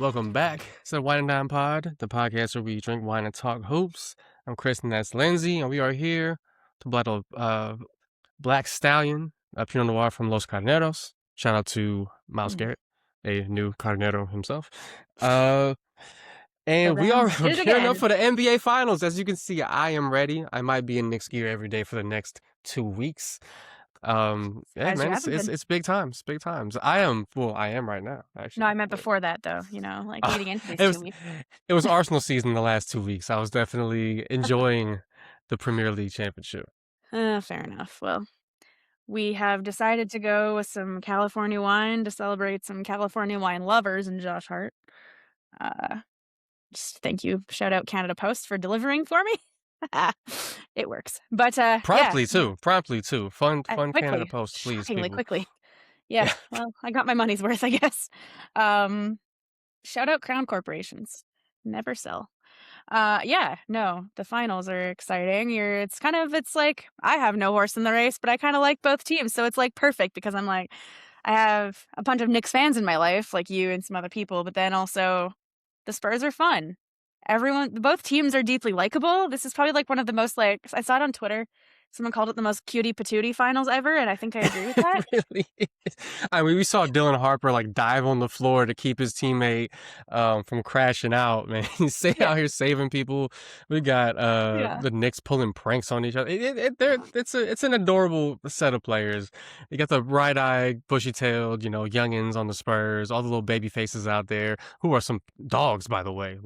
Welcome back to the Wine and Dime Pod, the podcast where we drink wine and talk hoops. I'm Chris and that's Lyndsay, and we are here to battle Black Stallion, a Pinot Noir from Los Carneros. Shout out to Miles Garrett, a new Carnero himself. And we are gearing up for the NBA Finals. As you can see, I am ready. I might be in Knicks gear every day for the next 2 weeks. Yeah, man, it's big times. Big times. I am right now, actually. No, I meant before that, though. Like leading into these 2 weeks. It was Arsenal season the last 2 weeks. I was definitely enjoying the Premier League championship. Fair enough. Well, we have decided to go with some California wine to celebrate some California wine lovers and Josh Hart. Just thank you. Shout out Canada Post for delivering for me. It works. But promptly too. Fun quickly, Canada Post, please. Quickly. Yeah. Well, I got my money's worth, I guess. Shout out Crown Corporations. Never sell. The finals are exciting. It's like I have no horse in the race, but I kind of like both teams. So it's like perfect because I'm like, I have a bunch of Knicks fans in my life, like you and some other people, but then also the Spurs are fun. Both teams are deeply likable. This is probably like one of the most I saw it on Twitter. Someone called it the most cutie patootie finals ever, and I think I agree with that. It really is. I mean, we saw Dylan Harper dive on the floor to keep his teammate from crashing out. Man, he's out here saving people. We got the Knicks pulling pranks on each other. It's an adorable set of players. You got the bright-eyed, bushy-tailed, youngins on the Spurs. All the little baby faces out there who are some dogs, by the way.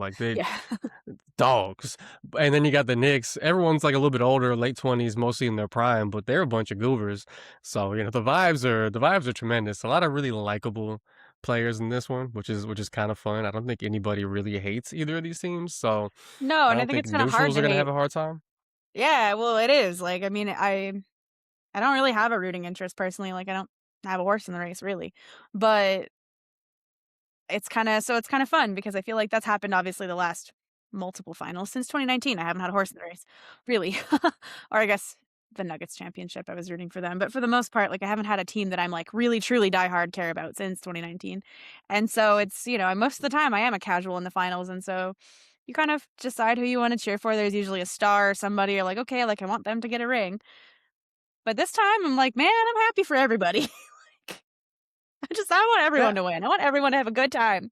Dogs. And then you got the Knicks. Everyone's a little bit older, late 20s, mostly in their prime, but they're a bunch of goobers. So, the vibes are tremendous. A lot of really likable players in this one, which is kind of fun. I don't think anybody really hates either of these teams. So no, and I think it's kind of hard to have a hard time. Yeah, well, it is. I don't really have a rooting interest personally. I don't have a horse in the race really, but it's kind of fun because I feel like that's happened obviously the last multiple finals since 2019. I haven't had a horse in the race, really. Or I guess the Nuggets championship, I was rooting for them. But for the most part, I haven't had a team that I'm really, truly diehard care about since 2019. And so it's, most of the time I am a casual in the finals. And so you kind of decide who you want to cheer for. There's usually a star or somebody. You're like, okay, I want them to get a ring. But this time I'm like, man, I'm happy for everybody. I want everyone to win. I want everyone to have a good time.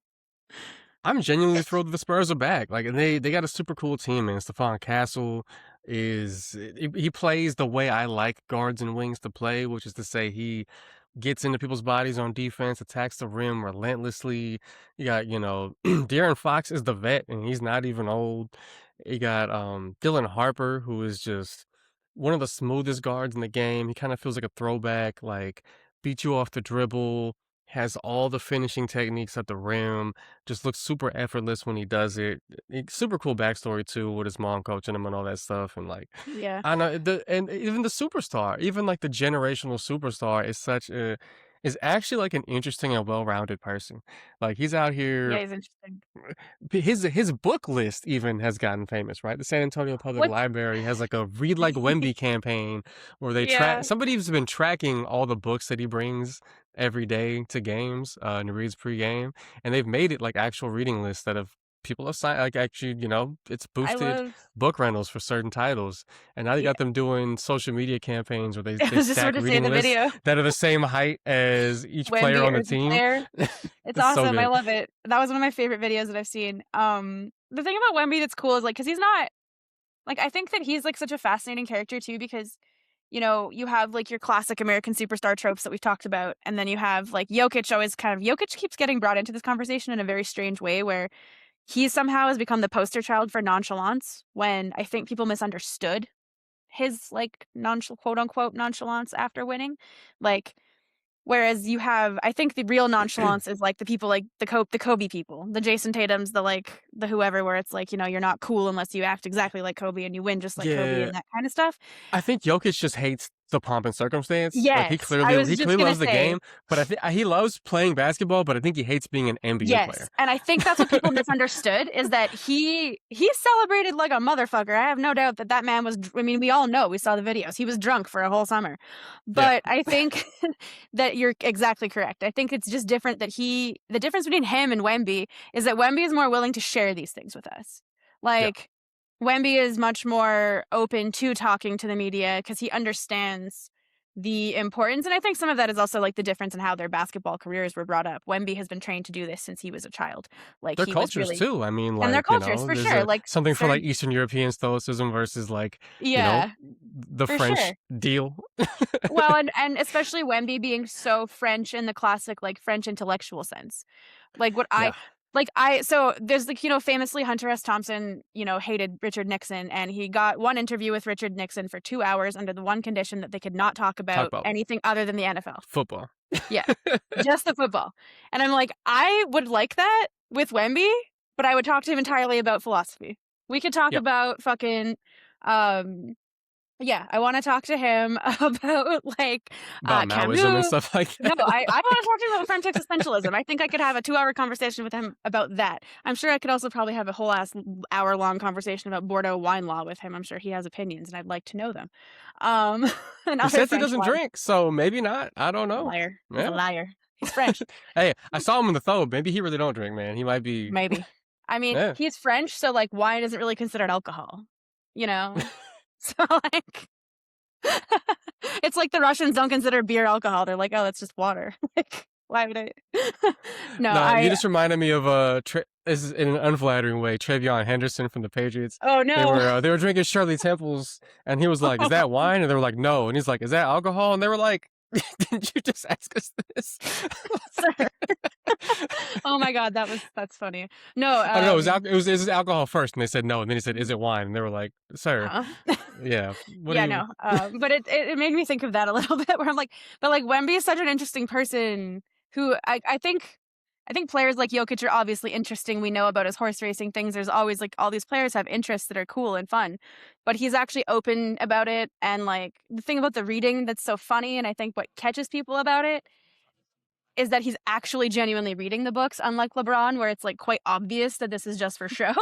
I'm genuinely thrilled the Spurs are back. And they got a super cool team, man. Stephon Castle he plays the way I like guards and wings to play, which is to say he gets into people's bodies on defense, attacks the rim relentlessly. You got, De'Aaron Fox is the vet, and he's not even old. You got Dylan Harper, who is just one of the smoothest guards in the game. He kind of feels like a throwback, beat you off the dribble, has all the finishing techniques at the rim, just looks super effortless when he does it. Super cool backstory too, with his mom coaching him and all that stuff. And yeah, I know and even the superstar, even the generational superstar is actually an interesting and well-rounded person. He's out here. Yeah, he's interesting. His book list even has gotten famous, right? The San Antonio Public Library has a Read Like Wemby campaign where they somebody's been tracking all the books that he brings every day to games and reads pre-game, and they've made it actual reading lists that have people have signed. Actually, it's boosted book rentals for certain titles, and now you got them doing social media campaigns where they stack reading lists that are the same height as each Wemby player on the team. It's awesome. So I love it. That was one of my favorite videos that I've seen. The thing about Wemby that's cool is because he's not I think that he's such a fascinating character too, because you have your classic American superstar tropes that we've talked about, and then you have Jokic. Jokic keeps getting brought into this conversation in a very strange way, where he somehow has become the poster child for nonchalance, when I think people misunderstood his quote unquote nonchalance after winning. Whereas you have, I think the real nonchalance is the people the Kobe people, the Jason Tatums, the whoever, where it's you're not cool unless you act exactly like Kobe and you win just like Kobe and that kind of stuff. I think Jokic just hates the pomp and circumstance. Like Yes, I was he just clearly gonna loves the say. game, but I think he loves playing basketball, but I think he hates being an NBA Yes, player. and I think that's what people misunderstood, is that he celebrated like a motherfucker. I have no doubt that man was, I mean, we all know, we saw the videos. He was drunk for a whole summer. Yeah, But I think that you're exactly correct. I think it's just different that the difference between him and Wemby is that Wemby is more willing to share these things with us. yeah. Like, Wemby is much more open to talking to the media because he understands the importance. And I think some of that is also like the difference in how their basketball careers were brought up. Wemby has been trained to do this since he was a child. Like, Their he was cultures really, too. I mean, and their like, cultures for there's sure. a Like, something for they're, like Eastern European stoicism versus like, yeah, the for French sure. deal. Well, and especially Wemby being so French in the classic, like, French intellectual sense. Like, Yeah, so there's, like, famously Hunter S. Thompson, hated Richard Nixon, and he got one interview with Richard Nixon for 2 hours under the one condition that they could not talk talk about about anything other than the NFL. football. Yeah, just the football. And I'm like, I would like that with Wemby, but I would talk to him entirely about philosophy. We could talk Yep. about fucking, yeah, I want to talk to him about like About Camus. Maoism and stuff like No, that. I want to talk to him about French existentialism. I think I could have a 2-hour conversation with him about that. I'm sure I could also probably have a whole hour-long conversation about Bordeaux wine law with him. I'm sure he has opinions, and I'd like to know them. And He other says he French doesn't wine. drink, so maybe not. I don't know. Liar. He's a Yeah. liar. He's French. Hey, I saw him in the thobe. Maybe he really don't drink, man. He might be. Maybe. I mean, Yeah. he's French, so like wine isn't really considered alcohol, you know? So like it's like the Russians don't consider beer alcohol. They're like, oh, that's just water. Like, why would I? No, Nah, you just reminded me of this is in an unflattering way, Travion Henderson from the Patriots. Oh no. They were drinking Shirley Temples, and he was like, "Is that wine?" And they were like, "No." And he's like, "Is that alcohol?" And they were like, "Didn't you just ask us this?" Sir. Oh my god, that's funny. No, I don't know. It was is it alcohol first, and they said no, and then he said, "Is it wine?" And they were like, "Sir, huh? yeah, what Yeah, do you?" no. But it made me think of that a little bit, where I'm like, but like Wemby is such an interesting person who I think players like Jokic are obviously interesting. We know about his horse racing things. There's always like all these players have interests that are cool and fun, but he's actually open about it. And like the thing about the reading that's so funny, and I think what catches people about it is that he's actually genuinely reading the books, unlike LeBron, where it's like quite obvious that this is just for show.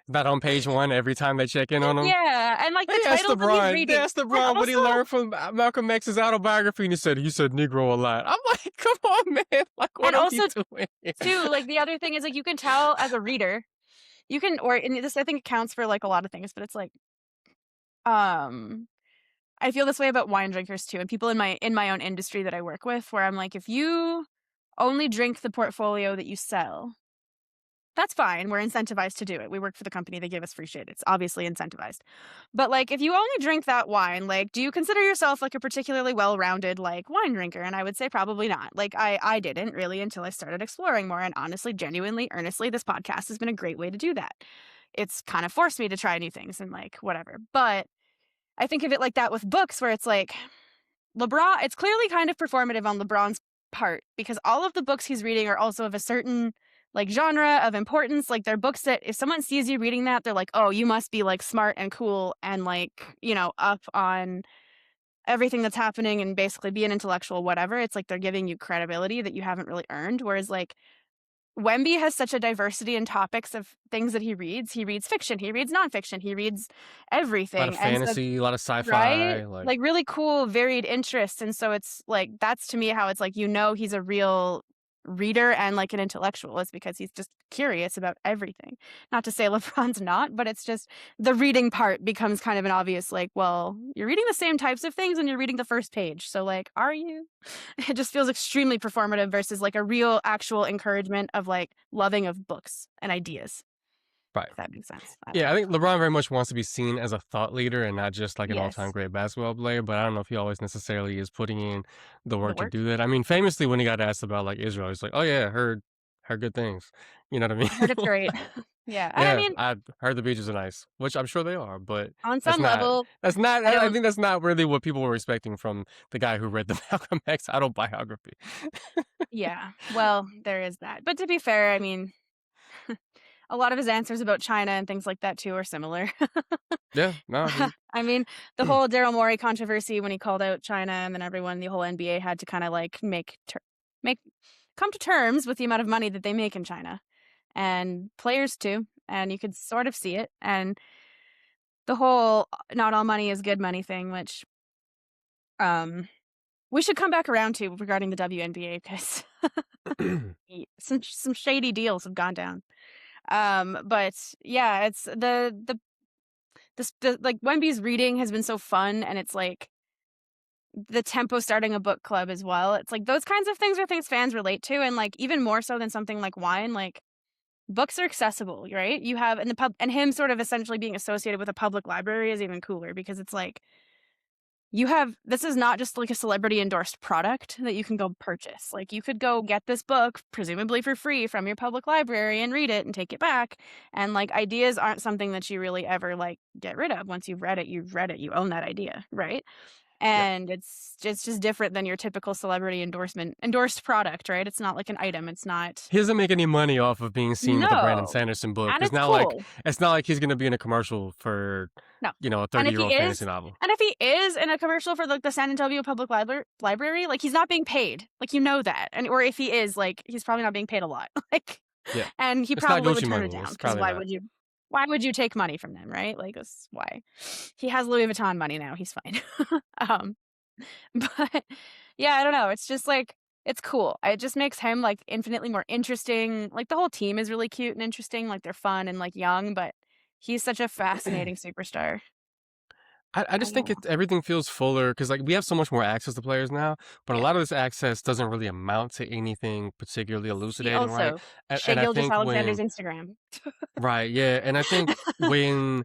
Not on page one every time they check in on him. Yeah, and like the titles that he's reading. They asked LeBron what he learned from Malcolm X's autobiography, and he said Negro a lot. I'm like, come on, man. Like, what are you doing? Too, like the other thing is like you can tell as a reader, and this I think it counts for like a lot of things, but it's like, I feel this way about wine drinkers too, and people in my own industry that I work with, where I'm like, if you only drink the portfolio that you sell, that's fine. We're incentivized to do it. We work for the company. They give us free shit. It's obviously incentivized. But like, if you only drink that wine, like, do you consider yourself like a particularly well-rounded like wine drinker? And I would say probably not. Like, I didn't really until I started exploring more. And honestly, genuinely, earnestly, this podcast has been a great way to do that. It's kind of forced me to try new things and like whatever. But I think of it like that with books, where it's like LeBron. It's clearly kind of performative on LeBron's part, because all of the books he's reading are also of a certain like genre of importance. Like, they're books that if someone sees you reading that, they're like, oh, you must be like smart and cool and like, up on everything that's happening and basically be an intellectual, whatever. It's like they're giving you credibility that you haven't really earned. Whereas like Wemby has such a diversity in topics of things that he reads. He reads fiction, he reads nonfiction, he reads everything. A lot of fantasy, a lot of sci-fi, right? Like really cool, varied interests. And so it's like, that's to me how it's like, he's a real reader and like an intellectual, is because he's just curious about everything. Not to say LeBron's not, but it's just the reading part becomes kind of an obvious, like, well, you're reading the same types of things and you're reading the first page. So like, are you? It just feels extremely performative versus like a real actual encouragement of like loving of books and ideas. right. If that makes sense. Yeah, I think LeBron very much wants to be seen as a thought leader and not just like an all-time great basketball player, but I don't know if he always necessarily is putting in the work to do that. I mean, famously when he got asked about like Israel, he's like, "Oh yeah, heard good things." You know what I mean? Heard it's great. Yeah. And Yeah, I mean, I heard the beaches are nice, which I'm sure they are, but on some level, I think that's not really what people were expecting from the guy who read the Malcolm X autobiography. yeah. Well, there is that. But to be fair, I mean, a lot of his answers about China and things like that too are similar. Yeah, no, he I mean, the whole Daryl Morey controversy when he called out China, and then everyone, the whole NBA had to kind of like make come to terms with the amount of money that they make in China, and players too, and you could sort of see it, and the whole not all money is good money thing, which um we should come back around to regarding the WNBA because some shady deals have gone down. But yeah, it's the like Wemby's reading has been so fun, and it's like the tempo starting a book club as well. It's like those kinds of things are things fans relate to, and like even more so than something like wine, like books are accessible, right? You have and the pub and him sort of essentially being associated with a public library is even cooler because it's like you have this is not just like a celebrity endorsed product that you can go purchase. Like you could go get this book, presumably for free, from your public library and read it and take it back. And like ideas aren't something that you really ever like get rid of. Once you've read it, you own that idea, right? yeah. And it's just different than your typical celebrity endorsed product, right? It's not like an item. It's not. He doesn't make any money off of being seen with a Brandon No. Sanderson book. And It's it's not like cool. it's not like he's gonna be in a commercial for, No. you know, a And if 30-year-old he fantasy is novel. and if he is in a commercial for, like, the San Antonio Public Library, like, he's not being paid. Like, you know that. And or if he is, like, he's probably not being paid a lot. Like, Yeah. and he It's not probably would Gucci turn it money. down It's because probably not. why would you take money from them, right? Like, that's why. He has Louis Vuitton money now, he's fine. Um, but, yeah, I don't know, it's just, like it's cool. It just makes him, like, infinitely more interesting. Like, the whole team is really cute and interesting, like, they're fun and, like, young, but he's such a fascinating superstar. I I just don't think know. everything feels fuller because like we have so much more access to players now, but a Yeah. lot of this access doesn't really amount to anything particularly See, elucidating, right? also, Shea And I think Gilgeous-Alexander's when Instagram. right, yeah, and I think when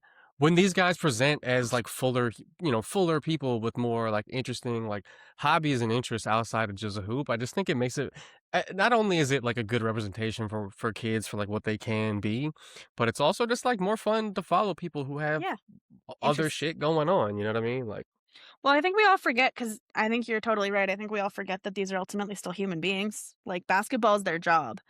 these guys present as like fuller, you know, fuller people with more like interesting like hobbies and interests outside of just a hoop, I just think it makes it not only is it like a good representation for kids for like what they can be, but it's also just like more fun to follow people who have Yeah, other interest. shit going on, you know what I mean? Like Well, I think we all forget because I think you're totally right. I think we all forget that these are ultimately still human beings. Like, basketball's their job.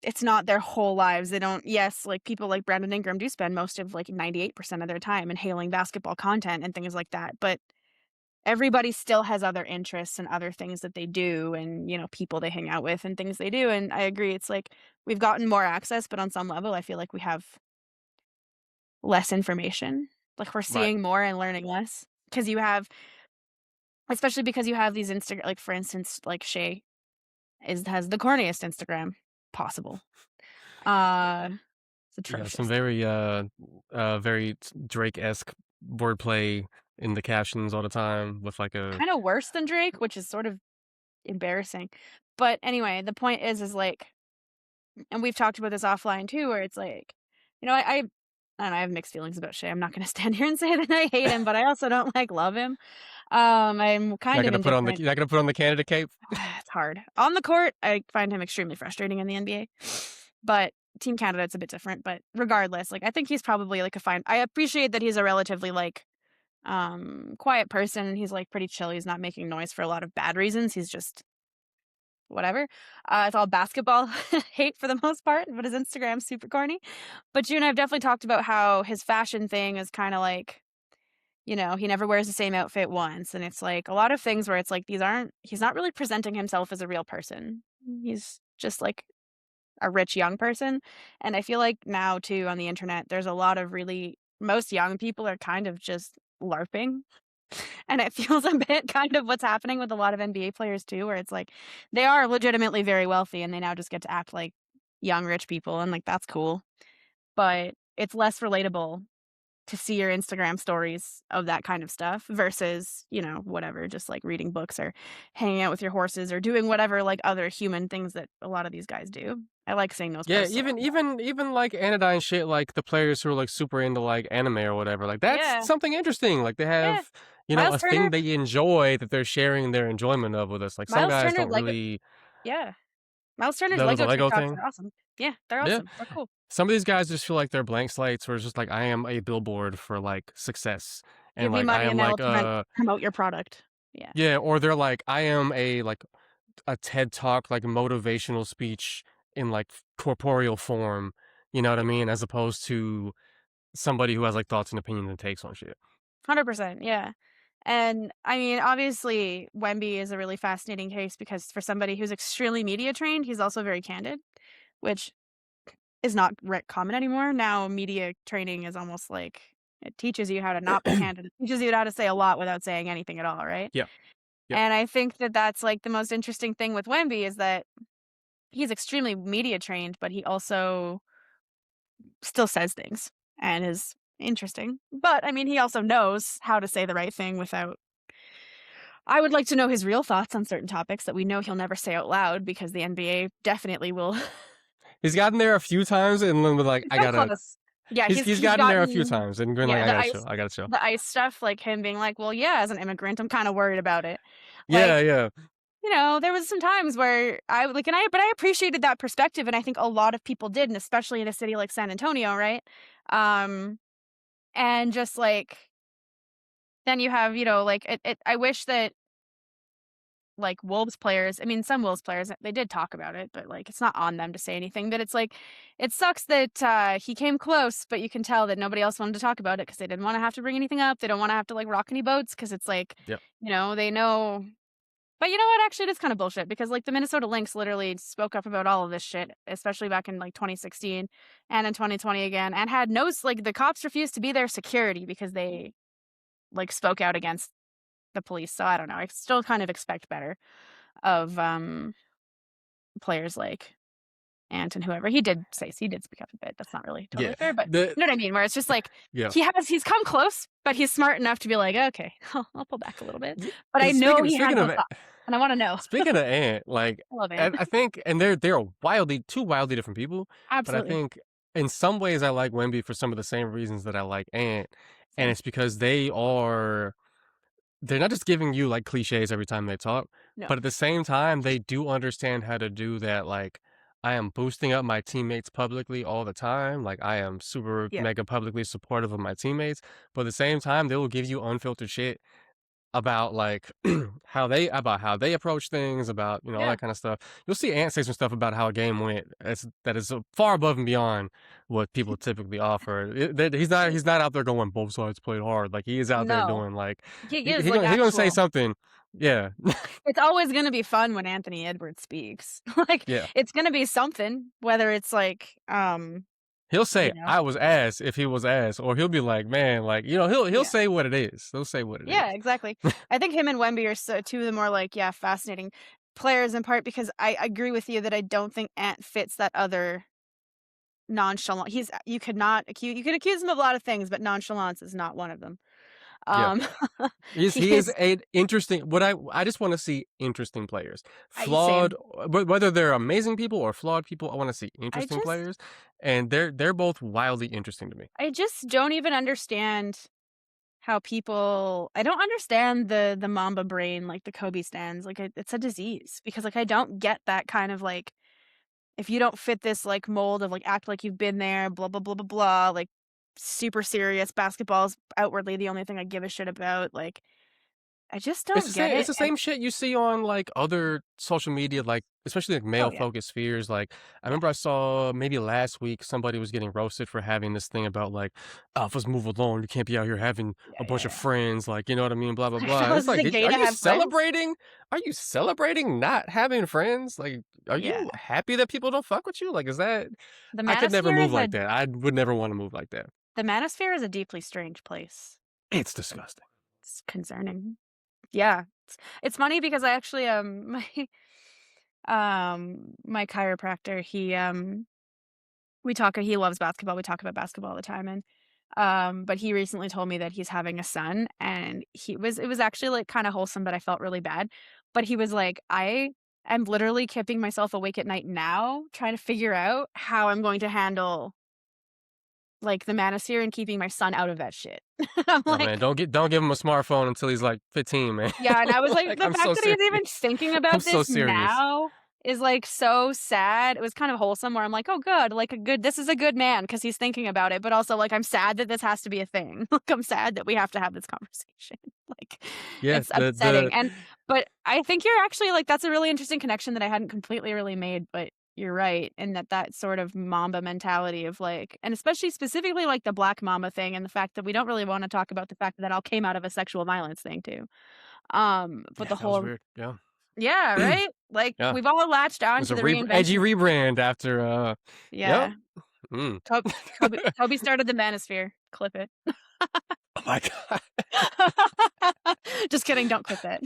It's not their whole lives. They don't yes, like, people like Brandon Ingram do spend most of, like, 98% of their time inhaling basketball content and things like that, but everybody still has other interests and other things that they do and, you know, people they hang out with and things they do, and I agree, it's like, we've gotten more access, but on some level, I feel like we have less information. Like, we're right. seeing more and learning less because you have especially because you have these like, for instance, like, Shay has the corniest Instagram possible. Uh, it's Yeah, some atrocious. very Drake-esque wordplay in the captions all the time with like a Kinda worse than Drake, which is sort of embarrassing. But anyway, the point is, like and we've talked about this offline too, where it's like, you know, I don't know, I have mixed feelings about Shay. I'm not gonna stand here and say that I hate him, but I also don't, like, love him. I'm not kind of gonna put on the indifferent. not gonna put on the candidate cape. It's hard. On the court, I find him extremely frustrating in the NBA, but Team Canada's a bit different, but regardless, like, I think he's probably, like, a fine I appreciate that he's a relatively, like, quiet person, he's, like, pretty chill, he's not making noise for a lot of bad reasons, he's just whatever. It's all basketball hate for the most part, but his Instagram's super corny. But you and I have definitely talked about how his fashion thing is kinda like, you know, he never wears the same outfit once, and it's, like, a lot of things where it's, like, these aren't he's not really presenting himself as a real person. He's just, like, a rich young person, and I feel like now too on the internet, there's a lot of really most young people are kind of just LARPing, and it feels a bit kind of what's happening with a lot of NBA players too, where it's like, they are legitimately very wealthy, and they now just get to act like young rich people, and, like, that's cool, but it's less relatable to see your Instagram stories of that kind of stuff versus, you know, whatever, just, like, reading books or hanging out with your horses or doing whatever, like, other human things that a lot of these guys do. I like seeing those Yeah, posts a lot even more. even even like anodyne shit, like the players who are like super into like anime or whatever. Like that's Yeah, something interesting. Like they yeah. have, you know, Miles a thing Turner they enjoy that they're sharing their enjoyment of with us. Like some Miles guys Turner don't Lego really yeah. Miles Turner's the Lego Lego TikToks thing. are awesome. Yeah, they're Yeah. awesome. They're cool. Some of these guys just feel like they're blank slates where it's just like I am a billboard for like success. Give And me like I money am and then like we'll promote your product. Yeah. yeah, or they're like I am a like a TED Talk like motivational speech in like corporeal form, you know what I mean, as opposed to somebody who has like thoughts and opinions and takes on shit. 100%, yeah. And I mean, obviously, Wemby is a really fascinating case because for somebody who's extremely media trained, he's also very candid, which is not common anymore. Now, media training is almost like it teaches you how to not be candid. It teaches you how to say a lot without saying anything at all, right? Yeah. Yep. And I think that that's like the most interesting thing with Wemby is that he's extremely media trained, but he also still says things and is interesting. But I mean, he also knows how to say the right thing without. I would like to know his real thoughts on certain topics that we know he'll never say out loud because the NBA definitely will. He's gotten there a few times and then with like, I gotta. Close. Yeah, He's gotten there a few times and been like, I gotta chill. The ICE stuff, like him being like, well, yeah, as an immigrant, I'm kind of worried about it. Yeah, Like, yeah. you know, there was some times where but I appreciated that perspective, and I think a lot of people did, and especially in a city like San Antonio, right? And just like then you have, you know, like I wish that like Wolves players, I mean, some Wolves players, they did talk about it, but like it's not on them to say anything. But it's like it sucks that he came close, but you can tell that nobody else wanted to talk about it because they didn't want to have to bring anything up. They don't want to have to like rock any boats because it's like, Yep. you know, they know. But you know what? Actually, it is kind of bullshit because like the Minnesota Lynx literally spoke up about all of this shit, especially back in like 2016 and in 2020 again, and had like the cops refused to be their security because they like spoke out against the police. So I don't know. I still kind of expect better of players like Ant and whoever. He did speak up a bit. That's not really totally fair, but you know what I mean? Where it's just like he's come close, but he's smart enough to be like, okay, I'll pull back a little bit. But I know he had no thoughts, and I want to know. Speaking of Ant, like I love Ant. I think, and they're two wildly different people. Absolutely. But I think in some ways I like Wemby for some of the same reasons that I like Ant, and it's because they're not just giving you like cliches every time they talk, but at the same time, they do understand how to do that. Like, I am boosting up my teammates publicly all the time. Like, I am super mega publicly supportive of my teammates, but at the same time, they will give you unfiltered shit about like how they approach things, about, you know, all that kind of stuff. You'll see Ant say some stuff about how a game went that is far above and beyond what people typically offer. He's not out there going both sides played hard. Like, he is out there doing like he's gonna say something. Yeah. It's always gonna be fun when Anthony Edwards speaks. Like, it's gonna be something, whether it's like he'll say, you know. I was ass if he was ass, or he'll be like, man, like, you know, he'll say what it is. He'll say what it is. Yeah, exactly. I think him and Wemby are two of the more like, fascinating players, in part because I agree with you that I don't think Ant fits that other nonchalant. You could accuse him of a lot of things, but nonchalance is not one of them. He is an interesting. I just want to see interesting players, flawed, whether they're amazing people or flawed people. I want to see interesting players, and they're both wildly interesting to me. I just don't even understand how people. I don't understand the Mamba brain, like the Kobe stands. Like, it's a disease because like I don't get that kind of like, if you don't fit this like mold of like act like you've been there, blah blah blah blah blah, like super serious. Basketball is outwardly the only thing I give a shit about. Like, I just don't get it. It's the same shit you see on like other social media, like especially like male focused spheres. Like, I remember I saw maybe last week somebody was getting roasted for having this thing about like alphas move alone. You can't be out here having a bunch of friends. Like, you know what I mean? Blah blah blah. It's like, are you celebrating? Are you celebrating not having friends? Like, are you happy that people don't fuck with you? Like, is that? I could never move like that. I would never want to move like that. The manosphere is a deeply strange place. It's disgusting. It's concerning. Yeah. It's funny because I actually my chiropractor, he loves basketball. We talk about basketball all the time, and but he recently told me that he's having a son, and it was actually like kind of wholesome, but I felt really bad. But he was like, I am literally keeping myself awake at night now trying to figure out how I'm going to handle like the manosphere and keeping my son out of that shit. I'm like, man, don't give him a smartphone until he's like 15, man. Yeah, and I was like, the fact that he's even thinking about this now is like so sad. It was kind of wholesome where I'm like, oh good, this is a good man because he's thinking about it, but also like I'm sad that this has to be a thing. Like, I'm sad that we have to have this conversation. Like, it's upsetting. But I think you're actually like, that's a really interesting connection that I hadn't completely really made, but you're right, and that sort of Mamba mentality of, like, and especially specifically, like, the Black Mamba thing and the fact that we don't really wanna talk about the fact that that all came out of a sexual violence thing too. But Yeah, the that was whole weird. Yeah. yeah, right? Like, Yeah. we've all latched It on was to a the edgy reinvention. rebrand after, yep. Yeah. Mm. Kobe started the manosphere. Clip it. Oh my god. Just kidding, don't clip that.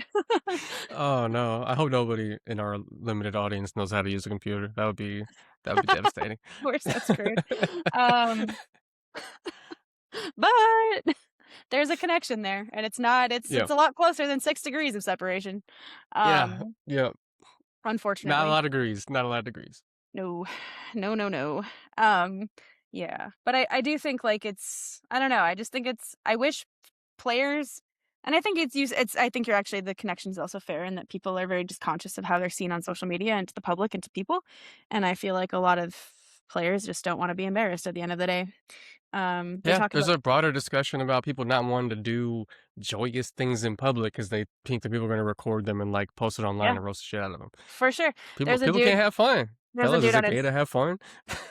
Oh, no. I hope nobody in our limited audience knows how to use a computer. That would be devastating. We're so screwed. Um, but there's a connection there, and Yeah. it's a lot closer than 6 degrees of separation. Yeah. Um, Yeah. Not a Unfortunately. lot of degrees. Not a lot of degrees. No. No, no, no. Um, yeah, but I do think, like, it's I don't know, I just think I wish players and I think it's I think you're actually the connection's also fair in that people are very just conscious of how they're seen on social media and to the public and to people, and I feel like a lot of players just don't wanna be embarrassed at the end of the day. They Yeah, talk there's about a broader discussion about people not wanting to do joyous things in public because they think that people are gonna record them and, like, post it online yeah, and roast the shit out of them. for sure. People There's a people dude can't have fun. there's a Fellas, dude is on it Ins gay to have fun?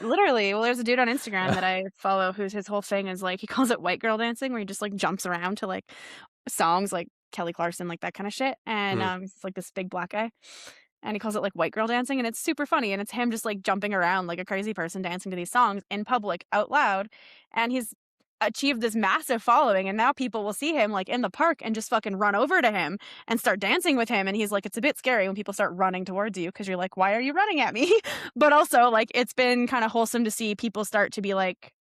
literally, well, there's a dude on Instagram that I follow whose his whole thing is, like, he calls it white girl dancing, where he just, like, jumps around to, like, songs like Kelly Clarkson, like, that kinda shit, and, Mm. he's, like, this big black guy, and he calls it, like, white girl dancing, and it's super funny, and it's him just, like, jumping around like a crazy person dancing to these songs in public out loud, and he's achieved this massive following, and now people will see him, like, in the park and just fucking run over to him and start dancing with him, and he's like, "It's a bit scary when people start running towards you because 'cause you're like, 'Why are you running at me?'" But also, like, it's been kinda wholesome to see people start to be like,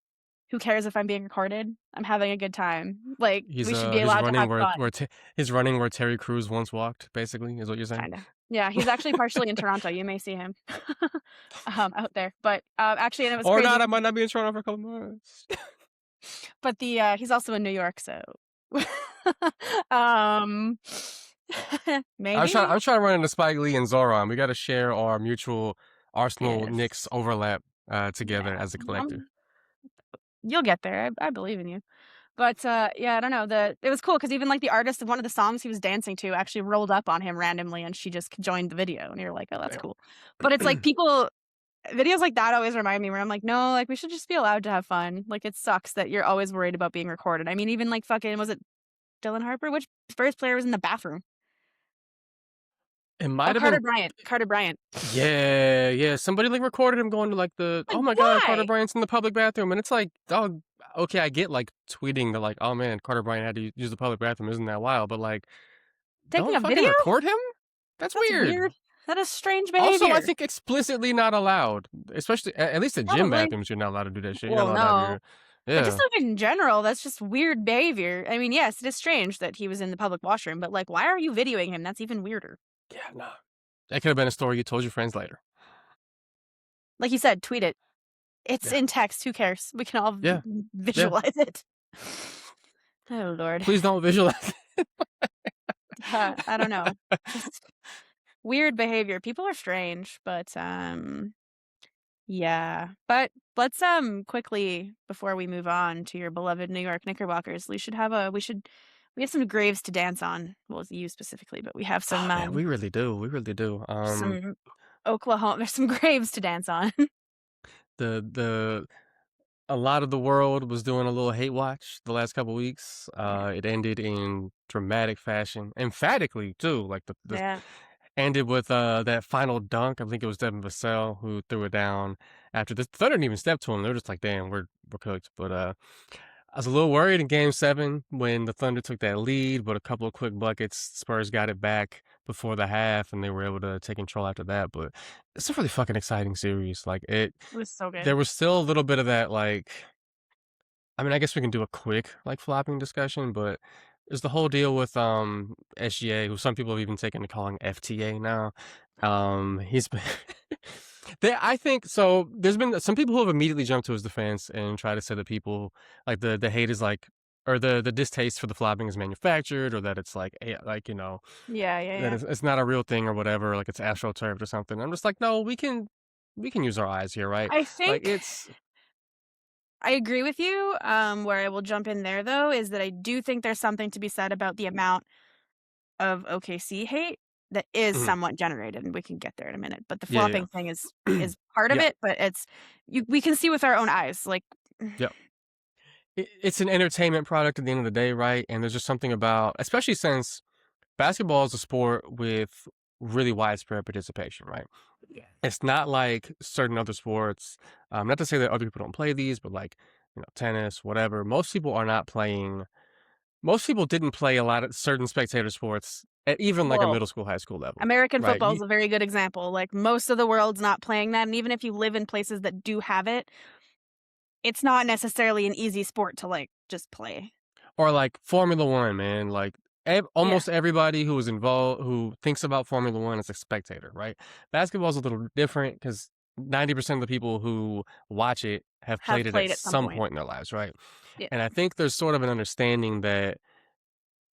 "Who cares if I'm being recorded? I'm having a good time." Like, we should be He's allowed to running have fun. he's running where Terry Crews once walked, basically, is what you're saying? Kinda. Yeah, he's actually partially in Toronto, you may see him, out there, but, actually and it was Or crazy not, I might not be in Toronto for a couple months. but he's also in New York, so um, maybe? I'm trying to run into Spike Lee and Zoran. We gotta share our mutual Arsenal Yes. Knicks overlap, Yeah, together as a collective. um, you'll get there, I believe in you. But, yeah, I don't know, it was cool because even, like, the artist of one of the songs he was dancing to actually rolled up on him randomly, and she just joined the video, and you're like, "Oh, that's cool." But it's like Damn. people videos like that always remind me where I'm like, "No, like, we should just be allowed to have fun." Like, it sucks that you're always worried about being recorded. I mean, even, like, fucking was it Dylan Harper? Which Spurs player was in the bathroom? It Oh, might have Carter been Bryant. Carter Bryant. yeah, yeah, somebody, like, recorded him going to, like, Like, "Oh my god, Carter why? Bryant's in the public bathroom," and it's like, dog, okay, I get, like, tweeting that, like, "Oh, man, Carter Bryant had to use the public bathroom, isn't that wild?" But, like, Taking don't a fucking video? record him? That's That's weird. weird. That is strange Also, I behavior. think explicitly not allowed, especially at least at gym Probably. bathrooms, you're not allowed to do that shit. You're not Well, allowed to have no. your But just yeah. like in general, that's just weird behavior. I mean, yes, it is strange that he was in the public washroom, but like, why are you videoing him? That's even weirder. Yeah, no. That could have been a story you told your friends later. Like you said, tweet it. It's Yeah. in text. Who cares? We can all Yeah. Yeah. visualize it. Oh Lord. Please don't visualize. I don't know. Just weird behavior. People are strange, but yeah. But let's quickly before we move on to your beloved New York Knickerbockers, we have some graves to dance on. Well, you specifically, but we have Oh, man, we really do. We really do. some Oklahoma there's some graves to dance on. The a lot of the world was doing a little hate watch the last couple weeks. Yeah. It ended in dramatic fashion, emphatically too. Like the Yeah. ended with that final dunk. I think it was Devin Vassell who threw it down after the Thunder didn't even step to him. They were just like, "Damn, we're cooked." But I was a little worried in Game 7 when the Thunder took that lead, but a couple of quick buckets, Spurs got it back before the half, and they were able to take control after that. But it's a really fucking exciting series. Like It was so there good. was still a little bit of that, like, I mean, I guess we can do a quick like flopping discussion, but there's the whole deal with SGA, who some people have even taken to calling FTA now. He's been I think so. There's been some people who have immediately jumped to his defense and try to say that people like the hate is like or the distaste for the flopping is manufactured or that it's like like Yeah, yeah, that yeah. it's not a real thing or whatever, like it's astroturfed or something. I'm just like, no, we can use our eyes here, right? I Like think it's I agree with you. Where I will jump in there though is that I do think there's something to be said about the amount of OKC hate. that is Mhm. somewhat generated, and we can get there in a minute. But the Yeah, flopping thing is part of yeah, it, but we can see with our own eyes, like yeah. It's an entertainment product at the end of the day, right? And there's just something about, especially since basketball is a sport with really widespread participation, right? yeah. It's not like certain other sports. Not to say that other people don't play these, but like, tennis, whatever. Most people are not playing. Most people didn't play a lot of certain spectator sports at even like a Well, middle school, high school level, American right? football is a very good example. Like, most of the world's not playing that, and even if you live in places that do have it, it's not necessarily an easy sport to, like, just play. Or like Formula One, man. Like Yeah. almost everybody who is involved, who thinks about Formula One, is a spectator, right? Basketball is a little different because 90% of the people who watch it have Have played it at played at some some point. point in their lives, right? Yeah. And I think there's sort of an understanding that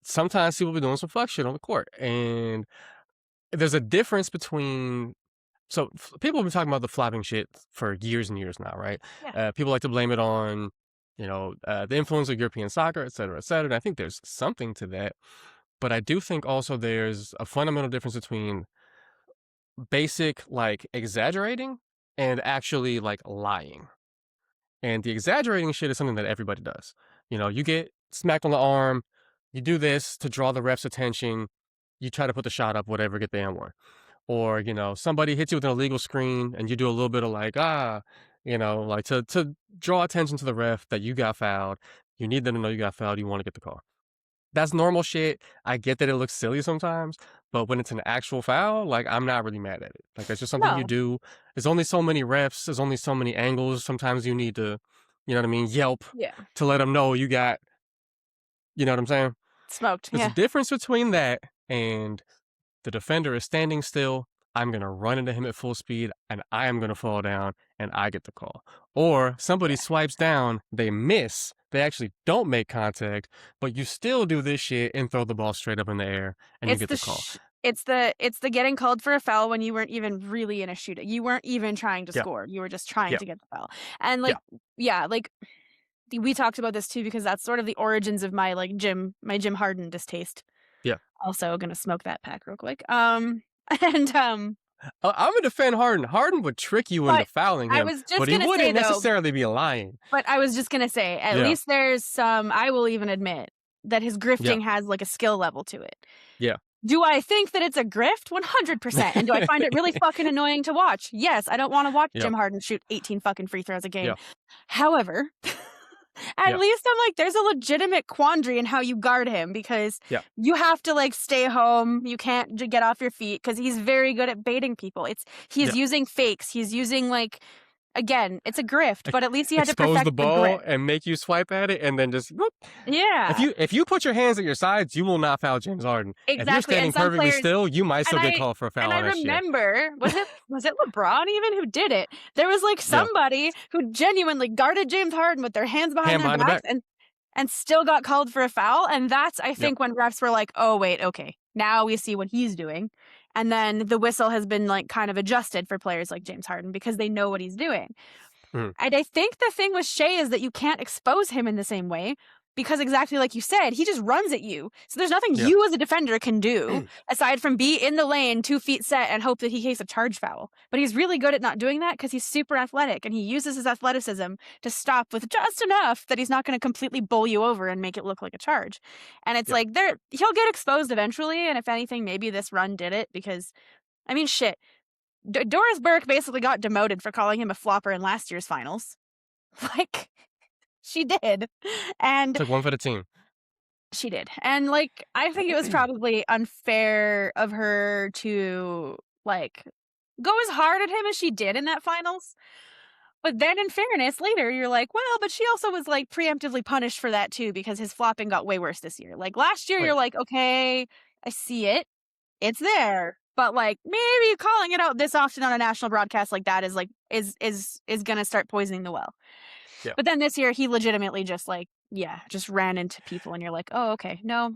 sometimes people be doing some fuck shit on the court, and there's a difference between. So people have been talking about the flopping shit for years and years now, right? Yeah. People like to blame it on, the influence of European soccer, et cetera, et cetera. And I think there's something to that. But I do think also there's a fundamental difference between basic, like, exaggerating and actually, like, lying. And the exaggerating shit is something that everybody does. You get smacked on the arm, you do this to draw the ref's attention, you try to put the shot up, whatever, get the and one. Or, somebody hits you with an illegal screen and you do a little bit of like, like to draw attention to the ref that you got fouled. You need them to know you got fouled. You want to get the call. That's normal shit. I get that it looks silly sometimes, but when it's an actual foul, like, I'm not really mad at it. Like, that's just something you No. do. There's only so many refs. There's only so many angles. Sometimes you need to, you know what I mean, yelp Yeah. to let them know you got, you know what I'm saying? Smoked. There's a Yeah. difference between that and the defender is standing still. I'm going to run into him at full speed and I am going to fall down and I get the call. Or somebody Yeah. swipes down, they miss, they actually don't make contact, but you still do this shit and throw the ball straight up in the air and you It's get the the call. it's the getting called for a foul when you weren't even really in a shootout. You weren't even trying to Yeah. score. You were just trying Yeah. to get the foul. And Yeah. like, yeah, like we talked about this too because that's sort of the origins of my Jim Harden distaste. Yeah. Also gonna smoke that pack real quick. And I'm going to defend Harden. Harden would trick you into but fouling I him, was just but he gonna say wouldn't though, necessarily be lying. but I was just gonna say, at Yeah. least there's some, I will even admit that his Yeah. grifting has like a skill level to it. Yeah. Do I think that it's a grift? 100%. And do I find it really fucking annoying to watch? Yes, I don't want to watch Yeah. Jim Harden shoot 18 fucking free throws a game. Yeah. However, at Yeah. least I'm like, there's a legitimate quandary in how you guard him because Yeah. you have to like stay home. You can't get off your feet because he's very good at baiting people. He's Yeah. using fakes. He's using like, again, it's a grift, but at least he had to Expose perfect the the ball grip. and make you swipe at it and then just whoop. Yeah. If you put your hands at your sides, you will not foul James Harden. If you're Exactly. standing And some perfectly players, still, you might still and get called for a foul and I on that shit. remember, was it LeBron even who did it? There was like Yeah. somebody who genuinely guarded James Harden with their hands behind Hand their behind the backs back. and still got called for a foul. And that's, I think, when refs were like, oh, wait, okay, now we see what he's doing. And then the whistle has been like kind of adjusted for players like James Harden because they know what he's doing. Mhm. And I think the thing with Shea is that you can't expose him in the same way because exactly like you said, he just runs at you. So there's nothing Yeah. you as a defender can do aside from be in the lane 2 feet set and hope that he takes a charge foul. But he's really good at not doing that because he's super athletic and he uses his athleticism to stop with just enough that he's not going to completely bowl you over and make it look like a charge. And it's Yeah. like he'll get exposed eventually. And if anything, maybe this run did it because, I mean, shit. Doris Burke basically got demoted for calling him a flopper in last year's finals. Like, she did. And Took one for the team. she did. And, like, I think it was probably unfair of her to, like, go as hard at him as she did in that finals. But then, in fairness, later, you're like, well, but she also was, like, preemptively punished for that, too, because his flopping got way worse this year. Like, last year, Wait. you're like, okay, I see it. It's there. But like maybe calling it out this often on a national broadcast like that is like is gonna start poisoning the well. Yeah. But then this year he legitimately just like just ran into people and you're like, oh okay, no,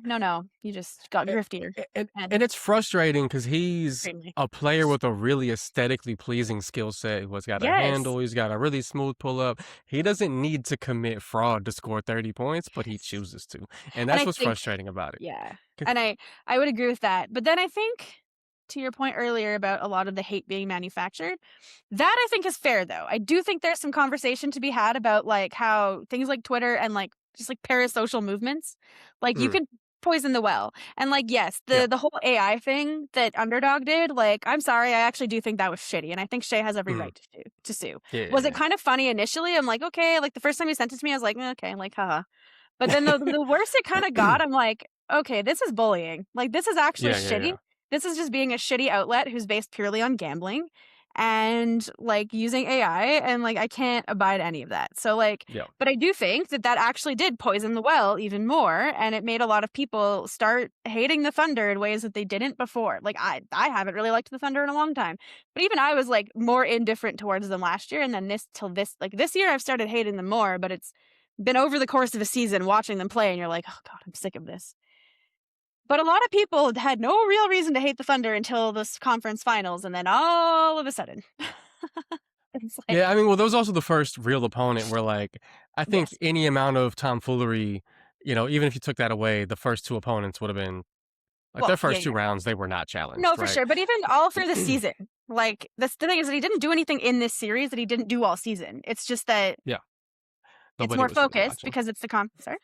you just got griftier. And it's frustrating because he's Extremely. a player with a really aesthetically pleasing skill set. He's got a handle. He's got a really smooth pull up. He doesn't need to commit fraud to score 30 points, but he chooses to. And that's what's frustrating about it. Yeah. And I would agree with that. But then I think to your point earlier about a lot of the hate being manufactured, that I think is fair though. I do think there's some conversation to be had about like how things like Twitter and like just like parasocial movements, like you Mm, could poison the well. And like, yes, yeah. the whole AI thing that Underdog did, like, I'm sorry, I actually do think that was shitty. And I think Shay has every Mm, right to sue. Was it yeah. kind of funny initially? I'm like, okay, like the first time you sent it to me, I was like, okay, like, haha. But then the worse it kinda got, I'm like, "Okay, this is bullying. Like, this is actually shitty. Yeah. This is just being a shitty outlet who's based purely on gambling and, like, using AI, and, like, I can't abide any of that." So, like Yeah. but I do think that that actually did poison the well even more, and it made a lot of people start hating the Thunder in ways that they didn't before. Like, I haven't really liked the Thunder in a long time, but even I was, like, more indifferent towards them last year, and then this year, I've started hating them more, but it's been over the course of a season watching them play and you're like, "Oh god, I'm sick of this." But a lot of people had no real reason to hate the Thunder until this conference finals, and then all of a sudden, it's like, Yeah, I mean, well, that was also the first real opponent where, like, I think yes. any amount of tomfoolery, even if you took that away, the first two opponents would have been like Well, their yeah, first two yeah. rounds, they were not No, challenged, for right? sure, but even all through the season, like, the thing is that he didn't do anything in this series that he didn't do all season. It's just that Yeah, it's nobody more was really focused watching. because it's the sorry?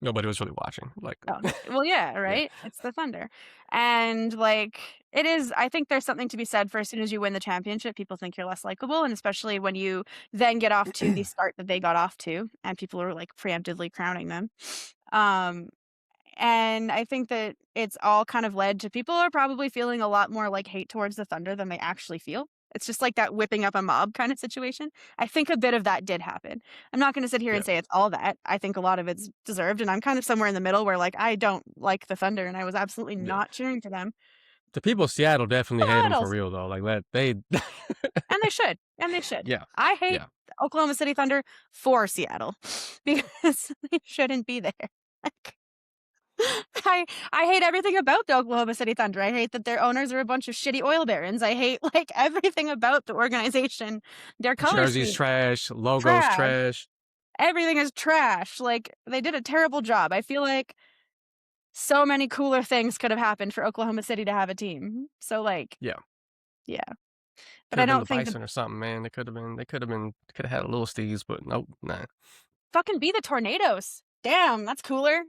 Nobody was really watching. Like, Oh, well, yeah, yeah, right? It's the Thunder. And, like, it is I think there's something to be said for as soon as you win the championship, people think you're less likable, and especially when you then get off to the start that they got off to, and people are, like, preemptively crowning them. Um, and I think that it's all kind of led to people are probably feeling a lot more, like, hate towards the Thunder than they actually feel. It's just like that whipping up a mob kind of situation. I think a bit of that did happen. I'm not gonna sit here and yeah, say it's all that. I think a lot of it's deserved, and I'm kind of somewhere in the middle where, like, I don't like the Thunder, and I was absolutely yeah. not cheering for them. The people of Seattle definitely hate them for But real though. Like that, they, and they should, and they should. yeah, I hate yeah. Oklahoma City Thunder for Seattle because they shouldn't be there. Like, I hate everything about the Oklahoma City Thunder. I hate that their owners are a bunch of shitty oil barons. I hate, like, everything about the organization. Their color Jerseys scheme, trash, logos trash. trash. Everything is trash. Like, they did a terrible job. I feel like so many cooler things could have happened for Oklahoma City to have a team. So, like, Yeah, yeah. But could I have been the don't think the Bison or something, man. They could have had a little Steves, but nope, nah. fucking be the Tornadoes. Damn, that's cooler.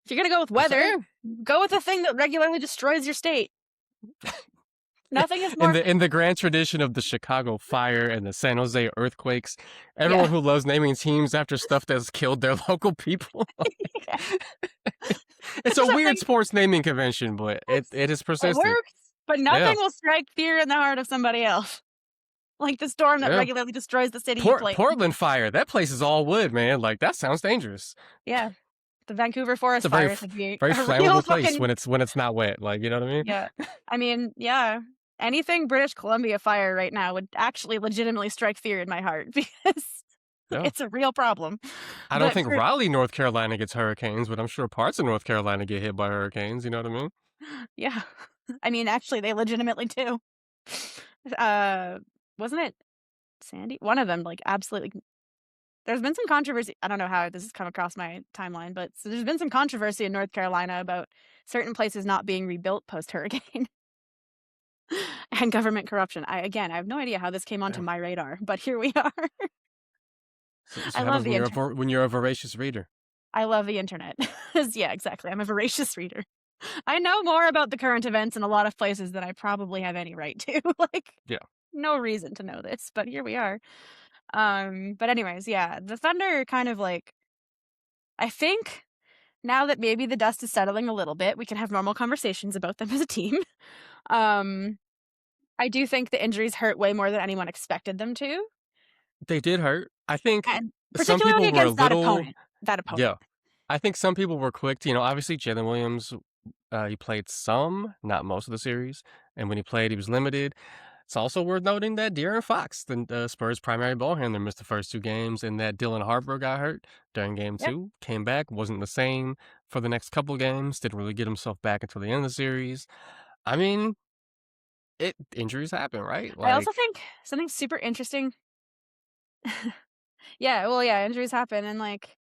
If you're gonna go with I'm weather, saying. go with the thing that regularly destroys your state. Nothing is In more the grand tradition of the Chicago Fire and the San Jose earthquakes, yeah. everyone who loves naming teams after stuff that's killed their local people. It's a weird Something sports naming convention, but it is it persistent. works, but Yeah, nothing will strike fear in the heart of somebody else. Like the storm that yeah. regularly destroys the city you play in. Portland Fire. That place is all wood, man. Like that sounds dangerous. Yeah. The Vancouver It's a forest very fires would be very a real flammable place fucking when it's not wet. Like you know what I mean? yeah. I mean, yeah. Anything British Columbia fire right now would actually legitimately strike fear in my heart because Yeah. it's a real problem. I don't But think for Raleigh, North Carolina gets hurricanes, but I'm sure parts of North Carolina get hit by hurricanes. You know what I mean? yeah. I mean, actually they legitimately do. Uh wasn't it Sandy? One of them like absolutely there's been some controversy. I don't know how this has come across my timeline, but so there's been some controversy in North Carolina about certain places not being rebuilt post hurricane and government corruption. I have no idea how this came onto Yeah. my radar, but here we are. This I love happens the internet. when you're a voracious reader. I love the internet. Yeah, exactly. I'm a voracious reader. I know more about the current events in a lot of places than I probably have any right to. Like, Yeah. no reason to know this, but here we are. But anyways, yeah, the Thunder kind of like I think now that maybe the dust is settling a little bit, we can have normal conversations about them as a team. Um, I do think the injuries hurt way more than anyone expected them to, They did hurt. I think and some particularly people were a against that little, opponent. That yeah. opponent. I think some people were quick to, obviously Jalen Williams, he played some, not most of the series. And when he played, he was limited. It's also worth noting that De'Aaron Fox, the Spurs' primary ball handler, missed the first two games, and that Dylan Harper got hurt during game Yep. two, came back, wasn't the same for the next couple games, didn't really get himself back until the end of the series. I mean, injuries happen, right? I also Like, think something super interesting. Yeah, well, yeah, injuries happen, and like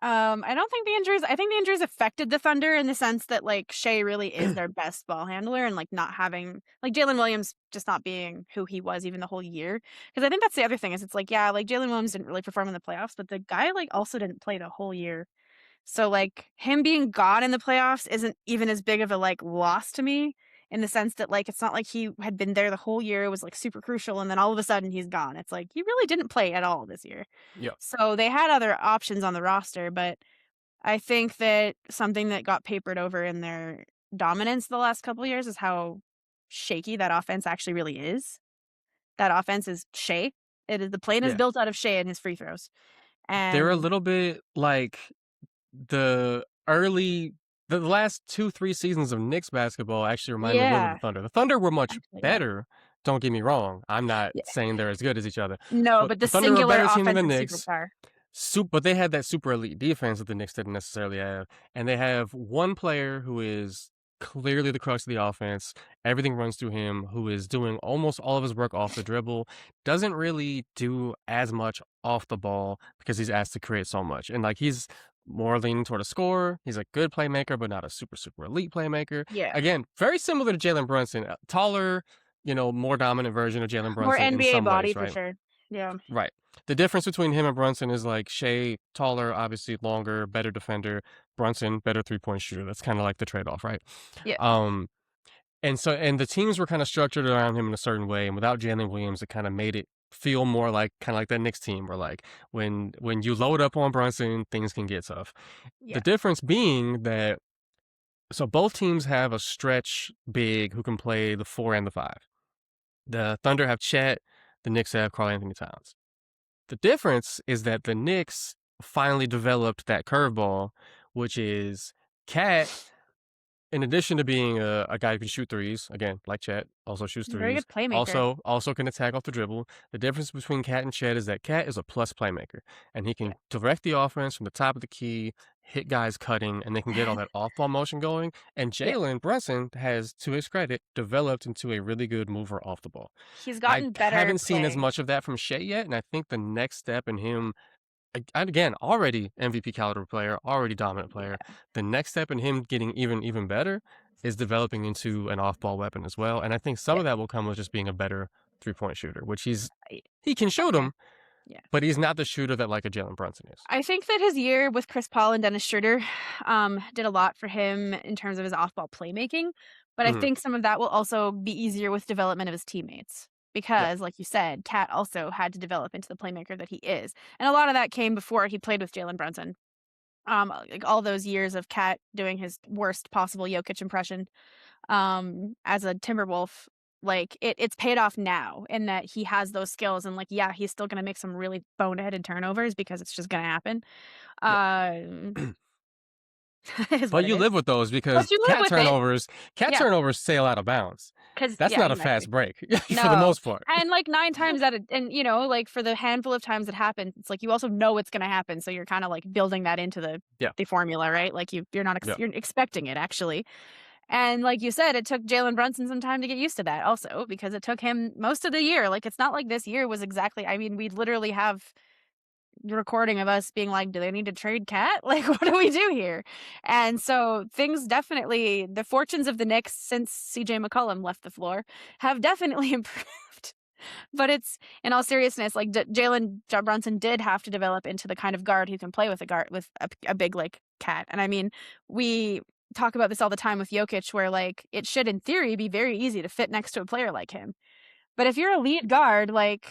I don't think I think the injuries affected the Thunder in the sense that, like, Shea really is their best ball handler and, like, not having like, Jalen Williams just not being who he was even the whole year. Because I think that's the other thing is it's like, yeah, like, Jalen Williams didn't really perform in the playoffs, but the guy, like, also didn't play the whole year. So, like, him being gone in the playoffs isn't even as big of a, like, loss to me in the sense that, like, it's not like he had been there the whole year, it was, like, super crucial, and then all of a sudden he's gone. It's like, he really didn't play at all this year. Yeah. So, they had other options on the roster, but I think that something that got papered over in their dominance the last couple of years is how shaky that offense actually really is. That offense is Shea. It is the plane is Yeah. built out of Shea and his free throws. They're a And little bit like the early the last 2, 3 seasons of Knicks basketball actually remind me a little bit of yeah, the Thunder. The Thunder were much actually, yeah. better, don't get me wrong. I'm not Yeah. saying they're as good as each other, No, but but the the Thunder are a singular better team than the offensive Knicks. superstar. But they had that super elite defense that the Knicks didn't necessarily have, and they have one player who is clearly the crux of the offense. Everything runs through him, who is doing almost all of his work off the dribble. Doesn't really do as much off the ball because he's asked to create so much, and like he's more leaning toward a scorer. He's a good playmaker, but not a super elite playmaker. Yeah. Again, very similar to Jalen Brunson, taller, more dominant version of Jalen More Brunson in NBA some body ways, for right? sure. Yeah. Right. The difference between him and Brunson is like Shea, taller, obviously longer, better defender. Brunson, better 3-point shooter. That's kind of like the trade off, right? Yeah. Um, and the teams were kind of structured around him in a certain way, and without Jalen Williams, it kind of made it feel more like kind of like that Knicks team, where like when you load up on Brunson, things can get tough. The Yeah. difference being that so both teams have a stretch big who can play the 4 and the 5. The Thunder have Chet, the Knicks have Karl Anthony Towns. The difference is that the Knicks finally developed that curveball, which is Cat, in addition to being a guy who can shoot threes, again, like Chet, also shoots Very threes, good playmaker. also can attack off the dribble. The difference between Cat and Chet is that Cat is a plus playmaker, and he Yeah. can direct the offense from the top of the key, hit guys cutting, and they can get all that off-ball motion going. And Yeah. Jalen Brunson has, to his credit, developed into a really good mover off the ball. He's I gotten better haven't seen as playing. much of that from Shea yet, and I think the next step in him, again, already MVP caliber player, already dominant player. Yeah. The next step in him getting even better is developing into an off-ball weapon as well. And I think some Yeah. of that will come with just being a better 3-point shooter, which I he can shoot okay. them, Yeah. but he's not the shooter that like a Jalen Brunson is. I think that his year with Chris Paul and Dennis Schroeder did a lot for him in terms of his off-ball playmaking, but I Mhm. think some of that will also be easier with development of his teammates Yeah, because, like you said, Cat also had to develop into the playmaker that he is, and a lot of that came before he played with Jalen Brunson. Like all those years of Cat doing his worst possible Jokic impression as a Timberwolf, like it's paid off now in that he has those skills and like yeah, he's still gonna make some really boneheaded turnovers because it's just gonna happen. yeah. It is what But it you is. live with those because But you live with it. cat Yeah, turnovers sail out of bounds. because That's yeah, not a exactly. fast break for the No. most part. And like 9 times out of and like for the handful of times it happens, it's like you also know it's gonna happen, so you're kinda like building that into Yeah, the formula, right? Like you're not yeah, you're expecting it actually. And like you said, it took Jalen Brunson some time to get used to that also because it took him most of the year. Like it's not like this year was exactly I mean, we literally have the recording of us being like, do they need to trade Cat? Like, what do we do here? And so things definitely the fortunes of the Knicks since CJ McCollum left the floor have definitely improved. But it's in all seriousness, like Jalen Brunson did have to develop into the kind of guard who can play with a guard with a big like Cat. And I mean, we talk about this all the time with Jokic, where like it should in theory be very easy to fit next to a player like him. But if you're a lead guard, like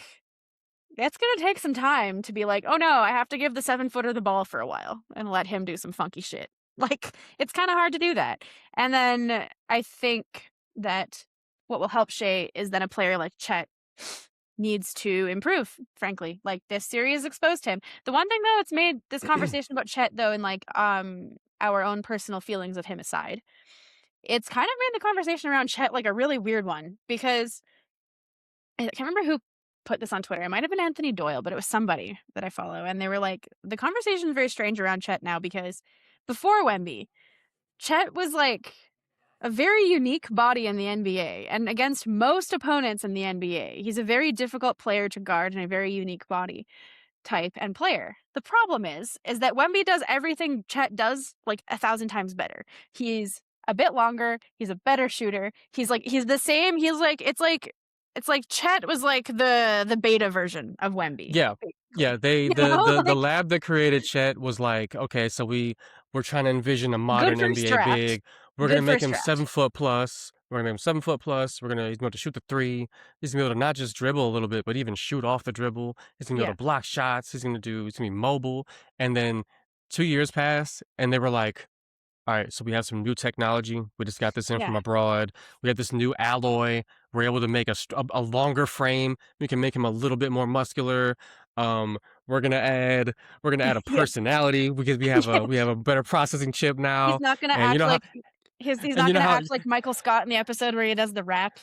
it's gonna take some time to be like, oh no, I have to give the 7-footer the ball for a while and let him do some funky shit. Like it's kind of hard to do that. And then I think that what will help Shea is then a player like Chet needs to improve, frankly. Like this series exposed him. The one thing though, it's made this conversation about Chet though, and like our own personal feelings of him aside, it's kind of made the conversation around Chet like a really weird one because I can't remember who put this on Twitter. It might have been Anthony Doyle, but it was somebody that I follow. And they were like, the conversation is very strange around Chet now because before Wemby, Chet was like a very unique body in the NBA and against most opponents in the NBA. He's a very difficult player to guard and a very unique body. type and player. The problem is that Wemby does everything Chet does like 1,000 times better. He's a bit longer. He's a better shooter. He's the same. It's like Chet was like the beta version of Wemby. Yeah. Basically. Yeah, the lab that created Chet was like, okay, so we're trying to envision a modern NBA big. We're gonna make him 7 foot plus. We're gonna make him 7 foot plus. He's gonna be able to shoot the three. He's gonna be able to not just dribble a little bit, but even shoot off the dribble. He's gonna be able to block shots. He's gonna be mobile. And then 2 years pass, and they were like, all right, so we have some new technology. We just got this in from abroad. We have this new alloy. We're able to make a longer frame. We can make him a little bit more muscular. We're gonna add a personality because we have a better processing chip now. He's not gonna act like he's not gonna act like Michael Scott in the episode where he does the rap.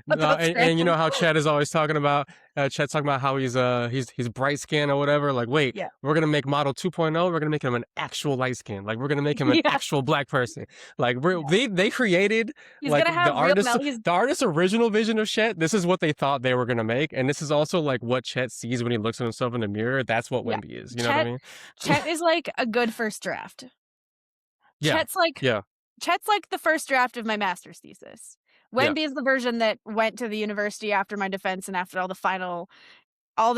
And you know how Chet is always talking about Chet's talking about how he's bright skin or whatever. Like, wait, we're gonna make model 2.0. We're gonna make him an actual light skin. Like, we're gonna make him an actual black person. Like, they created like the artist's original vision of Chet. This is what they thought they were gonna make, and this is also like what Chet sees when he looks at himself in the mirror. That's what Wemby is. You know what I mean? Chet is like a good first draft. Yeah. Chet's like the first draft of my master's thesis. Wemby is the version that went to the university after my defense and after all the final oh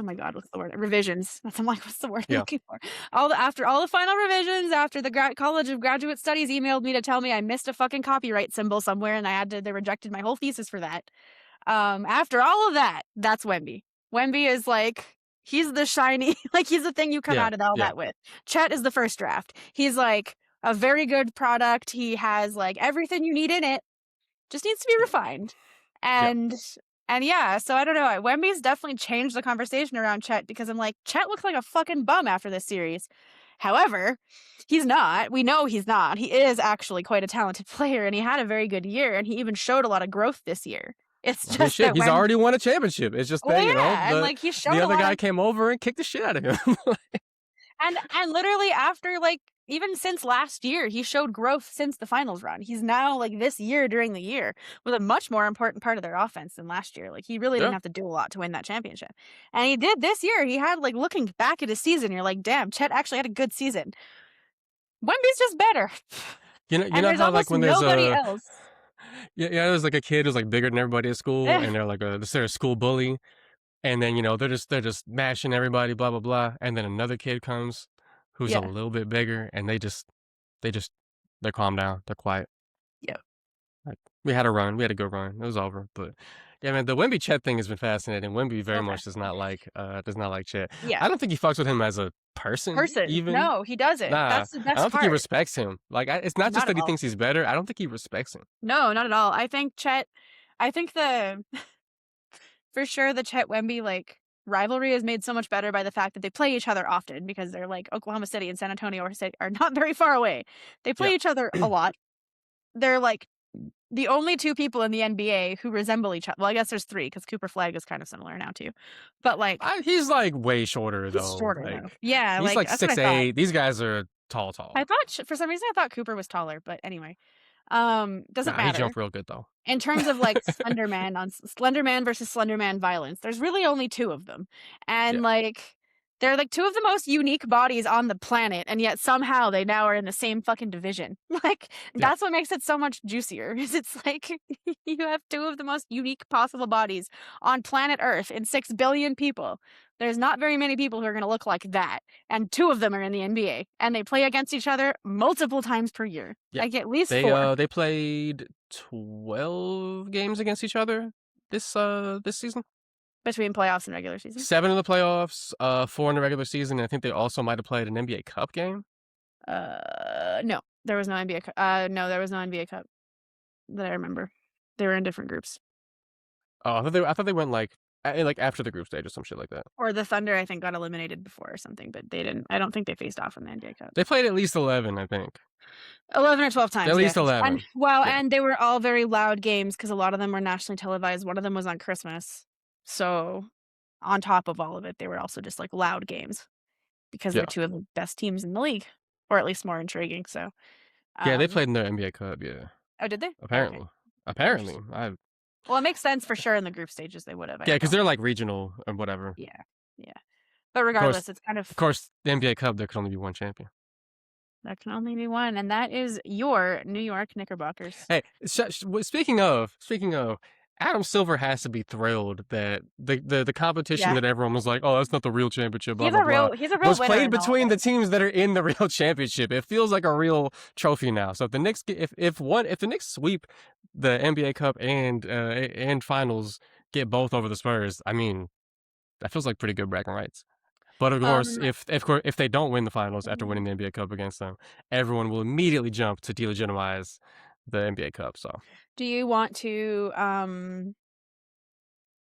my god, what's the word? Revisions. I'm like, what's the word I'm looking for? After all the final revisions, after the College of Graduate Studies emailed me to tell me I missed a fucking copyright symbol somewhere and they rejected my whole thesis for that. After all of that, that's Wemby. Wemby is like, he's the shiny, like he's the thing you come out of all that with. Chet is the first draft. He's like a very good product. He has like everything you need in it. Just needs to be refined. And so I don't know. Wemby's definitely changed the conversation around Chet because I'm like, Chet looks like a fucking bum after this series. However, he's not. We know he's not. He is actually quite a talented player and he had a very good year and he even showed a lot of growth this year. It's just that he's already won a championship. It's just that, and like he showed the other guy came over and kicked the shit out of him. and literally after like even since last year, he showed growth since the finals run. He's now like this year during the year with a much more important part of their offense than last year. Like he really didn't have to do a lot to win that championship. And he did this year. He had like looking back at his season, you're like, damn, Chet actually had a good season. Wemby's just better. You know how like when there's nobody else. Yeah, there's like a kid who's like bigger than everybody at school and they're like they're a school bully. And then, they're just mashing everybody, blah, blah, blah. And then another kid comes who's a little bit bigger and they're calm down. They're quiet. Yeah. Like, we had a run. We had a good run. It was over. But yeah, man, the Wemby Chet thing has been fascinating. Wemby very much does not like Chet. Yeah. I don't think he fucks with him as a person. Even. No, he doesn't. Nah, that's the best I don't part. think he respects him. Like, it's not just that he thinks he's better. I don't think he respects him. No, not at all. I think for sure the Chet Wemby like rivalry is made so much better by the fact that they play each other often because they're like Oklahoma City and San Antonio are not very far away. They play each other a lot. They're like the only two people in the NBA who resemble each other. Well, I guess there's three because Cooper Flag is kind of similar now too. But like he's like way shorter though. Shorter like, though. Yeah, he's like 6'8". These guys are tall. I thought for some reason I thought Cooper was taller, but anyway. Doesn't matter. He jumped real good though. In terms of like Slenderman versus Slenderman violence, there's really only two of them. And like they're like two of the most unique bodies on the planet, and yet somehow they now are in the same fucking division. Like that's what makes it so much juicier. Is it's like you have two of the most unique possible bodies on planet Earth in 6 billion people. There's not very many people who are going to look like that, and two of them are in the NBA, and they play against each other multiple times per year. Like at least 4. They played 12 games against each other this season. Between playoffs and regular season? 7 in the playoffs, 4 in the regular season. I think they also might have played an NBA Cup game. No, there was no NBA Cup. No, there was no NBA Cup that I remember. They were in different groups. Oh, I thought they went like after the group stage or some shit like that. Or the Thunder, I think, got eliminated before or something, but they didn't. I don't think they faced off in the NBA Cup. They played at least 11, I think. 11 or 12 times. At least 11. And they were all very loud games because a lot of them were nationally televised. One of them was on Christmas. So on top of all of it, they were also just like loud games because they're two of the best teams in the league, or at least more intriguing. So they played in the NBA Cup. Yeah. Oh, did they? Apparently. Okay. Apparently. Well, it makes sense for sure in the group stages they would have. Yeah, because they're like regional or whatever. Yeah. But regardless, it's kind of course, the NBA Cup, there can only be one champion. There can only be one, and that is your New York Knickerbockers. Hey, speaking of, Adam Silver has to be thrilled that the competition that everyone was like, oh, that's not the real championship, blah, blah, blah, he's a real was played between the teams that are in the real championship. It feels like a real trophy now. So if the Knicks, if the Knicks sweep the NBA Cup and finals, get both over the Spurs, I mean, that feels like pretty good bragging rights. But of course, if they don't win the finals after winning the NBA Cup against them, everyone will immediately jump to delegitimize the NBA Cup. So, do you want to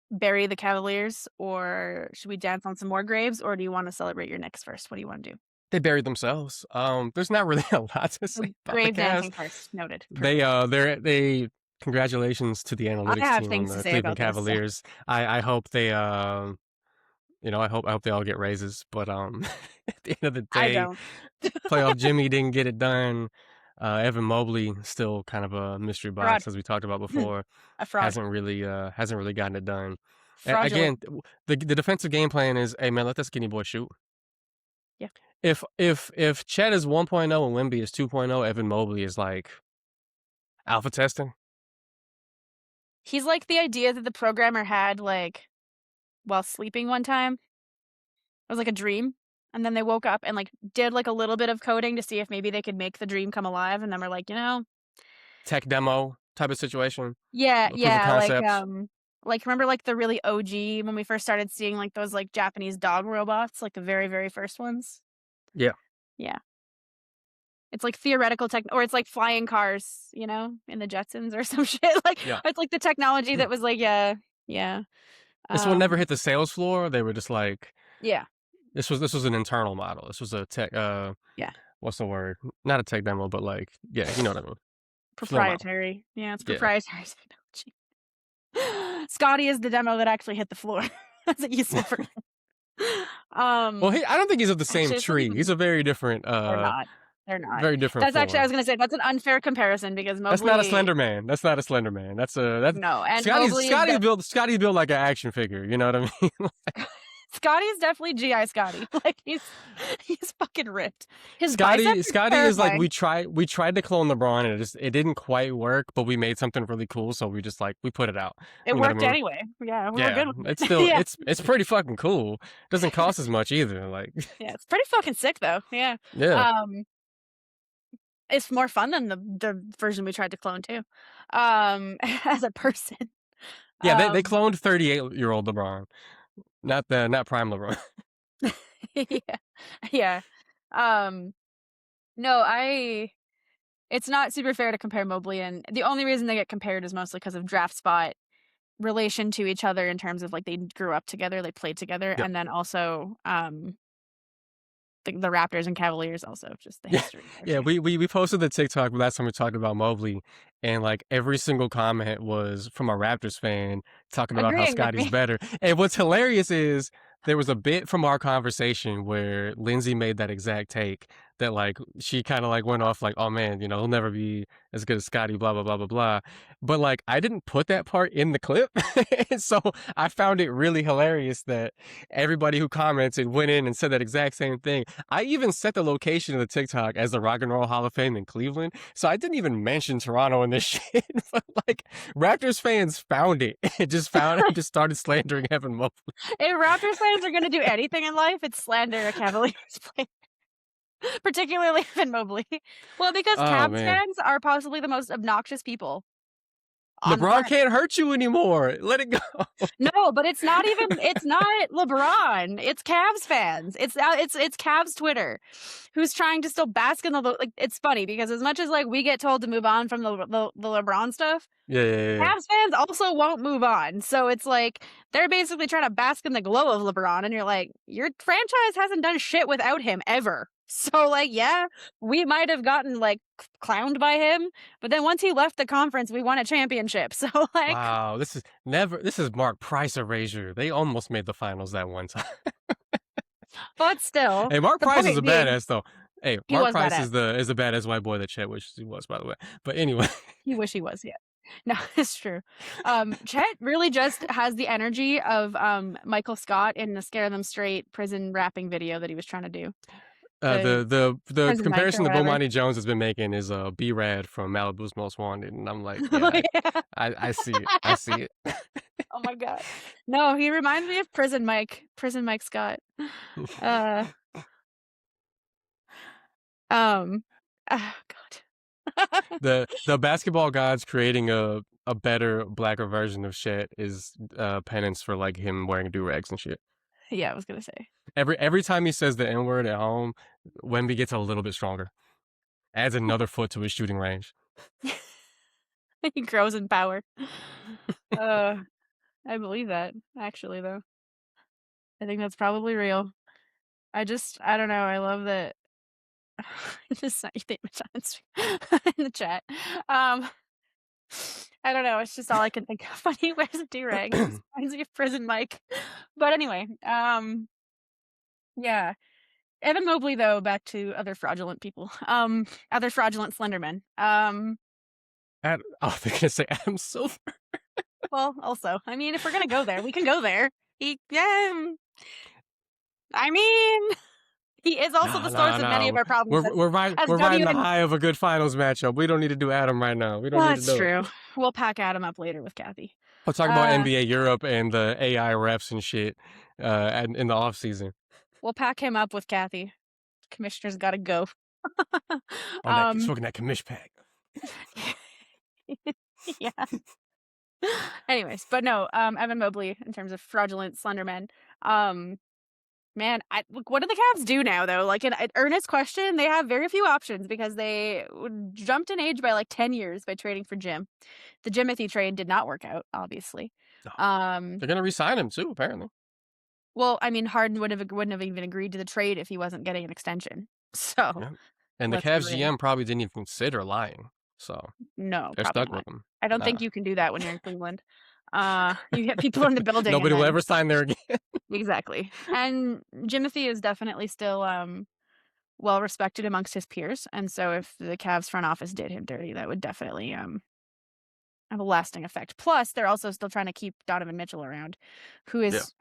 bury the Cavaliers, or should we dance on some more graves, or do you want to celebrate your Knicks first? What do you want to do? They buried themselves. There's not really a lot to say about grave the Cavs. Dancing first. Noted. Perfect. They congratulations to the analytics team on the Cleveland Cavaliers. I hope they I hope they all get raises, but at the end of the day, playoff Jimmy didn't get it done. Evan Mobley still kind of a mystery box, as we talked about before. A fraud. Hasn't really gotten it done. Again, the defensive game plan is, hey man, let that skinny boy shoot. Yeah. If Chet is 1.0 and Wemby is 2.0, Evan Mobley is like alpha testing. He's like the idea that the programmer had like while sleeping one time. It was like a dream, and then they woke up and like did like a little bit of coding to see if maybe they could make the dream come alive, and then we're like, tech demo type of situation. Yeah, like remember like the really OG when we first started seeing like those like Japanese dog robots, like the very, very first ones. Yeah. It's like theoretical tech, or it's like flying cars, in the Jetsons or some shit. Like it's like the technology that was like, yeah. This one never hit the sales floor. They were just like, yeah. This was an internal model. This was a tech. What's the word? Not a tech demo, but like, yeah, you know what I mean. Proprietary. Yeah, it's proprietary technology. Scotty is the demo that actually hit the floor. That's a useful for. Well, I don't think he's of the same tree. He's a very different. They're not. Very different. That's actually, I was gonna say, that's an unfair comparison because Mobley. That's not a Slender Man. That's no. And Scotty's built like an action figure. You know what I mean? Scotty's definitely GI Scotty. Like he's fucking ripped. Scotty is like we tried to clone LeBron and it didn't quite work, but we made something really cool, so we just like we put it out. It worked anyway. Yeah, we were good with it. It's still it's pretty fucking cool. Doesn't cost as much either. Like yeah, it's pretty fucking sick though. Yeah. It's more fun than the version we tried to clone too. As a person. Yeah, they cloned 38-year-old LeBron. Not prime LeBron. Yeah. No, it's not super fair to compare Mobley, and the only reason they get compared is mostly because of draft spot relation to each other in terms of like they grew up together, they played together, and then also the Raptors and Cavaliers also just the history. Yeah, we posted the TikTok last time we talked about Mobley, and like every single comment was from a Raptors fan talking about how Scotty's better. And what's hilarious is there was a bit from our conversation where Lyndsay made that exact take that like she kind of like went off like, oh man, he'll never be as good as Scotty, blah blah blah blah blah. But like I didn't put that part in the clip, so I found it really hilarious that everybody who commented went in and said that exact same thing. I even set the location of the TikTok as the Rock and Roll Hall of Fame in Cleveland, so I didn't even mention Toronto in this shit. But like Raptors fans found it, just started slandering Evan Mobley. If Raptors fans are gonna do anything in life, it's slander a Cavaliers player. Particularly Evan Mobley. Well, because Cavs fans are possibly the most obnoxious people. LeBron can't hurt you anymore. Let it go. No, but it's not LeBron. It's Cavs fans. It's Cavs Twitter, who's trying to still bask in the like. It's funny because as much as like we get told to move on from the LeBron stuff, Cavs fans also won't move on. So it's like they're basically trying to bask in the glow of LeBron, and you're like, your franchise hasn't done shit without him ever. So, like, yeah, we might have gotten, like, clowned by him, but then once he left the conference, we won a championship. So, like... Wow, this is Mark Price erasure. They almost made the finals that one time. But still... Hey, Mark Price is a badass, though. Hey, Mark Price is the badass white boy that Chet wishes he was, by the way. But anyway... You wish he was, yeah. No, it's true. Chet really just has the energy of Michael Scott in the Scare Them Straight prison rapping video that he was trying to do. The The Prison Mike or comparison that whatever. Bomani Jones has been making is B-Rad from Malibu's Most Wanted, and I'm like, Oh, yeah, yeah. I see it. I see it. Oh my god. No, he reminds me of Prison Mike Scott. Uh, um, oh god. The basketball gods creating a better, blacker version of shit is penance for like him wearing do-rags and shit. Yeah, I was gonna say. Every time he says the N-word at home, Wemby gets a little bit stronger. Adds another foot to his shooting range. He grows in power. Uh, I believe that, actually, though. I think that's probably real. I don't know, I love that just sent you the image in the chat. I don't know, it's just all I can think of when he wears a do-rag. It just reminds me of Prison Mike. But anyway, yeah. Evan Mobley, though, back to other fraudulent people. Other fraudulent Slendermen. I was gonna say Adam Silver. Well, also, I mean, if we're gonna go there, we can go there. I mean, he is also the source of many of our problems. We're riding the high of a good finals matchup. We don't need to do Adam right now. We don't need to do it. That's true. We'll pack Adam up later with Kathy. I'll talk about NBA Europe and the AI refs and shit in the off season. We'll pack him up with Kathy. Commissioner's got to go. Smoking that commish pack. Yeah. Anyways, but no, Evan Mobley in terms of fraudulent Slendermen. Man, what do the Cavs do now, though? Like, in earnest question, they have very few options because they jumped in age by like 10 years by trading for Jim. The Jimothy trade did not work out, obviously. They're gonna re-sign him too, apparently. Well, I mean, Harden wouldn't have even agreed to the trade if he wasn't getting an extension. So, yeah. And the Cavs GM probably didn't even consider lying. So no, they're stuck with him. I don't think you can do that when you're in Cleveland. You get people in the building. Nobody will ever sign there again. Exactly. And Jimothy is definitely still well respected amongst his peers. And so if the Cavs front office did him dirty, that would definitely have a lasting effect. Plus, they're also still trying to keep Donovan Mitchell around, who is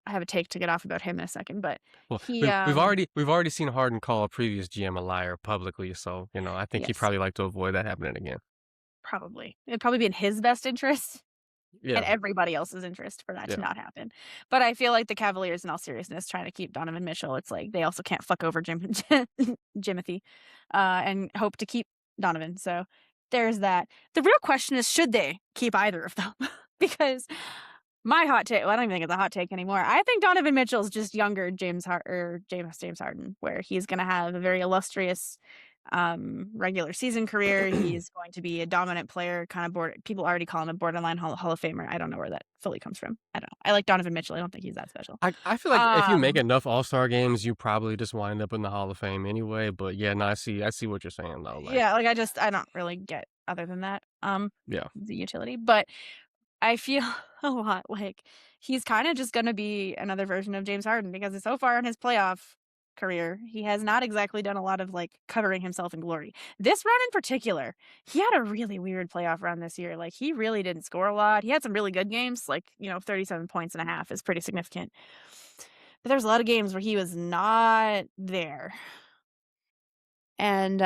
I have a take to get off about him in a second, but we've already seen Harden call a previous GM a liar publicly, so I think he'd probably like to avoid that happening again. Probably. It'd probably be in his best interest and everybody else's interest for that to not happen. But I feel like the Cavaliers, in all seriousness, trying to keep Donovan Mitchell, it's like they also can't fuck over Jimothy and hope to keep Donovan. So there's that. The real question is, should they keep either of them? Because my hot take, well, I don't even think it's a hot take anymore. I think Donovan Mitchell's just younger James Harden, where he's going to have a very illustrious regular season career. He's going to be a dominant player, kind of people already call him a borderline Hall of Famer. I don't know where that fully comes from. I don't know. I like Donovan Mitchell. I don't think he's that special. I feel like if you make enough All-Star games, you probably just wind up in the Hall of Fame anyway. But yeah, no, I see what you're saying though. I don't really get other than that. The utility, but I feel a lot like he's kind of just going to be another version of James Harden, because so far in his playoff career, he has not exactly done a lot of like covering himself in glory. This run in particular, he had a really weird playoff run this year. Like, he really didn't score a lot. He had some really good games, like 37 points and a half is pretty significant. But there's a lot of games where he was not there. And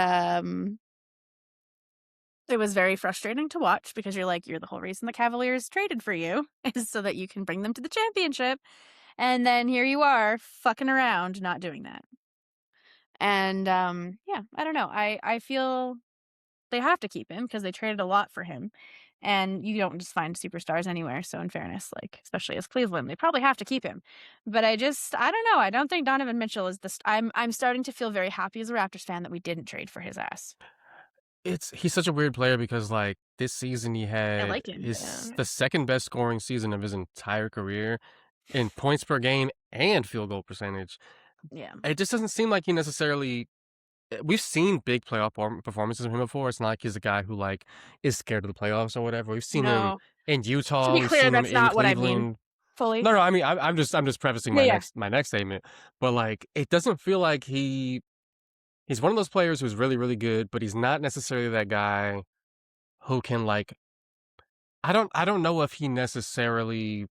it was very frustrating to watch, because you're the whole reason the Cavaliers traded for you is so that you can bring them to the championship. And then here you are fucking around not doing that. And I don't know. I feel they have to keep him because they traded a lot for him. And you don't just find superstars anywhere. So in fairness, like, especially as Cleveland, they probably have to keep him. But I don't know. I don't think Donovan Mitchell is I'm starting to feel very happy as a Raptors fan that we didn't trade for his ass. He's such a weird player, because like this season he had the second best scoring season of his entire career in points per game and field goal percentage. Yeah. It just doesn't seem like he necessarily. We've seen big playoff performances of him before. It's not like he's a guy who like is scared of the playoffs or whatever. We've seen him in Utah. To be clear, that's not what I mean fully. No, I mean I'm just prefacing my next statement. But like, it doesn't feel like he's one of those players who's really, really good, but he's not necessarily that guy who can like I don't know if he necessarily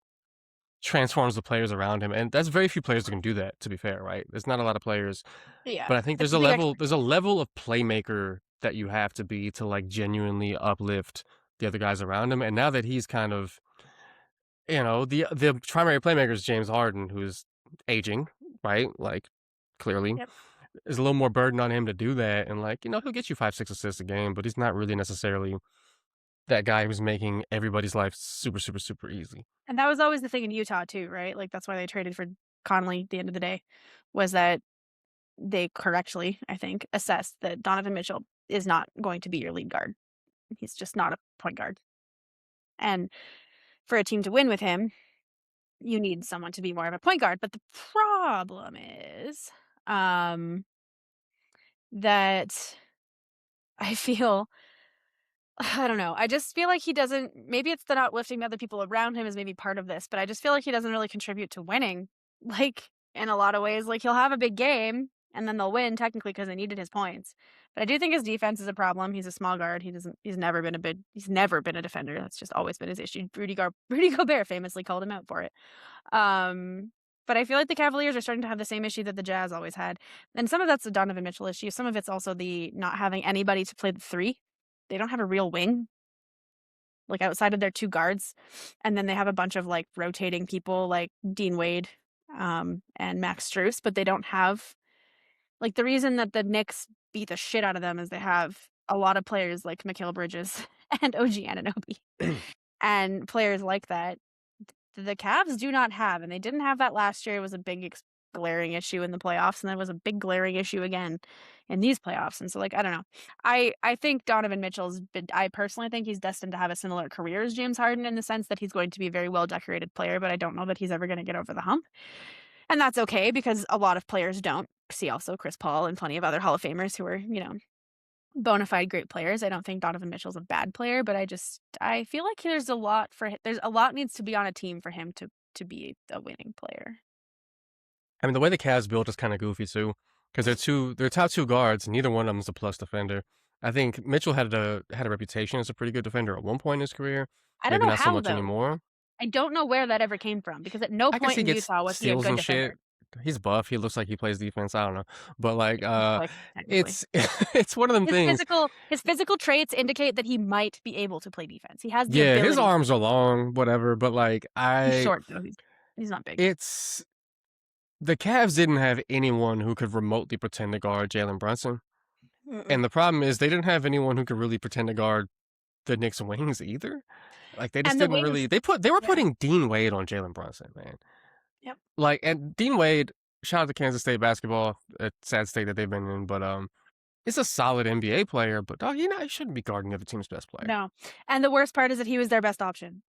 transforms the players around him, and that's very few players that can do that. To be fair, right? There's not a lot of players, Yeah, but I think it's a big expectation. there's a level of playmaker that you have to be to like genuinely uplift the other guys around him. And now that he's kind of the primary playmaker is James Harden, who's aging, right? Like clearly, Yep. there's a little more burden on him to do that, and like he'll get you 5, 6 assists a game, but he's not really necessarily that guy who's making everybody's life super, super, super easy. And that was always the thing in Utah too, right? Like, that's why they traded for Conley at the end of the day, was that they correctly, I think, assessed that Donovan Mitchell is not going to be your lead guard. He's just not a point guard. And for a team to win with him, you need someone to be more of a point guard. But the problem is that I feel I don't know. I just feel like he doesn't, maybe it's the not lifting other people around him is maybe part of this, but I just feel like he doesn't really contribute to winning. Like, in a lot of ways, like he'll have a big game and then they'll win technically because they needed his points. But I do think his defense is a problem. He's a small guard. He's never been a defender. That's just always been his issue. Rudy Gobert famously called him out for it. But I feel like the Cavaliers are starting to have the same issue that the Jazz always had. And some of that's the Donovan Mitchell issue. Some of it's also the not having anybody to play the three. They don't have a real wing, like, outside of their two guards. And then they have a bunch of, like, rotating people like Dean Wade, and Max Strus, but they don't have like, the reason that the Knicks beat the shit out of them is they have a lot of players like Mikal Bridges and OG Anunoby. And players like that, the Cavs do not have, and they didn't have that last year. It was a big glaring issue in the playoffs, and that was a big glaring issue again in these playoffs. And so, like, I don't know. I think Donovan Mitchell's been, I personally think he's destined to have a similar career as James Harden in the sense that he's going to be a very well decorated player, but I don't know that he's ever going to get over the hump. And that's okay because a lot of players don't. See also Chris Paul and plenty of other Hall of Famers who are, bona fide great players. I don't think Donovan Mitchell's a bad player, but I feel like there's a lot needs to be on a team for him to be a winning player. I mean, the way the Cavs built is kind of goofy too, because their top two guards, neither one of them is a plus defender. I think Mitchell had a reputation as a pretty good defender at one point in his career. I don't Maybe know not so how much though. anymore. I don't know where that ever came from because at no I guess point he in gets Utah was he a steals good and defender. shit. He's buff. He looks like he plays defense. I don't know, but like, Technically. it's one of them things. His physical traits indicate that he might be able to play defense. He has the Yeah, ability. his arms are long, whatever. But like, He's short though. He's not big. It's the Cavs didn't have anyone who could remotely pretend to guard Jalen Brunson, and the problem is they didn't have anyone who could really pretend to guard the Knicks wings either. Like they just didn't really. They were putting Dean Wade on Jalen Brunson, man. Yep. Like, and Dean Wade, shout out to Kansas State basketball, a sad state that they've been in, but it's a solid NBA player, but dog, he shouldn't be guarding the other team's best player. No. And the worst part is that he was their best option.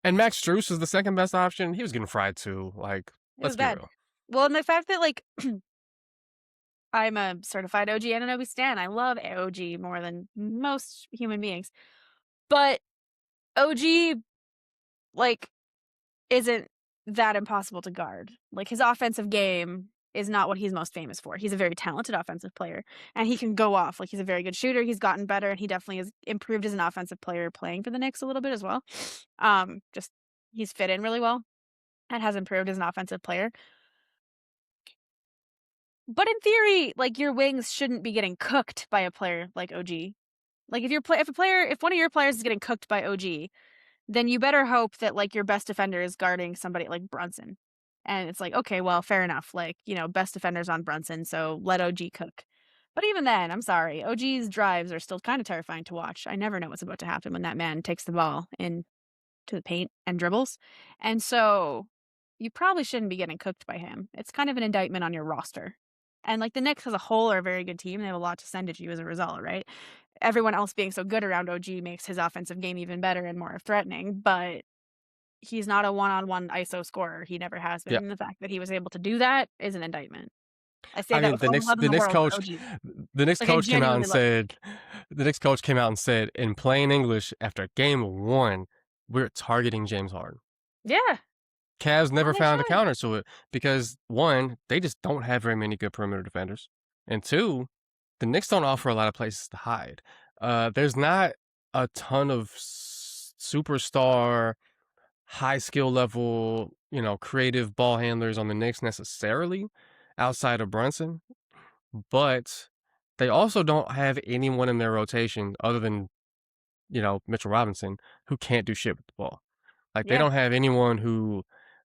And Max Strus is the second best option. He was getting fried too. Like, let's be real. Well, and the fact that like I'm a certified OG Anunoby stan. I love OG more than most human beings. But OG like isn't that impossible to guard. Like his offensive game is not what he's most famous for. He's a very talented offensive player and he can go off. Like he's a very good shooter. He's gotten better and he definitely has improved as an offensive player playing for the Knicks a little bit as well. Just he's fit in really well and has improved as an offensive player. But in theory, like your wings shouldn't be getting cooked by a player like OG. Like if one of your players is getting cooked by OG, then you better hope that like your best defender is guarding somebody like Brunson. And it's like, okay, well, fair enough. Like, best defenders on Brunson, so let OG cook. But even then, I'm sorry, OG's drives are still kind of terrifying to watch. I never know what's about to happen when that man takes the ball into the paint and dribbles. And so you probably shouldn't be getting cooked by him. It's kind of an indictment on your roster. And like the Knicks as a whole are a very good team. They have a lot to send at you as a result, right? Everyone else being so good around OG makes his offensive game even better and more threatening, but he's not a one-on-one ISO scorer. He never has been. Yeah. And the fact that he was able to do that is an indictment. I say I that mean, with all the love in the world for OG. the Knicks Like, I coach came out and genuinely love said, the Knicks coach came out and said, in plain English, after game one, we're targeting James Harden. Yeah. Cavs never found a counter to it because one, they just don't have very many good perimeter defenders, and two, the Knicks don't offer a lot of places to hide. There's not a ton of superstar, high skill level, creative ball handlers on the Knicks necessarily outside of Brunson, but they also don't have anyone in their rotation other than, Mitchell Robinson who can't do shit with the ball. Like they Yeah. don't have anyone who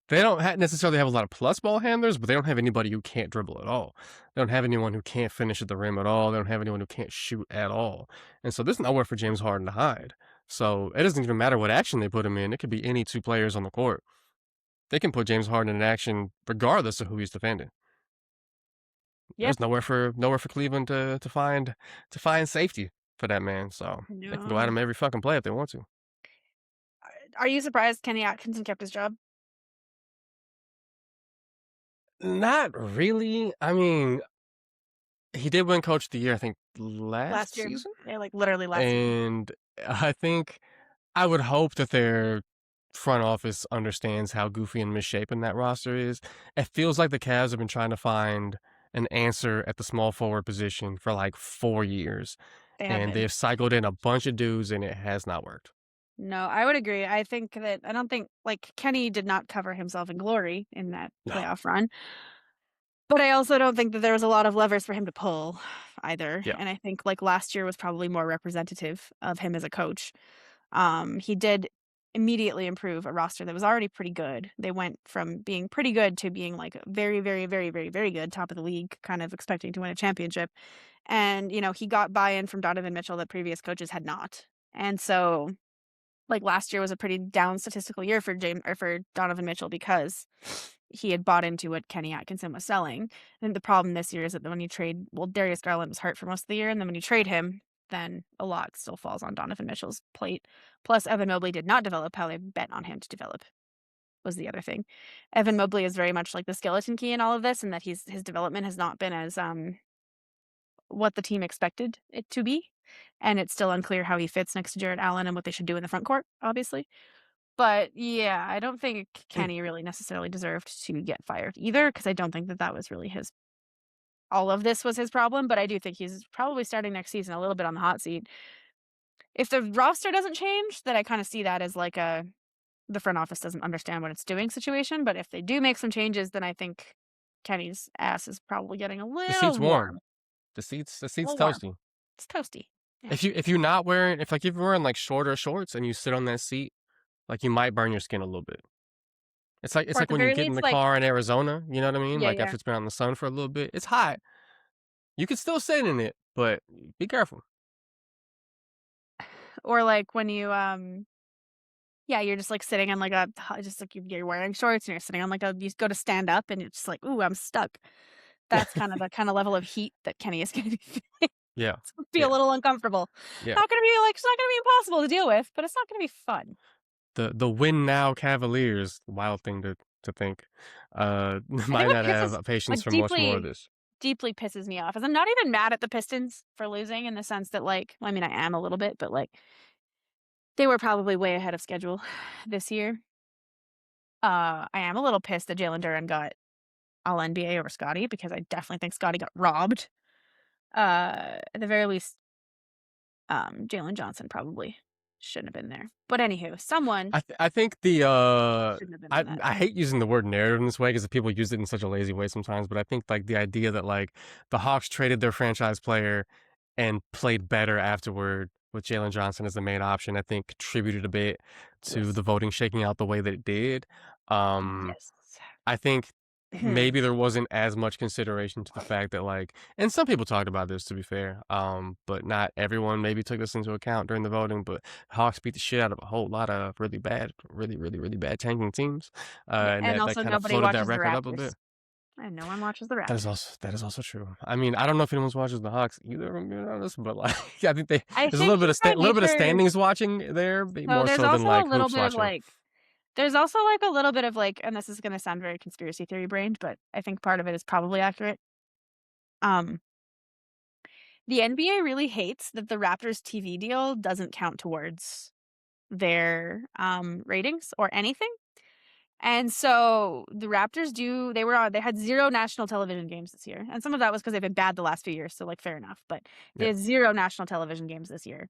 they don't necessarily have a lot of plus ball handlers, but they don't have anybody who can't dribble at all. They don't have anyone who can't finish at the rim at all. They don't have anyone who can't shoot at all. And so there's nowhere for James Harden to hide. So it doesn't even matter what action they put him in. It could be any two players on the court. They can put James Harden in action regardless of who he's defending. Yeah. There's nowhere for Cleveland to find safety for that man. So they can go at No. him every fucking play if they want to. Are you surprised Kenny Atkinson kept his job? Not really. I mean, he did win Coach of the Year, I think, Last last year. season. Yeah, like literally last season. And I think I would hope that their front office understands how goofy and misshapen that roster is. It feels like the Cavs have been trying to find an answer at the small forward position for like 4 years. They have And been. they've cycled in a bunch of dudes and it has not worked. No, I would agree. I don't think like Kenny did not cover himself in glory in that No. playoff run. But I also don't think that there was a lot of levers for him to pull either. Yeah. And I think like last year was probably more representative of him as a coach. He did immediately improve a roster that was already pretty good. They went from being pretty good to being like very, very, very, very, very good, top of the league, kind of expecting to win a championship. And, he got buy-in from Donovan Mitchell that previous coaches had not. And so like last year was a pretty down statistical year for Donovan Mitchell because he had bought into what Kenny Atkinson was selling. And the problem this year is that when you trade, Darius Garland was hurt for most of the year, and then when you trade him, then a lot still falls on Donovan Mitchell's plate. Plus, Evan Mobley did not develop how they bet on him to develop. Was the other thing. Evan Mobley is very much like the skeleton key in all of this, and that his development has not been as what the team expected it to be. And it's still unclear how he fits next to Jared Allen and what they should do in the front court, obviously. But yeah, I don't think Kenny really necessarily deserved to get fired either, because I don't think that was really all of this was his problem. But I do think he's probably starting next season a little bit on the hot seat. If the roster doesn't change, then I kind of see that as like the front office doesn't understand what it's doing situation. But if they do make some changes, then I think Kenny's ass is probably getting a The little seat's warm. warm. The seat's Warm. toasty. It's toasty. Yeah. If you're not wearing if you're wearing like shorter shorts and you sit on that seat, like you might burn your skin a little bit. It's Or like at the when you very get in least, the like, car in Arizona, you know what I mean? yeah, Like yeah. after it's been out in the sun for a little bit. It's hot. You can still sit in it, but be careful. Or like when you yeah, you're just like sitting on like just like you're wearing shorts and you're sitting on like you go to stand up and you're just like, ooh, I'm stuck. That's kind of the kind of level of heat that Kenny is going to be feeling. Yeah. It's gonna be a Yeah. little uncomfortable. Yeah. Not gonna be like it's not gonna be impossible to deal with, but it's not gonna be fun. The win now Cavaliers, wild thing to think. I Might think what not pisses have patience like for much more of this. deeply pisses me off is I'm not even mad at the Pistons for losing in the sense that like, well, I mean, I am a little bit, but like they were probably way ahead of schedule this year. I am a little pissed that Jalen Duren got All NBA over Scotty because I definitely think Scotty got robbed. At the very least, Jalen Johnson probably shouldn't have been there. But anywho, someone I think the shouldn't have been on that I team. hate using the word narrative in this way because people use it in such a lazy way sometimes, but I think like the idea that like the Hawks traded their franchise player and played better afterward with Jalen Johnson as the main option, I think contributed a bit to Yes. the voting shaking out the way that it did. Yes. I think maybe there wasn't as much consideration to the fact that like, and some people talked about this to be fair, but not everyone maybe took this into account during the voting. But Hawks beat the shit out of a whole lot of really bad, really bad tanking teams, Yeah, and and that also kind of nobody floated that watches the record up a Raptors. bit. And no one watches the That is Raptors. also true. I mean, I don't know if anyone watches the Hawks either, if I'm being honest, but like, I think I there's a think just by little bit of nature standings watching there, so more there's so than also a like little hoops bit of watching. like there's also like a little bit of like, and this is gonna sound very conspiracy theory brained, but I think part of it is probably accurate. Um, the NBA really hates that the Raptors TV deal doesn't count towards their ratings or anything. And so the Raptors they had 0 national television games this year. And some of that was because they've been bad the last few years, so like fair enough. But they Yeah. had 0 national television games this year.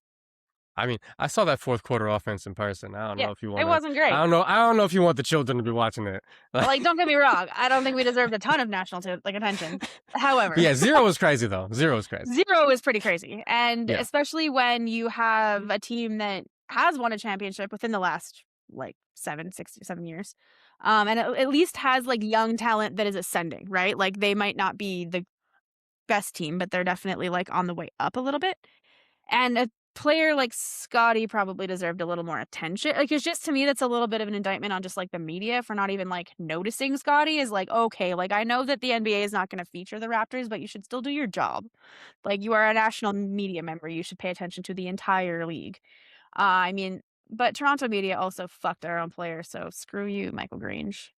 I mean, I saw that fourth quarter offense in person. I don't Yeah, know if you it want to. wasn't great. I don't know if you want the children to be watching it. Like, don't get me wrong. I don't think we deserved a ton of national attention. However, yeah, 0 was crazy though. 0 was crazy. 0 is pretty crazy, and Yeah. especially when you have a team that has won a championship within the last like 6 or 7 years, and at least has like young talent that is ascending, right? Like they might not be the best team, but they're definitely like on the way up a little bit. And a player like Scotty probably deserved a little more attention. Like, it's just, to me, that's a little bit of an indictment on just like the media for not even like noticing Scotty. Is like, okay, like I know that the NBA is not going to feature the Raptors, but you should still do your job. Like, you are a national media member. You should pay attention to the entire league. I mean, but Toronto media also fucked their own player, so screw you, Michael Grange.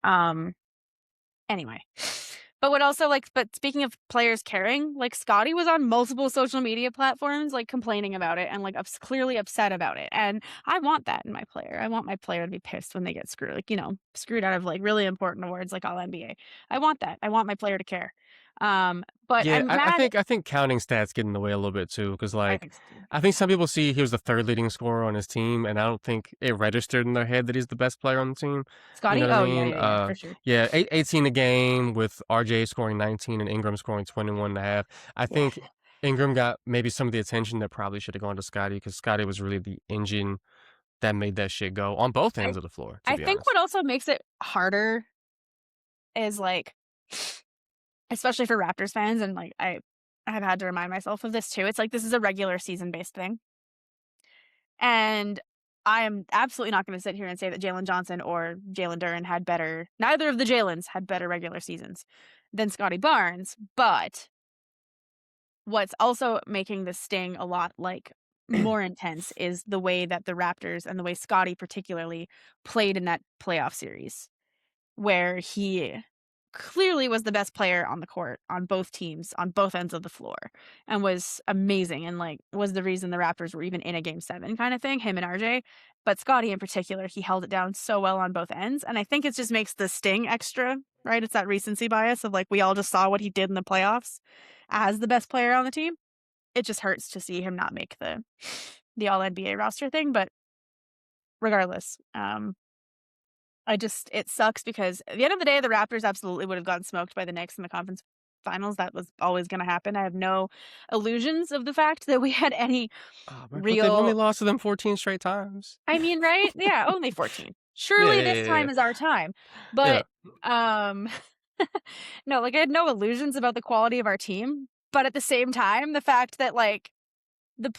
Anyway. But speaking of players caring, like Scotty was on multiple social media platforms, like complaining about it and like clearly upset about it. And I want that in my player. I want my player to be pissed when they get screwed, like, screwed out of like really important awards like All NBA. I want that. I want my player to care. But Yeah, I'm mad. I think counting stats get in the way a little bit too, because I like think so too. I think some people see he was the third leading scorer on his team, and I don't think it registered in their head that he's the best player on the team. You Scotty? know what I Oh, mean? yeah, for sure. Yeah, 18 a game with RJ scoring 19 and Ingram scoring 21 and a half. I Yeah. think Ingram got maybe some of the attention that probably should have gone to Scotty, because Scotty was really the engine that made that shit go on both ends of the floor, to I be think honest. what also makes it harder is like, especially for Raptors fans, and like I have had to remind myself of this too. It's like, this is a regular season based thing. And I am absolutely not going to sit here and say that Jalen Johnson or Jalen Duren neither of the Jalens had better regular seasons than Scotty Barnes. But what's also making this sting a lot like more intense is the way that the Raptors, and the way Scotty particularly, played in that playoff series, where he clearly was the best player on the court on both teams, on both ends of the floor, and was amazing, and like was the reason the Raptors were even in a game 7 kind of thing, him and RJ. But Scotty in particular, he held it down so well on both ends, and I think it just makes the sting extra, right? It's that recency bias of like, we all just saw what he did in the playoffs as the best player on the team. It just hurts to see him not make the all NBA roster thing, but regardless, it sucks because at the end of the day, the Raptors absolutely would have gotten smoked by the Knicks in the conference finals. That was always going to happen. I have no illusions of the fact that we had any But they've only real. lost to them 14 straight times. I mean, right? Yeah, only 14. Surely this time is our time. But no, like I had no illusions about the quality of our team. But at the same time, the fact that like the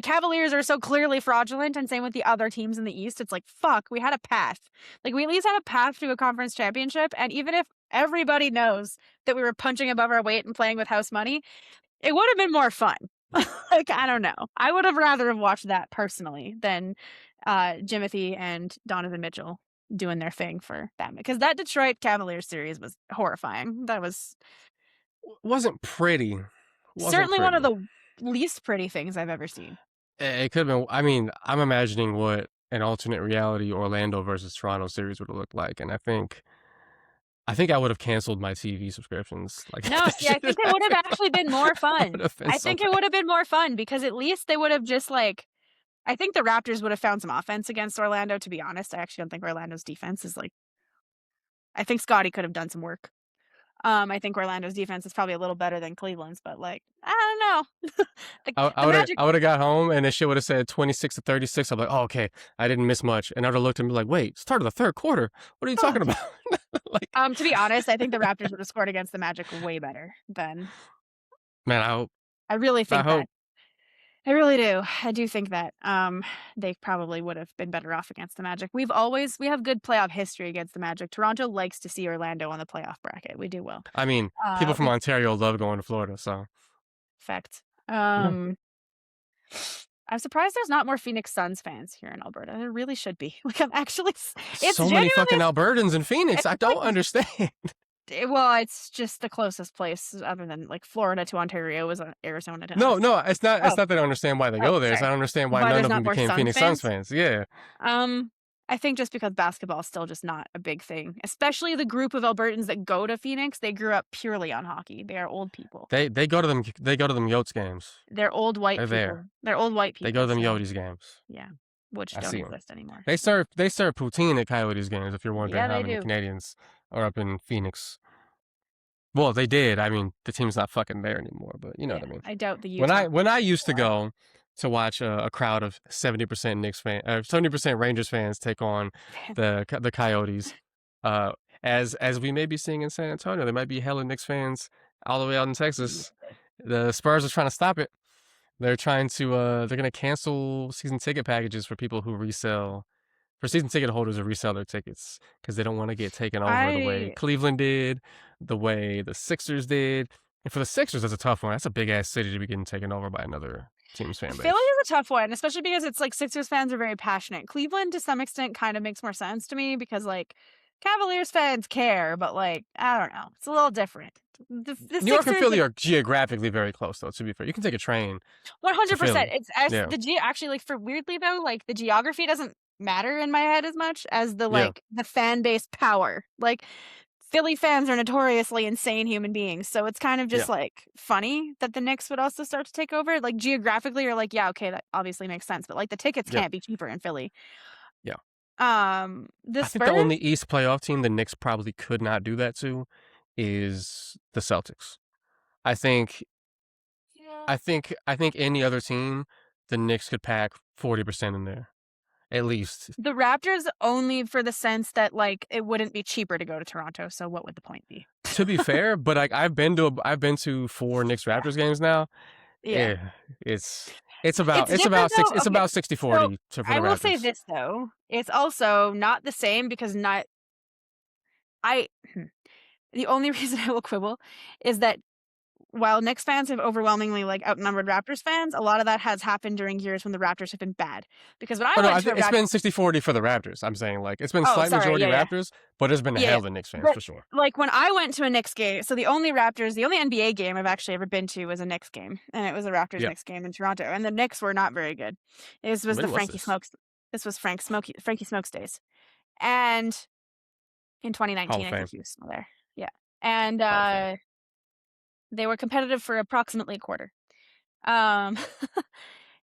Cavaliers are so clearly fraudulent, and same with the other teams in the East. It's like, fuck, we had a path. Like, we at least had a path to a conference championship. And even if everybody knows that we were punching above our weight and playing with house money, it would have been more fun. Like, I don't know. I would have rather have watched that personally than Jimothy and Donovan Mitchell doing their thing for them. Because that Detroit Cavaliers series was horrifying. That wasn't pretty. Certainly one of the least pretty things I've ever seen. It could have been. I mean, I'm imagining what an alternate reality Orlando versus Toronto series would have looked like, and I think I would have canceled my TV subscriptions. Like, no, see, I think it would have actually been more fun. I think it would have been more fun because at least they would have just like, I think the Raptors would have found some offense against Orlando. To be honest, I actually don't think Orlando's defense is like. I think Scotty could have done some work. I think Orlando's defense is probably a little better than Cleveland's, but like, I don't know. I would have got home and the shit would have said 26-36. I'm like, oh, okay, I didn't miss much. And I would have looked and be like, wait, start of the third quarter. What are you talking about? Like, to be honest, I think the Raptors would have scored against the Magic way better than. Man, I hope. I really think that. I really do. I do think that they probably would have been better off against the Magic. We have good playoff history against the Magic. Toronto likes to see Orlando on the playoff bracket. We do well. I mean, people from Ontario love going to Florida, so. Fact. I'm surprised there's not more Phoenix Suns fans here in Alberta. There really should be. Like, I'm actually. It's so many fucking Albertans in Phoenix. I don't understand. Well, it's just the closest place other than like Florida to Ontario is Arizona to. No, it's not. It's not that I don't understand why they go there. It's I don't understand why none of them became Phoenix Suns fans. Yeah. I think just because basketball is still just not a big thing, especially the group of Albertans that go to Phoenix, they grew up purely on hockey. They are old people. They go to them Yotes games. They're old white They're people. there. They're old white people. They go to them Yotes games. Yeah, which don't exist anymore. They serve poutine at Coyotes games, if you're wondering how many Canadians are up in Phoenix. Well, they did. I mean, the team's not fucking there anymore, but you know what I mean. I doubt the Utah. When I used to go to watch a crowd of 70% Knicks fans, 70% Rangers fans take on the Coyotes, as we may be seeing in San Antonio, there might be hella Knicks fans all the way out in Texas. The Spurs are trying to stop it. They're trying to they're gonna cancel season ticket packages for people who resell. For season ticket holders to resell their tickets because they don't want to get taken over the way Cleveland did, the way the Sixers did. And for the Sixers, that's a tough one. That's a big-ass city to be getting taken over by another team's fan base. Philly is a tough one, especially because it's like Sixers fans are very passionate. Cleveland, to some extent, kind of makes more sense to me because, like, Cavaliers fans care, but, like, I don't know. It's a little different. The New York and Philly are geographically very close, though, to be fair. You can take a train. 100%. Actually, like, for weirdly, though, like, the geography doesn't matter in my head as much as the fan base power. Like, Philly fans are notoriously insane human beings, so it's kind of just like funny that the Knicks would also start to take over. Like, geographically, you're like, yeah, okay, that obviously makes sense, but like the tickets can't be cheaper in Philly. Yeah. I think the only East playoff team the Knicks probably could not do that to is the Celtics. I think any other team, the Knicks could pack 40% in there. At least. The Raptors only for the sense that, like, it wouldn't be cheaper to go to Toronto, so what would the point be? To be fair, but like I've been to 4 Knicks Raptors games now. Yeah. It's about 60-40 for the Raptors. I will say this though. It's also not the same because the only reason I will quibble is that while Knicks fans have overwhelmingly like outnumbered Raptors fans, a lot of that has happened during years when the Raptors have been bad. Because when it's been 60-40 for the Raptors. I'm saying like it's been slight majority Raptors, but it's been a hell of the Knicks fans for sure. Like when I went to a Knicks game, so the only NBA game I've actually ever been to was a Knicks game, and it was a Raptors Knicks game in Toronto, and the Knicks were not very good. This was Frankie Smokes days, and in 2019 I think he was still there. Yeah, and they were competitive for approximately a quarter.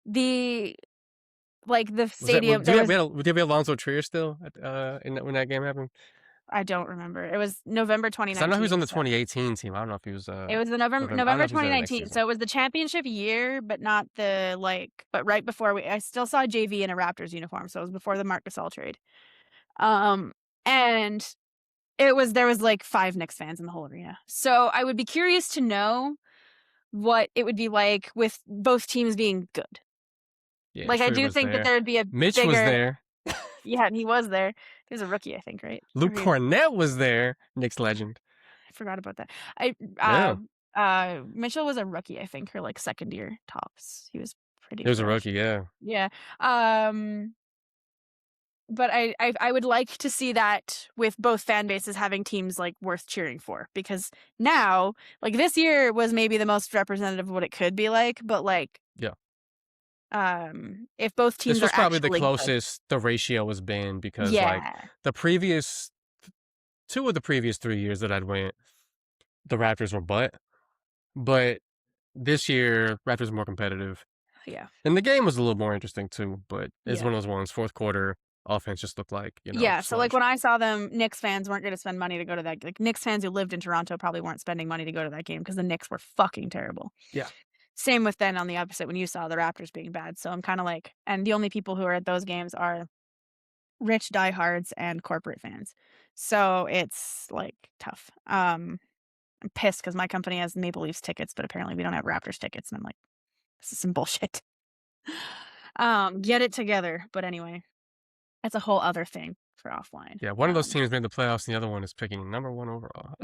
The stadium. Did we have Alonzo Trier still when that game happened? I don't remember. It was November 2019. I know he was on the 2018 team. I don't know if he was. It was the November 2019. So it was the championship year, but not the But right before I still saw JV in a Raptors uniform, so it was before the Marc Gasol trade. And there was like 5 Knicks fans in the whole arena. So I would be curious to know what it would be like with both teams being good. Yeah, like I do think that there would be a Mitch was there. Yeah, and he was there. He was a rookie, I think, right? Luke Cornett was there. Knicks legend. I forgot about that. Mitchell was a rookie, I think, or like second year tops. He was pretty. He was a rookie, yeah. Yeah. But I would like to see that with both fan bases having teams like worth cheering for, because now, like, this year was maybe the most representative of what it could be like, but like, if both teams, this was probably the closest the ratio has been, because like the previous 2 of the previous 3 years that I'd went, the Raptors were but this year Raptors were more competitive. Yeah, and the game was a little more interesting too, but it's one of those ones. Fourth quarter offense just looked like, so like when I saw them, Knicks fans weren't going to spend money to go to that. Like, Knicks fans who lived in Toronto probably weren't spending money to go to that game because the Knicks were fucking terrible. Yeah. Same with then on the opposite when you saw the Raptors being bad. So I'm kind of like, and the only people who are at those games are rich diehards and corporate fans. So it's like tough. I'm pissed because my company has Maple Leafs tickets, but apparently we don't have Raptors tickets. And I'm like, this is some bullshit. Get it together. But anyway. That's a whole other thing for offline. Yeah, one of those teams made the playoffs, and the other one is picking number 1 overall.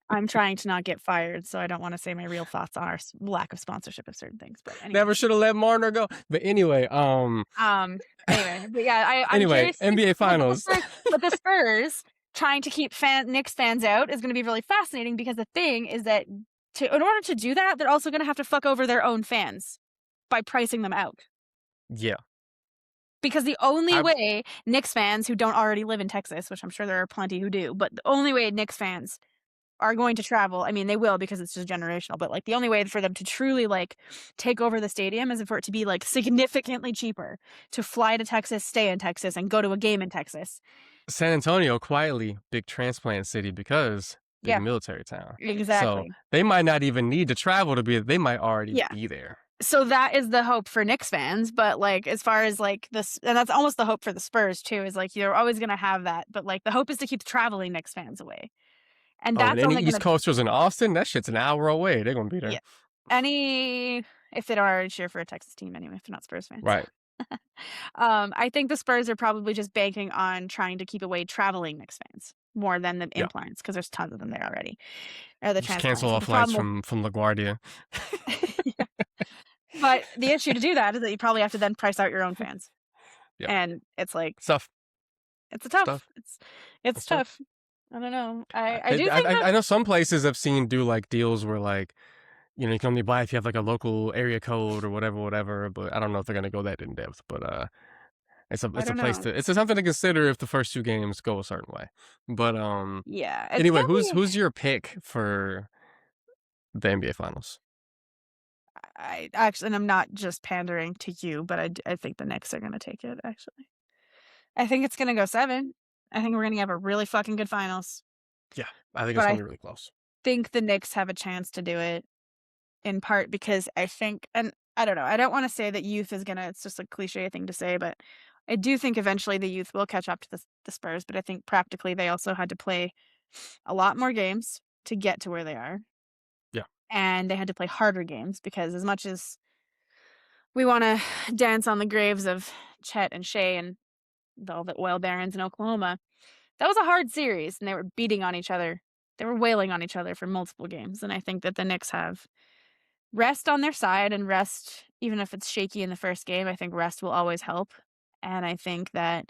I'm trying to not get fired, so I don't want to say my real thoughts on our lack of sponsorship of certain things. But anyway. Never should have let Marner go. But anyway, anyway, but yeah, I'm anyway, NBA Finals. But the Spurs trying to keep Knicks fans out is going to be really fascinating, because the thing is that in order to do that, they're also going to have to fuck over their own fans by pricing them out. Yeah. Because the only way Knicks fans who don't already live in Texas, which I'm sure there are plenty who do, but the only way Knicks fans are going to travel, I mean, they will because it's just generational, but, like, the only way for them to truly, like, take over the stadium is for it to be, like, significantly cheaper to fly to Texas, stay in Texas, and go to a game in Texas. San Antonio, quietly, big transplant city because big Yeah, military town. So exactly. they might not even need to travel to be, they might already Yeah. be there. So that is the hope for Knicks fans, but, like, as far as, like, this and that's almost the hope for the Spurs too, is, like, you're always gonna have that, but, like, the hope is to keep the traveling Knicks fans away, and Oh, and that's any only East gonna Coasters in Austin, that shit's an hour away. They're gonna be yeah. there. If they don't already cheer for a Texas team anyway, if they're not Spurs fans. Right. I think the Spurs are probably just banking on trying to keep away traveling Knicks fans more than the Yeah. implants, because there's tons of them there already, or the Just cancel transplants. all The flights problem from LaGuardia. yeah. But the issue to do that is that you probably have to then price out your own fans, Yeah. and it's like Stuff. it's a tough. Stuff. It's Tough. tough. I don't know. I do think I know some places I've seen do like deals where like, you know, you can only buy if you have like a local area code or whatever. But I don't know if they're gonna go that in depth. But it's I a don't place know. to, it's something to consider if the first two games go a certain way. But Yeah, it's anyway, gonna be. who's your pick for the NBA Finals? I actually, and I'm not just pandering to you, but I think the Knicks are gonna take it. Actually, I think it's gonna go 7. I think we're gonna have a really fucking good finals, Yeah, I think it's but gonna I be really close. think the Knicks have a chance to do it. In part because I think, and I don't know, I don't wanna say that youth is gonna, it's just a cliche thing to say, but I do think eventually the youth will catch up to the Spurs, but I think practically they also had to play a lot more games to get to where they are, Yeah. and they had to play harder games because as much as we wanna dance on the graves of Chet and Shea and all the oil barons in Oklahoma, that was a hard series, and they were beating on each other. They were wailing on each other for multiple games, and I think that the Knicks have rest on their side, and rest, even if it's shaky in the first game, I think rest will always help. And I think that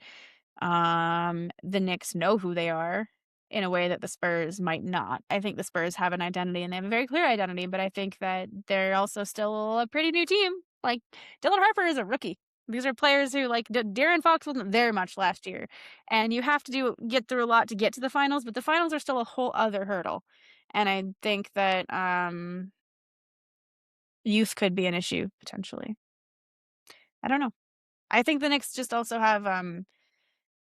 the Knicks know who they are in a way that the Spurs might not. I think the Spurs have an identity and they have a very clear identity, but I think that they're also still a pretty new team. Like Dylan Harper is a rookie. These are players who like De'Aaron Fox wasn't there much last year, and you have to get through a lot to get to the finals. But the finals are still a whole other hurdle, and I think that youth could be an issue potentially. I don't know. I think the Knicks just also have,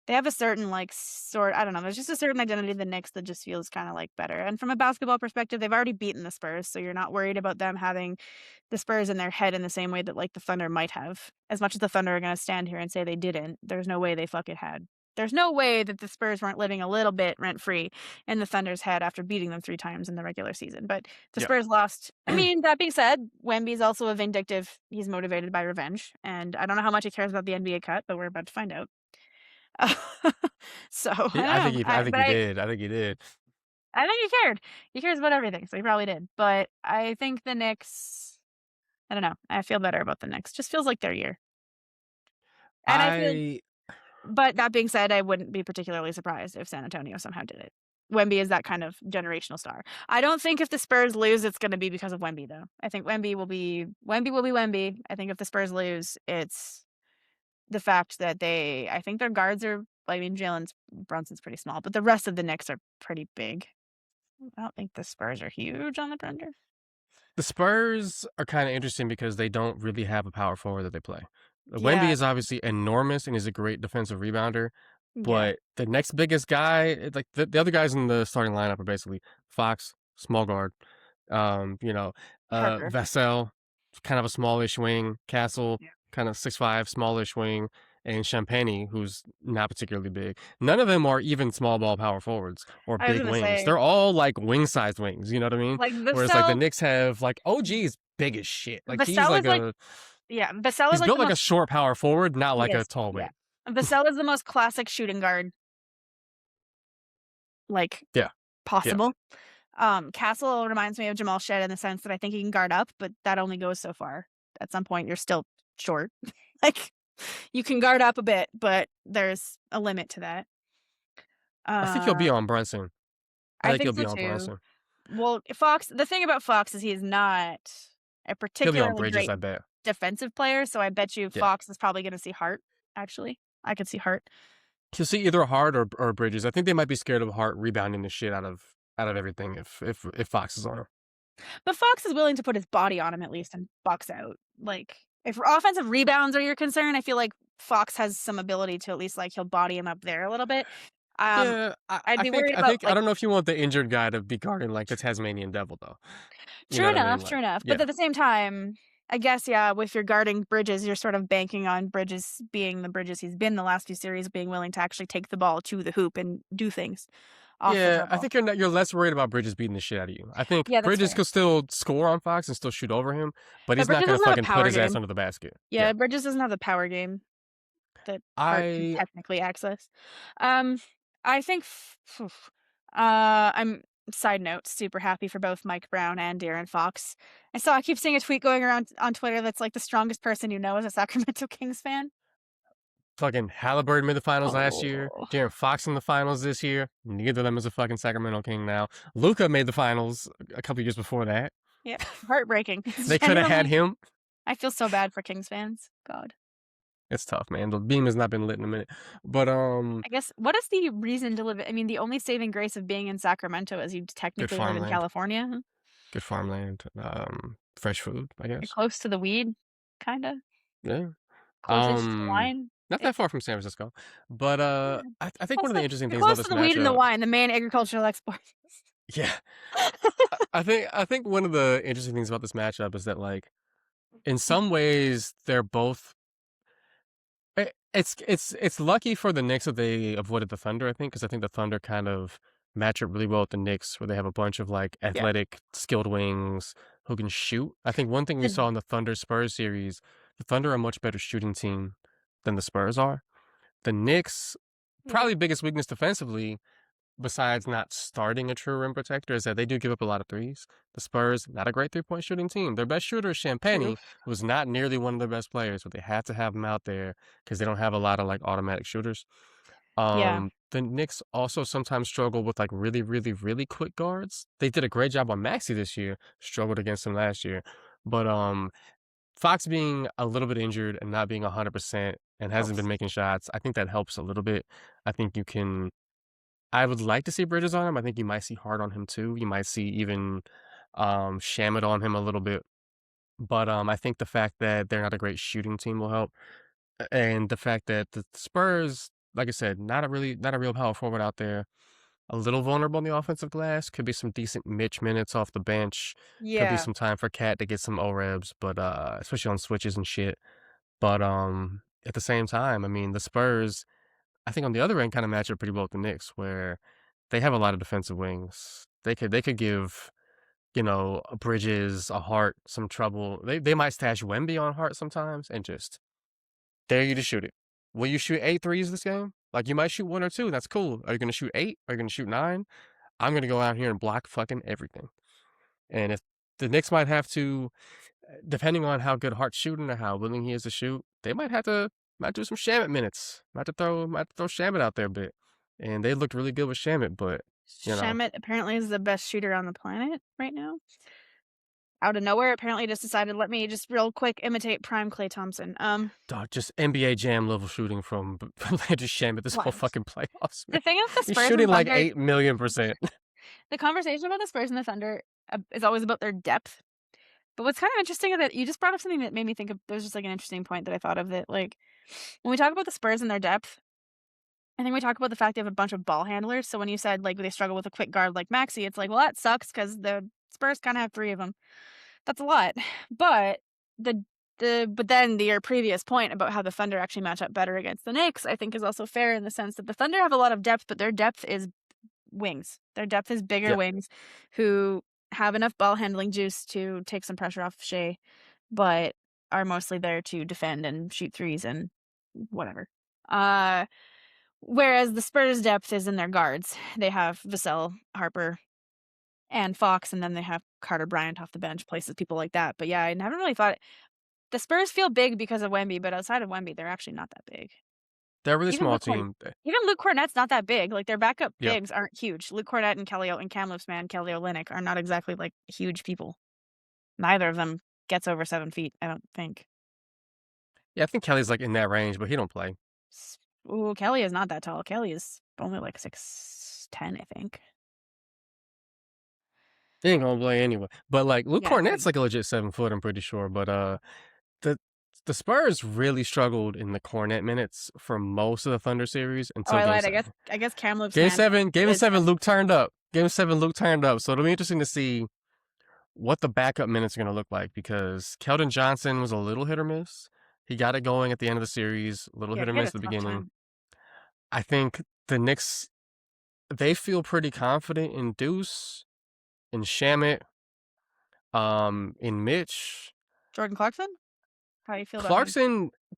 they have a certain, like, I don't know, there's just a certain identity of the Knicks that just feels kinda, like, better, and from a basketball perspective, they've already beaten the Spurs, so you're not worried about them having the Spurs in their head in the same way that, like, the Thunder might have. As much as the Thunder are gonna stand here and say they didn't, there's no way they fucking had. There's no way that the Spurs weren't living a little bit rent-free in the Thunder's head after beating them 3 times in the regular season, but the Yeah. Spurs lost. I mean, that being said, Wemby's also a vindictive, he's motivated by revenge, and I don't know how much he cares about the NBA cut, but we're about to find out. So, I don't know, I think he did. I think he did. I think he cared. He cares about everything, so he probably did, but I think the Knicks, I don't know, I feel better about the Knicks, just feels like their year. And I feel I But that being said, I wouldn't be particularly surprised if San Antonio somehow did it. Wemby is that kind of generational star. I don't think if the Spurs lose, it's gonna be because of Wemby, though. I think Wemby. I think if the Spurs lose, it's the fact that I think their guards are, I mean, Jalen Brunson's pretty small, but the rest of the Knicks are pretty big. I don't think the Spurs are huge on the perimeter. The Spurs are kind of interesting because they don't really have a power forward that they play. Wemby Yeah, is obviously enormous and he's a great defensive rebounder, yeah. but the next biggest guy, like the other guys in the starting lineup are basically Fox, small guard, you know, Harper. Vassell, kind of a smallish wing, Castle, Yeah. kind of 6'5", smallish wing, and Champagny, who's not particularly big. None of them are even small ball power forwards or I was big gonna wings. say, They're all like wing-sized wings, you know what I mean? like, Whereas like the Knicks have like OG's big as shit. Like he's Vassell like is like a Vassell is he's like built the like a most. short power forward, not He like a is, tall yeah. wing. Vassell is the most classic shooting guard, like, Yeah. Yeah. possible. Castle reminds me of Jamal Shed in the sense that I think he can guard up, but that only goes so far. At some point, you're still short. Like, you can guard up a bit, but there's a limit to that. I think he'll be Um, on Brunson. I I think think he'll so be on too. Brunson. Well, the thing about Fox is he's not a He'll be on particularly Bridges, great I bet. defensive player, so I bet you Yeah. Fox is probably gonna see Hart. actually. I could see Hart. You'll see either Hart or Bridges. I think they might be scared of Hart rebounding the shit out of everything if Fox is on him. But Fox is willing to put his body on him at least and box out. Like, if offensive rebounds are your concern, I feel like Fox has some ability to at least, like, he'll body him up there a little bit. Yeah, I'd I be think worried about, I like, don't know if you want the injured guy to be guarding like the Tasmanian Devil though. You know true what I mean? enough, Like, true enough. But yeah, at the same time, I guess, yeah, if you're guarding Bridges, you're sort of banking on Bridges being the Bridges he's been the last few series, being willing to actually take the ball to the hoop and do things off the yeah. I dribble. think you're less worried about Bridges beating the shit out of you. I think Yeah, that's Bridges fair. could still score on Fox and still shoot over him, but But he's not Bridges gonna doesn't have a fucking put power his ass game. under the basket. Yeah, Yeah, Bridges doesn't have the power game that Hart can I technically access. Um, I think I'm side note, super happy for both Mike Brown and De'Aaron Fox. I keep seeing a tweet going around on Twitter that's like the strongest person you know is a Sacramento Kings fan. fucking Halliburton made the finals last year. Oh. De'Aaron Fox in the finals this year. Neither of them is a fucking Sacramento King now. Luka made the finals a couple years before that. Yeah, heartbreaking. It's They could have had genuinely him. I feel so bad for Kings fans. God. It's tough, man. The beam has not been lit in a minute. But I guess what is the reason to live I mean, the only saving grace of being in Sacramento is you good technically live in farmland. California. Good farmland. Fresh food, I You're guess. close to the weed, kinda. Yeah. Close-ish to the wine. Not that far from San Francisco. But Yeah. I think one of the interesting You're things about close to this the weed and the matchup, wine, the main agricultural exports. yeah. I think one of the interesting things about this matchup is that like in some ways they're both it's lucky for the Knicks that they avoided the Thunder, I think, because I think the Thunder kind of match up really well with the Knicks, where they have a bunch of like Yeah. athletic, skilled wings who can shoot. I think one thing we The saw in the Thunder Spurs series, the Thunder are a much better shooting team than the Spurs are. The Knicks, Yeah. probably biggest weakness defensively, besides not starting a true rim protector, is that they do give up a lot of threes. The Spurs, not a great three-point shooting team. Their best shooter is True. Champagny, who's not nearly one of their best players, but they have to have him out there because they don't have a lot of like automatic shooters. Yeah. The Knicks also sometimes struggle with like really, really, really quick guards. They did a great job on Maxey this year, struggled against him last year. But Fox being a little bit injured and not being 100% and hasn't been Helps. making shots, I think that helps a little bit. I think you can I would like to see Bridges on him. I think you might see Hart on him too. You might see even Shamit on him a little bit. But I think the fact that they're not a great shooting team will help. And the fact that the Spurs, like I said, not a real power forward out there. A little vulnerable in the offensive glass. Could be some decent Mitch minutes off the bench. Could be Yeah. some time for Cat to get some O-rebs, but especially on switches and shit. But at the same time, I mean, the Spurs, I think on the other end kind of match up pretty well with the Knicks, where they have a lot of defensive wings. They could give, you know, a Bridges, a Hart some trouble. They might stash Wemby on Hart sometimes and just dare you to shoot it. Will you shoot 8 threes this game? Like you might shoot 1 or 2. That's cool. Are you gonna shoot 8? Are you gonna shoot 9? I'm gonna go out here and block fucking everything. And if the Knicks might have to, depending on how good Hart's shooting or how willing he is to shoot, they might do some Shamit minutes. Might throw Shamit out there a bit. And they looked really good with Shamit, but you know, Shamit apparently is the best shooter on the planet right now. Out of nowhere, apparently just decided, let me just real quick imitate prime Klay Thompson. dog, just NBA Jam level shooting from Landry Shamit this whole What? fucking playoffs, man. The thing with the He's Spurs shooting and like Thunder, 8,000,000%. the conversation about the Spurs and the Thunder is always about their depth. But what's kind of interesting is that you just brought up something that made me think of, there's just like an interesting point that I thought of that, like, when we talk about the Spurs and their depth, I think we talk about the fact they have a bunch of ball handlers. So when you said like they struggle with a quick guard like Maxey, it's like, well, that sucks because the Spurs kind of have 3 of them. That's a lot. But but then your previous point about how the Thunder actually match up better against the Knicks, I think is also fair in the sense that the Thunder have a lot of depth, but their depth is wings. Their depth is bigger Yeah. wings who have enough ball handling juice to take some pressure off Shea, but are mostly there to defend and shoot threes and whatever. Whereas the Spurs' depth is in their guards. They have Vassell, Harper, and Fox, and then they have Carter Bryant off the bench, places people like that. But yeah, I haven't really thought the Spurs feel big because of Wemby, but outside of Wemby, they're actually not that big. They're a really Even small Luke team. even Luke Cornett's not that big. Like their backup Yeah. bigs aren't huge. Luke Cornett and Kamloops man, Kelly Olynyk are not exactly like huge people. Neither of them gets over 7 feet, I don't think. Yeah, I think Kelly's like in that range, but he don't play. Ooh, Kelly is not that tall. Kelly is only like 6'10", I think. He ain't gonna play anyway. But like Luke Yeah, Cornett's like a legit 7 foot, I'm pretty sure. But the the Spurs really struggled in the Cornett minutes for most of the Thunder series oh, until I game lied. seven. I guess Kamloops Game man seven, game is seven, 7 Luke turned up. Game seven, Luke turned up. So it'll be interesting to see what the backup minutes are gonna look like because Keldon Johnson was a little hit or miss. He got it going at the end of the series, a little Yeah, hit or he had miss a at the tough beginning. time. I think the Knicks, they feel pretty confident in Deuce, in Shamit, in Mitch. Jordan Clarkson? How do you feel about him?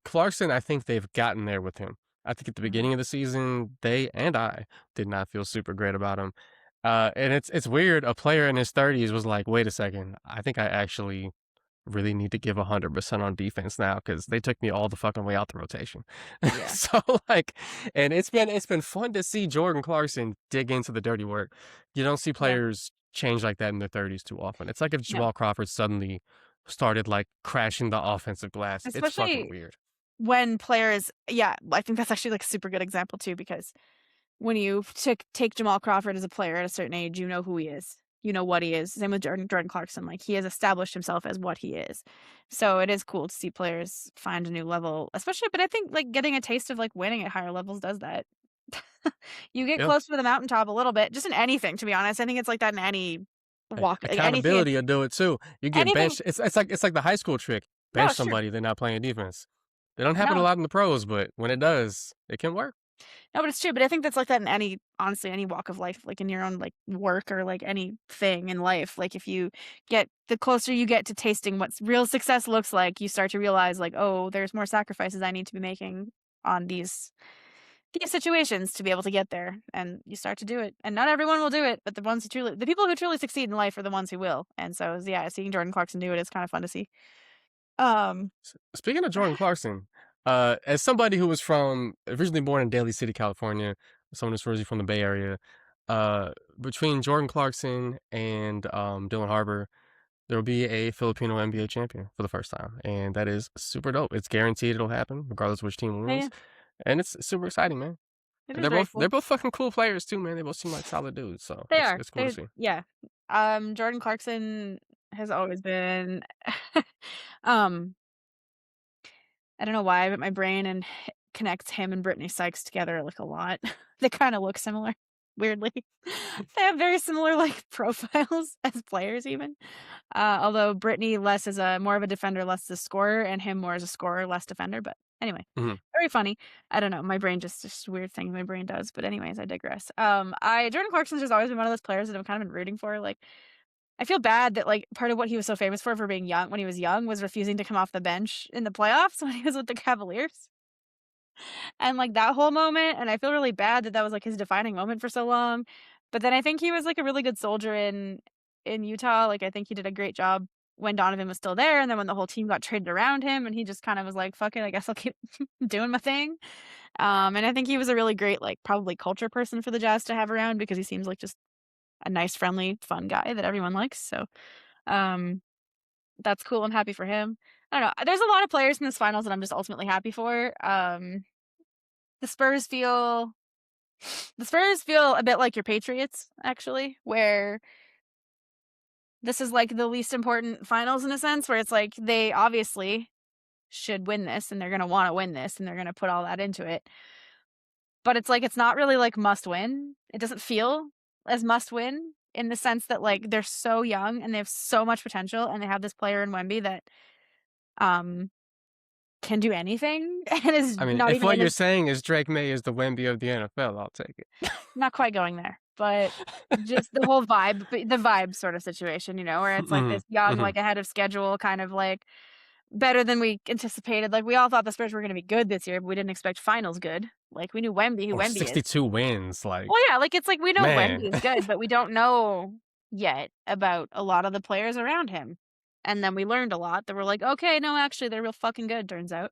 Clarkson, I think they've gotten there with him. I think at the Mhm. beginning of the season, they and I did not feel super great about him. And it's weird. A player in his 30s was like, wait a second, I think I actually really need to give 100% on defense now because they took me all the fucking way out the rotation. Yeah. So like, and it's been fun to see Jordan Clarkson dig into the dirty work. You don't see Yeah. players change like that in their 30s too often. It's like if No. Jamal Crawford suddenly started like crashing the offensive glass. It's fucking Especially weird. when players yeah, I think that's actually, like, a super good example too because when you take Jamal Crawford as a player at a certain age, you know who he is. You know what he is. Same with Jordan Clarkson, like, he has established himself as what he is. So it is cool to see players find a new level, especially but I think, like, getting a taste of, like, winning at higher levels does that. You get Yeah. close to the mountaintop a little bit, just in anything, to be honest. I think it's like that in any Hey, walk like, anything accountability will do it too. You get anything benched. It's like the high school trick. no, Bench it's true. somebody, they're not playing defense. They don't happen a No. lot in the pros, but when it does, it can work. No, but it's true, but I think that's like that in any honestly, any walk of life, like in your own, like, work or, like, anything in life. Like, if you get the closer you get to tasting what real success looks like, you start to realize, like, "Oh, there's more sacrifices I need to be making on these situations to be able to get there," and you start to do it. And not everyone will do it, but the people who truly succeed in life are the ones who will. And so, yeah, seeing Jordan Clarkson do it is kinda fun to see. Um Speaking of Jordan Clarkson, as somebody who was originally born in Daly City, California, someone who's originally from the Bay Area, between Jordan Clarkson and Dylan Harper, there will be a Filipino NBA champion for the first time, and that is super dope. It's guaranteed it'll happen, regardless of which team Yeah, yeah, wins, and it's super exciting, man. it And is they're very both cool. they're both fucking cool players too, man. They both seem like solid dudes, so They it's are. it's cool to They see. yeah. Jordan Clarkson has always been um, I don't know why, but my brain connects him and Brittany Sykes together, like, a lot. They kinda look similar, weirdly. They have very similar, like, profiles as players even. Although Brittany less as a more of a defender, less as a scorer, and him more as a scorer, less defender, but anyway, Mhm. very funny. I don't know, my brain just weird things my brain does, but anyways, I digress. I Jordan Clarkson's just always been one of those players that I've kind of been rooting for, like, I feel bad that, like, part of what he was so famous for being young when he was young, was refusing to come off the bench in the playoffs when he was with the Cavaliers, and, like, that whole moment and I feel really bad that that was, like, his defining moment for so long, but then I think he was, like, a really good soldier in Utah, like, I think he did a great job when Donovan was still there, and then when the whole team got traded around him, and he just kind of was like, "Fuck it, I guess I'll keep doing my thing." And I think he was a really great, like, probably culture person for the Jazz to have around because he seems like just a nice, friendly, fun guy that everyone likes, so, um, that's cool, I'm happy for him. I don't know, there's a lot of players in this finals that I'm just ultimately happy for. The Spurs feel the Spurs feel a bit like your Patriots, actually, where this is, like, the least important finals in a sense, where it's like they obviously should win this, and they're gonna wanna win this, and they're gonna put all that into it. But it's like, it's not really, like, must win. It doesn't feel as must win in the sense that, like, they're so young, and they have so much potential, and they have this player in Wemby that, um, can do anything and is I mean, not if even what in you're his saying is Drake May is the Wemby of the NFL, I'll take it. not quite going there, but just the whole vibe the vibe sort of situation, where it's like Mhm, this young, mhm. like, ahead of schedule, kind of, like, better than we anticipated. Like, we all thought the Spurs were gonna be good this year, but we didn't expect finals good. Like, we knew who Or Wemby is. 62 wins, like, Well, yeah, like, it's like we know man. Wemby is good, but we don't know yet about a lot of the players around him. And then we learned a lot that we're like, "Okay, no, actually, they're real fucking good," turns out.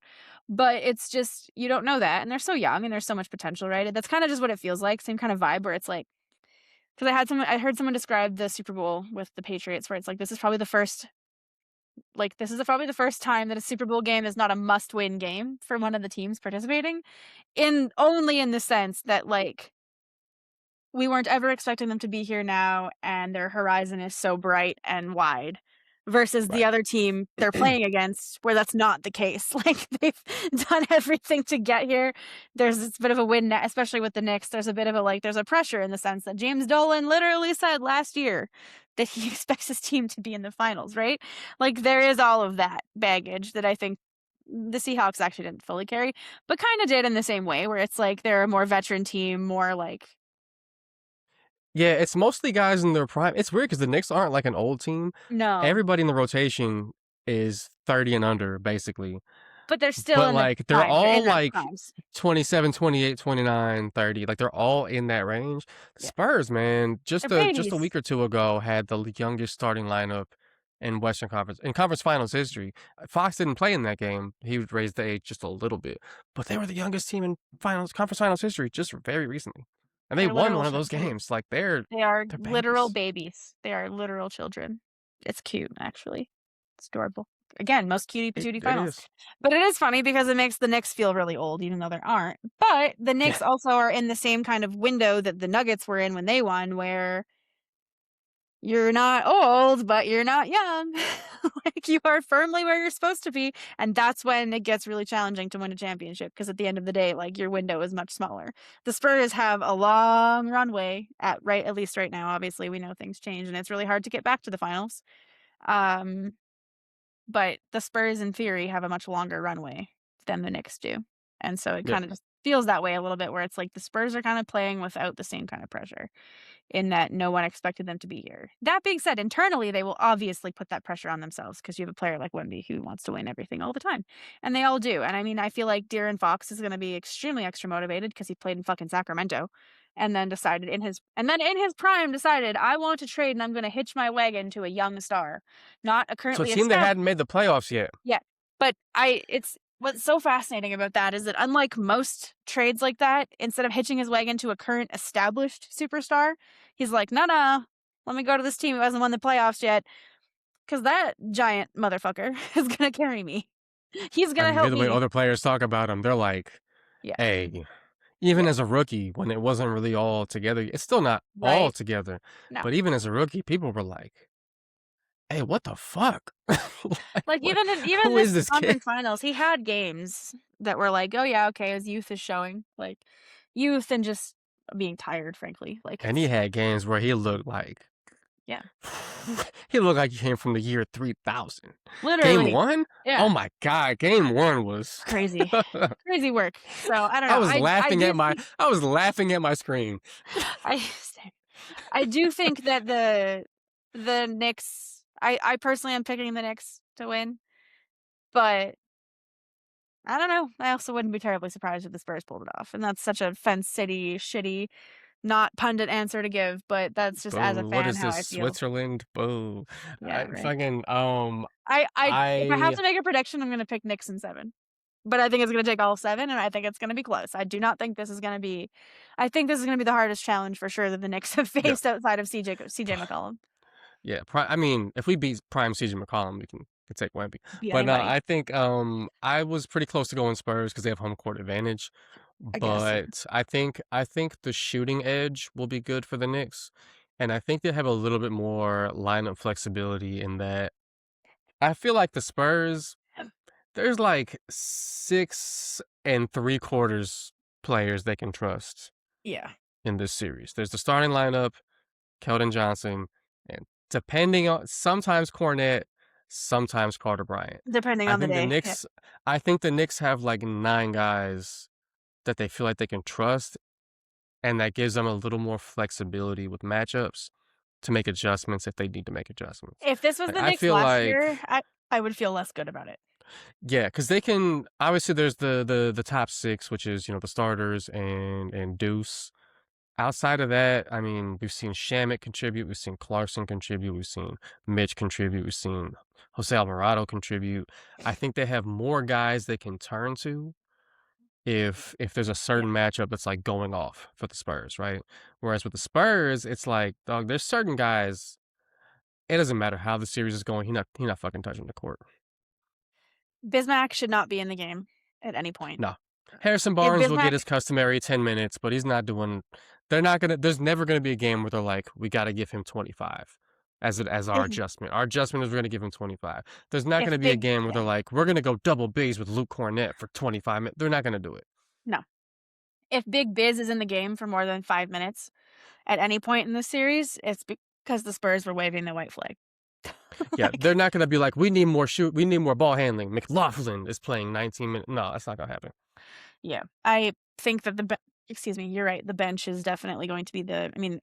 But it's just you don't know that, and they're so young, and there's so much potential, right? That's kinda just what it feels like, same kind of vibe where it's like 'cause I heard someone describe the Super Bowl with the Patriots where it's like, this is probably the first like, this is probably the first time that a Super Bowl game is not a must-win game for one of the teams participating, only in the sense that, like, we weren't ever expecting them to be here now, and their horizon is so bright and wide, versus the Right. other team they're playing against where that's not the case. Like, they've done everything to get here. There's this bit of a win net, especially with the Knicks. There's a bit of a, like, there's a pressure in the sense that James Dolan literally said last year that he expects his team to be in the finals, right? Like, there is all of that baggage that I think the Seahawks actually didn't fully carry, but kinda did in the same way, where it's like they're a more veteran team, more like Yeah, it's mostly guys in their prime. It's weird because the Knicks aren't like an old team. no. Everybody in the rotation is 30 and under, basically. But they're still But in their like they're prime. They're all in their like primes. 27, 28, 29, 30. Like they're all in that range. The Yeah. Spurs, man, They're just a babies. week or two ago had the youngest starting lineup in Western Conference in conference finals history. Fox didn't play in that game. He raised the age just a little bit. But they were the youngest team in conference finals history just very recently. And they They're won literal one of those children. games. Like They are they're literal babies. babies. They are literal children. It's cute, actually. It's adorable. Again, most cutie patootie It finals. is. But it is funny because it makes the Knicks feel really old, even though they aren't. But the Yeah. Knicks also are in the same kind of window that the Nuggets were in when they won, where you're not old, but you're not young. Like, you are firmly where you're supposed to be, and that's when it gets really challenging to win a championship, because at the end of the day, like, your window is much smaller. The Spurs have a long runway at least right now. Obviously, we know things change, and it's really hard to get back to the finals. Um, but the Spurs, in theory, have a much longer runway than the Knicks do, and so it Yeah. kinda just feels that way a little bit, where it's like the Spurs are kinda playing without the same kind of pressure, in that no one expected them to be here. That being said, internally, they will obviously put that pressure on themselves, because you have a player like Wemby who wants to win everything all the time, and they all do. And I mean, I feel like De'Aaron Fox is going to be extremely extra motivated because he played in fucking Sacramento, and then in his prime decided, I want to trade and I'm going to hitch my wagon to a young star, not a So a currently team that established. hadn't made the playoffs yet. Yeah. But it's what's so fascinating about that is that, unlike most trades like that, instead of hitching his wagon to a current established superstar, he's like, no, no, let me go to this team who hasn't won the playoffs yet, because that giant motherfucker is going to carry me. He's I going to mean, help the way me. other players talk about him, they're like, Yeah. hey, even Yeah. as a rookie, when it wasn't really all together, it's still not all Right. together. No. But even as a rookie, people were like, hey, what the fuck? Like, Like, what? even Who this is this kid? conference finals, he had games that were like, oh yeah, okay, his youth is showing. Like, youth and just being tired, frankly. Like, And he it's, had games where he looked like yeah. he looked like he came from the year 3000. Game Literally. one? Oh Yeah. my god, game one was Crazy. Crazy work. So, I don't I know. was I laughing do at my think I was laughing at my screen. I I do think that the Knicks, I personally am picking the Knicks to win, but I don't know. I also wouldn't be terribly surprised if the Spurs pulled it off, and that's such a Fence City shitty, not pundit answer to give, but that's just as a Boo. What fan is how this? I feel. Switzerland? Boo. Yeah, right. Fucking I if I have I to make a prediction, I'm gonna pick Knicks in 7. But I think it's gonna take all 7, and I think it's gonna be close. I do not think this is gonna be I think this is gonna be the hardest challenge for sure that the Knicks have yeah. faced outside of CJ McCollum. Yeah, I mean, if we beat Prime CJ McCollum, we can take Wemby. Beat But anybody, I think I was pretty close to going Spurs because they have home court advantage. I guess, yeah. But I think the shooting edge will be good for the Knicks, and I think they have a little bit more lineup flexibility in that. I feel like the Spurs, there's like 6 3/4 players they can trust Yeah, in this series. There's the starting lineup, Keldon Johnson, and depending on sometimes Cornette, sometimes Carter Bryant. depending I on the think the day, yeah. Knicks I think the Knicks have like 9 guys that they feel like they can trust, and that gives them a little more flexibility with matchups to make adjustments if they need to make adjustments. If this was Like the I Knicks feel last like year, I would feel less good about it. yeah, because they can obviously there's the top 6, which is, the starters and Deuce. Outside of that, I mean, we've seen Shamet contribute, we've seen Clarkson contribute, we've seen Mitch contribute, we've seen Jose Alvarado contribute. I think they have more guys they can turn to if there's a Yeah. certain matchup that's like going off for the Spurs, right? Whereas with the Spurs, it's like, dog, there's certain guys. It doesn't matter how the series is going. He not fucking touching the court. Bismack should not be in the game at any point. No. Harrison Barnes will get his customary 10 minutes, but he's not doing. There's never gonna be a game where they're like, we got to give him 25 as our adjustment. Our adjustment is we're gonna give him 25. There's not gonna be a game where they're like, we're gonna go double bigs with Luke Cornett for 25 minutes. They're not gonna do it. No. If Big Biz is in the game for more than 5 minutes at any point in this series, it's because the Spurs were waving the white flag. Yeah, they're not gonna be like, we need more ball handling. McLaughlin is playing 19 minutes. No, that's not gonna happen. Yeah, I think that excuse me, you're right. The bench is definitely going to be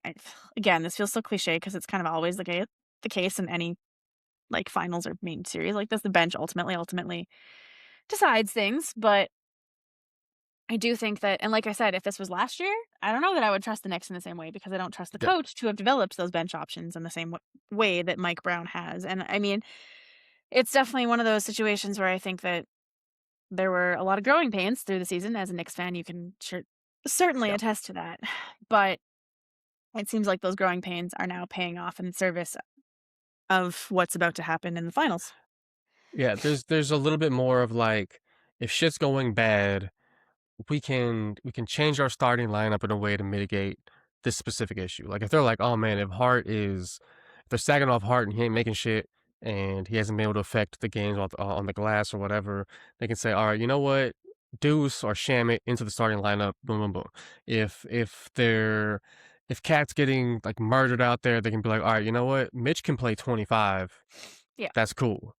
again, this feels so cliche because it's kind of always the case in any like finals or main series like this. The bench ultimately decides things, but I do think that, and like I said, if this was last year, I don't know that I would trust the Knicks in the same way because I don't trust the coach to have developed those bench options in the same way that Mike Brown has. And I mean, it's definitely one of those situations where I think that there were a lot of growing pains through the season. As a Knicks fan, you can certainly attest to that. But it seems like those growing pains are now paying off in service of what's about to happen in the finals. Yeah, there's a little bit more of like, if shit's going bad, we can change our starting lineup in a way to mitigate this specific issue. Like if they're like, oh man, if they're sagging off Hart and he ain't making shit and he hasn't been able to affect the games on the glass or whatever, they can say, all right, you know what, Deuce or Shamit into the starting lineup, boom, boom, boom. If Cat's getting like murdered out there, they can be like, all right, you know what, Mitch can play 25. Yeah, that's cool.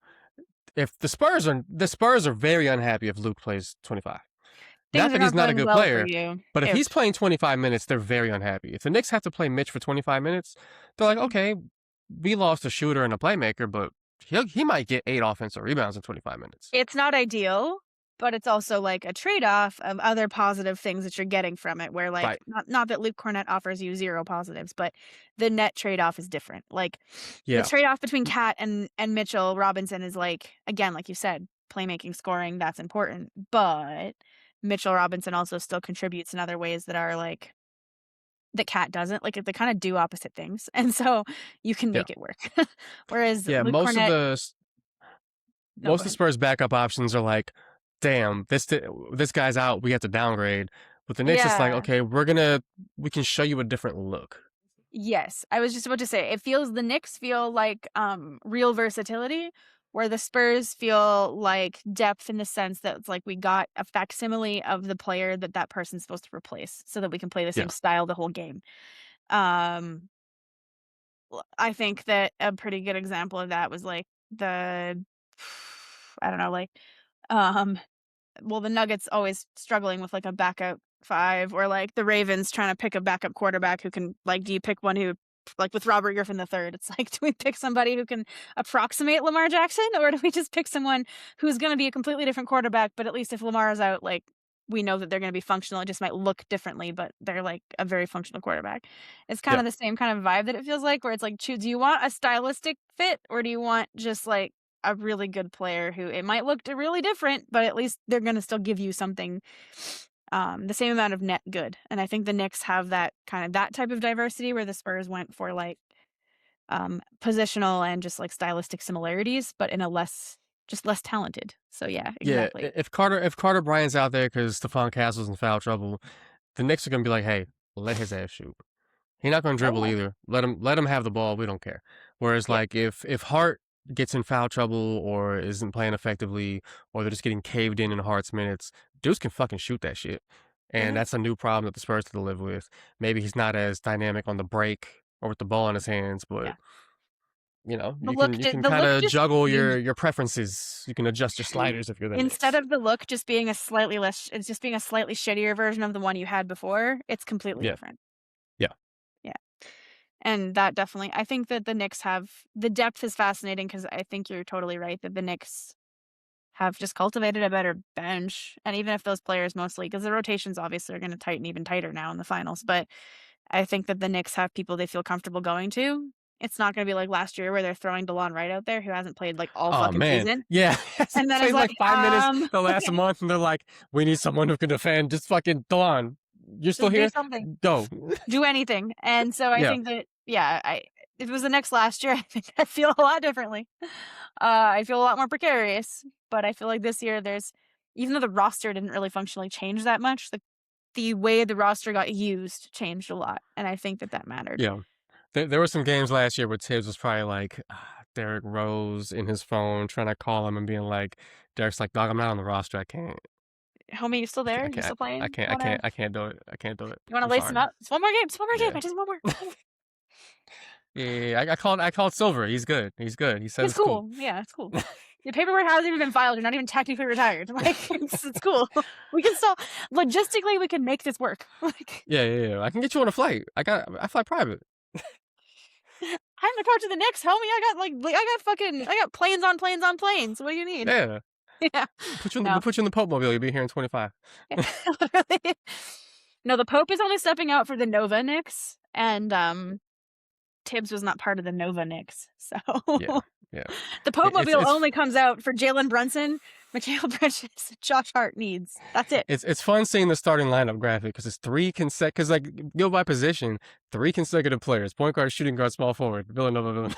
If the Spurs are very unhappy if Luke plays 25. Not that he's not a good player, but if he's playing 25 minutes, they're very unhappy. If the Knicks have to play Mitch for 25 minutes, they're like, okay, we lost a shooter and a playmaker, but he might get 8 offensive rebounds in 25 minutes. It's not ideal, but it's also like a trade-off of other positive things that you're getting from it, where like, not that Luke Cornett offers you 0 positives, but the net trade-off is different. Like the trade-off between Cat and Mitchell Robinson is like, again, like you said, playmaking, scoring, that's important, but Mitchell Robinson also still contributes in other ways that are like that Cat doesn't. Like they kind of do opposite things, and so you can make it work. Whereas Luke most Cornett, of the Spurs backup options are like, damn, this guy's out, we have to downgrade. But the Knicks is like, okay, we can show you a different look. Yes, I was just about to say, the Knicks feel like real versatility, where the Spurs feel like depth in the sense that it's like we got a facsimile of the player that person's supposed to replace so that we can play the same style the whole game. I think that a pretty good example of that was like the Nuggets always struggling with like a backup 5, or like the Ravens trying to pick a backup quarterback who can, like, do you pick one who, like with Robert Griffin III, it's like, do we pick somebody who can approximate Lamar Jackson, or do we just pick someone who's going to be a completely different quarterback, but at least if Lamar is out, like, we know that they're going to be functional. It just might look differently, but they're like a very functional quarterback. It's kind of the same kind of vibe that it feels like, where it's like, do you want a stylistic fit, or do you want just like a really good player who it might look really different, but at least they're going to still give you something, the same amount of net good. And I think the Knicks have that type of diversity, where the Spurs went for like positional and just like stylistic similarities, but in a less talented. So yeah, exactly. Yeah, if Carter Bryant's out there because Stephon Castle's in foul trouble, the Knicks are gonna be like, hey, let his ass shoot. He's not gonna dribble either. Let him have the ball. We don't care. Whereas like if Hart gets in foul trouble or isn't playing effectively, or they're just getting caved in Hart's minutes, Deuce can fucking shoot that shit. And that's a new problem that the Spurs have to live with. Maybe he's not as dynamic on the break or with the ball in his hands, but you know, you can kind of juggle your preferences. You can adjust your sliders if you're the instead Knicks. of the look just being a slightly shittier version of the one you had before, it's completely different. Yeah. And that definitely, I think that the Knicks have, the depth is fascinating, because I think you're totally right that the Knicks have just cultivated a better bench. And even if those players mostly, because the rotations obviously are going to tighten even tighter now in the finals, but I think that the Knicks have people they feel comfortable going to. It's not going to be like last year where they're throwing DeLon Wright out there, who hasn't played like all fucking season. Yeah. And then it's like 5 minutes the last month, and they're like, we need someone who can defend. Just fucking DeLon. You're still here? Do something. Go. Do anything. And so I think that, if it was the Knicks last year, I think I'd feel a lot differently. I'd feel a lot more precarious. But I feel like this year even though the roster didn't really functionally change that much, the way the roster got used changed a lot, and I think that mattered. Yeah. There were some games last year where Tibbs was probably like, Derrick Rose in his phone trying to call him and being like, Derek's like, dog, I'm not on the roster. I can't. Homie, you still there? I You can't. still playing? I can't. I can't. I can't do it. I can't do it. You wanna I'm lace him sorry. up? Just one more game. Just one more game. Yeah. I just want more. Yeah. I called Silver. He's good. He's good. He says It's cool. Yeah, it's cool. The paperwork hasn't even been filed. You're not even technically retired. Like, it's cool. We can still logistically we can make this work. Like, yeah. I can get you on a flight. I fly private. I'm the coach of the Knicks, homie. I got planes on planes on planes. What do you need? Yeah. Yeah. We'll put you in the Pope Mobile. You'll be here in 25. Yeah. No, the Pope is only stepping out for the Nova Knicks, and Tibbs was not part of the Nova Knicks. So yeah. The Pope Mobile only comes out for Jalen Brunson, Mikal Bridges, Josh Hart needs. That's it. It's fun seeing the starting lineup graphic because it's because like go by position, 3 consecutive players: point guard, shooting guard, small forward. Villanova.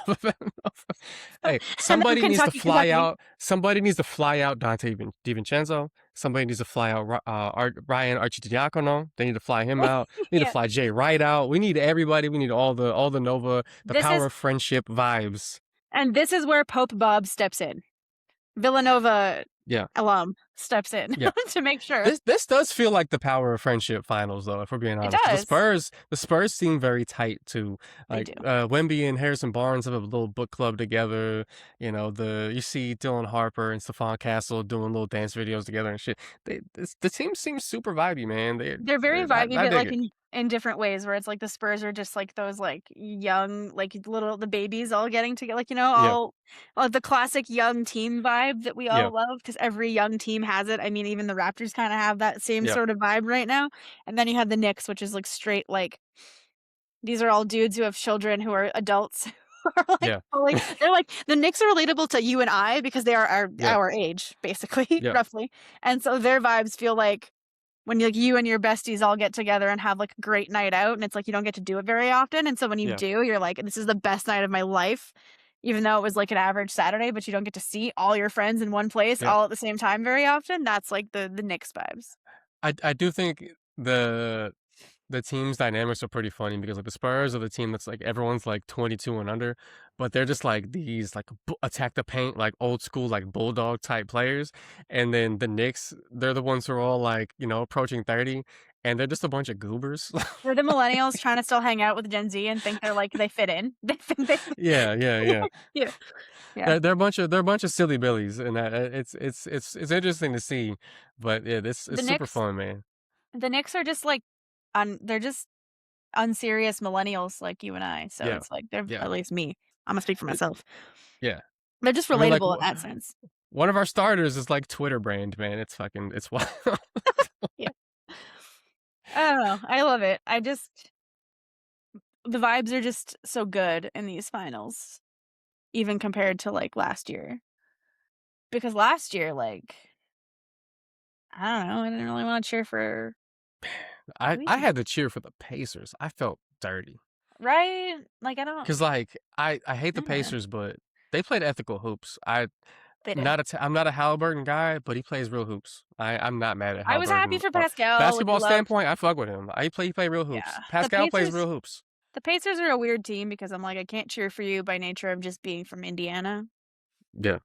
Hey, somebody needs to fly out. Somebody needs to fly out Dante DiVincenzo. Somebody needs to fly out Ryan Arcidiacono. They need to fly him out. We need to fly Jay Wright out. We need everybody. We need all the Nova, power of friendship vibes. And this is where Pope Bob steps in. Villanova alum steps in to make sure. This does feel like the power of friendship finals, though, if we're being honest. It does. The Spurs seem very tight too. Like Wemby and Harrison Barnes have a little book club together. You know, you see Dylan Harper and Stephon Castle doing little dance videos together and shit. The team seems super vibey, man. They're very vibey, but like in different ways, where it's like the Spurs are just like those like young, like the babies all getting together, like, you know, all the classic young team vibe that we all love, because every young team has it. I mean, even the Raptors kind of have that same sort of vibe right now. And then you have the Knicks, which is like straight, like, these are all dudes who have children who are adults. They're like, the Knicks are relatable to you and I because they are our age, basically, roughly. And so their vibes feel like when you and your besties all get together and have like a great night out, and it's like you don't get to do it very often. And so when you do, you're like, this is the best night of my life, even though it was like an average Saturday, but you don't get to see all your friends in one place all at the same time very often. That's like the Knicks vibes. I do think the team's dynamics are pretty funny because like the Spurs are the team that's like everyone's like 22 and under, but they're just like these like attack the paint, like old school, like bulldog type players. And then the Knicks, they're the ones who are all like, you know, approaching 30, and they're just a bunch of goobers. They're the millennials trying to still hang out with Gen Z and think they're like, they fit in. Yeah. Yeah. They're a bunch of silly billies, and it's interesting to see. But yeah, it's super fun, man. The Knicks are just like they're just unserious millennials like you and I. So it's like they're at least me. I'm gonna speak for myself. Yeah. They're just relatable in that sense. One of our starters is like Twitter brand, man. It's wild. Yeah. I don't know. I love it. The vibes are just so good in these finals, even compared to like last year. Because last year, like, I don't know, I didn't really want to cheer for. I had to cheer for the Pacers. I felt dirty. Right? Like, I don't. Because like I hate the Pacers, but they played ethical hoops. I'm not a Halliburton guy, but he plays real hoops. I'm not mad at Halliburton. I was happy for Pascal. Basketball standpoint, I fuck with him. He play real hoops. Yeah. Pascal plays real hoops. The Pacers are a weird team because I'm like, I can't cheer for you by nature of just being from Indiana. Yeah.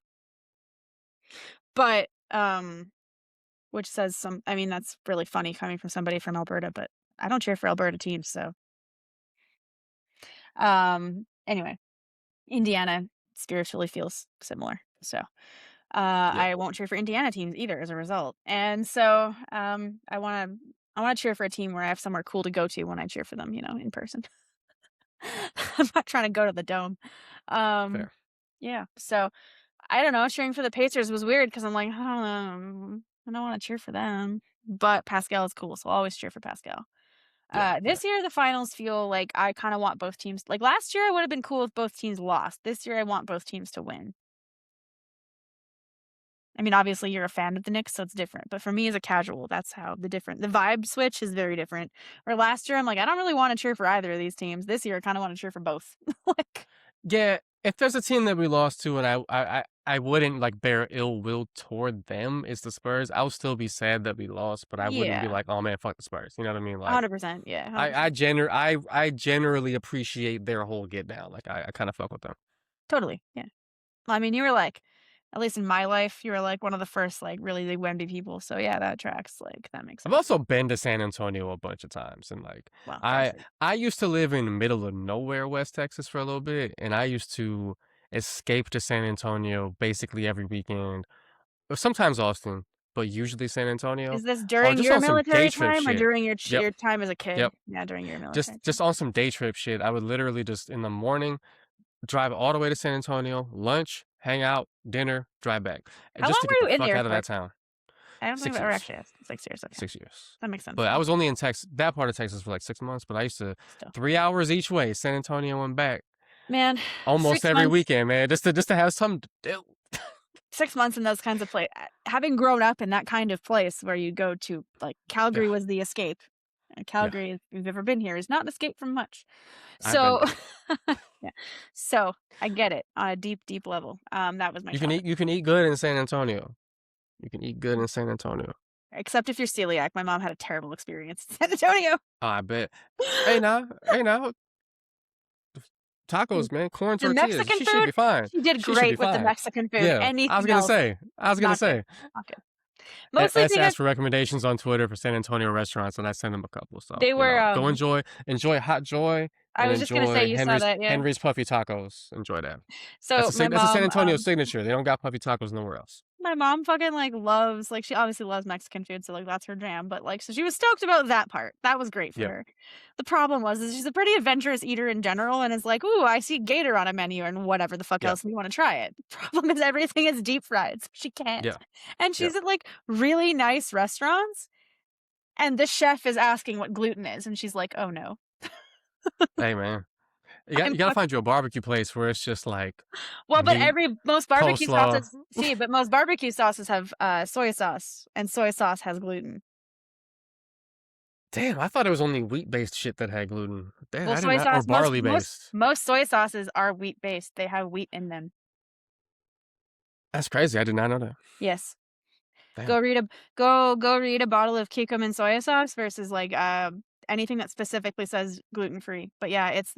But which says I mean, that's really funny coming from somebody from Alberta, but I don't cheer for Alberta teams, so. Anyway, Indiana spiritually feels similar, so I won't cheer for Indiana teams either as a result. And so I want to cheer for a team where I have somewhere cool to go to when I cheer for them, you know, in person. I'm not trying to go to the Dome. Fair. Yeah, so I don't know, cheering for the Pacers was weird because I'm like, I don't want to cheer for them, but Pascal is cool, so I'll always cheer for Pascal. This year, the finals feel like I kind of want both teams. Like last year, I would have been cool if both teams lost. This year, I want both teams to win. I mean, obviously you're a fan of the Knicks, so it's different. But for me as a casual, that's how the vibe switch is very different. Or last year, I'm like, I don't really want to cheer for either of these teams. This year, I kind of want to cheer for both. Like, Yeah, if there's a team that we lost to and I wouldn't like bear ill will toward them, it's the Spurs. I'll still be sad that we lost, but I wouldn't be yeah, like, oh man, fuck the Spurs. You know what I mean? Like 100%. Yeah, I 100%. I generally appreciate their whole get down. Like I kind of fuck with them. Totally. Yeah. Well, I mean, you were like, at least in my life, you were like one of the first like really big Wemby people. So yeah, that tracks. Like that makes I've sense. also been to San Antonio a bunch of times, and like Well, I granted. I used to live in the middle of nowhere, West Texas, for a little bit, and I used to escape to San Antonio basically every weekend, or sometimes Austin, but usually San Antonio, Is this or during just your on some day military trip time or shit. during Yep, your time as a kid? yep. Yeah, during your Just military just time. on some day trip shit. I would literally just in the morning drive all the way to San Antonio, lunch, hang out, dinner, drive back, and How just long to get were the you in fuck there out of for? that town. I don't think I've six ever years. actually asked. 6 years. Okay, 6 years. that makes sense But I then. was only in Texas, that part of Texas for like 6 months. But I used to Still, 3 hours each way, San Antonio and back, man, almost 6 every months. weekend, man, just to have something to do. 6 months in those kinds of place. Having grown up in that kind of place where you go to, like Yeah, Calgary was the escape. And yeah, Calgary, if you've ever been here, is not an escape from much. I've been So, there. yeah. So I get it on a deep, deep level. That was my childhood. You can eat good in San Antonio. You can eat good in San Antonio. Except if you're celiac. My mom had a terrible experience in San Antonio. Oh, I bet. Hey now, tacos, man, corn The tortillas. Mexican She should food, be fine. she did She should be great with the fine. Mexican food. Yeah, Anything else, I was gonna not good. say. Not good. Mostly S because asked for recommendations on Twitter for San Antonio restaurants, and I sent him a couple. So they were, go enjoy Hot Joy I and was just gonna say enjoy you saw that, yeah. Henry's Puffy Tacos. Enjoy that. So my That's a San mom, Antonio signature. They don't got puffy tacos nowhere else. my mom fucking, like, loves like, she obviously loves Mexican food, so, like, that's her jam, but, like, so she was stoked about that part. That was great for Yep. her. The problem was is she's a pretty adventurous eater in general and is like, "Ooh, I see gator on a menu," and whatever the fuck Yep. else, we wanna try it. Problem is everything is deep fried, so she can't. Yeah. And Yep. she's at, like, really nice restaurants, and the chef is asking what gluten is, and she's like, "Oh, no." Hey man, I'm you gotta fuck find you a barbecue place where it's just like Well, but meat, most barbecue coleslaw. sauces but most barbecue sauces have, soy sauce, and soy sauce has gluten. Damn, I thought it was only wheat based shit that had gluten. Damn, Well, I did soy not. Or sauce barley based. most soy sauces are wheat-based, they have wheat in them. That's crazy. I did not know that. Yes. Damn. Go read a bottle of Kikkoman soy sauce versus, like, anything that specifically says gluten-free. But, yeah, it's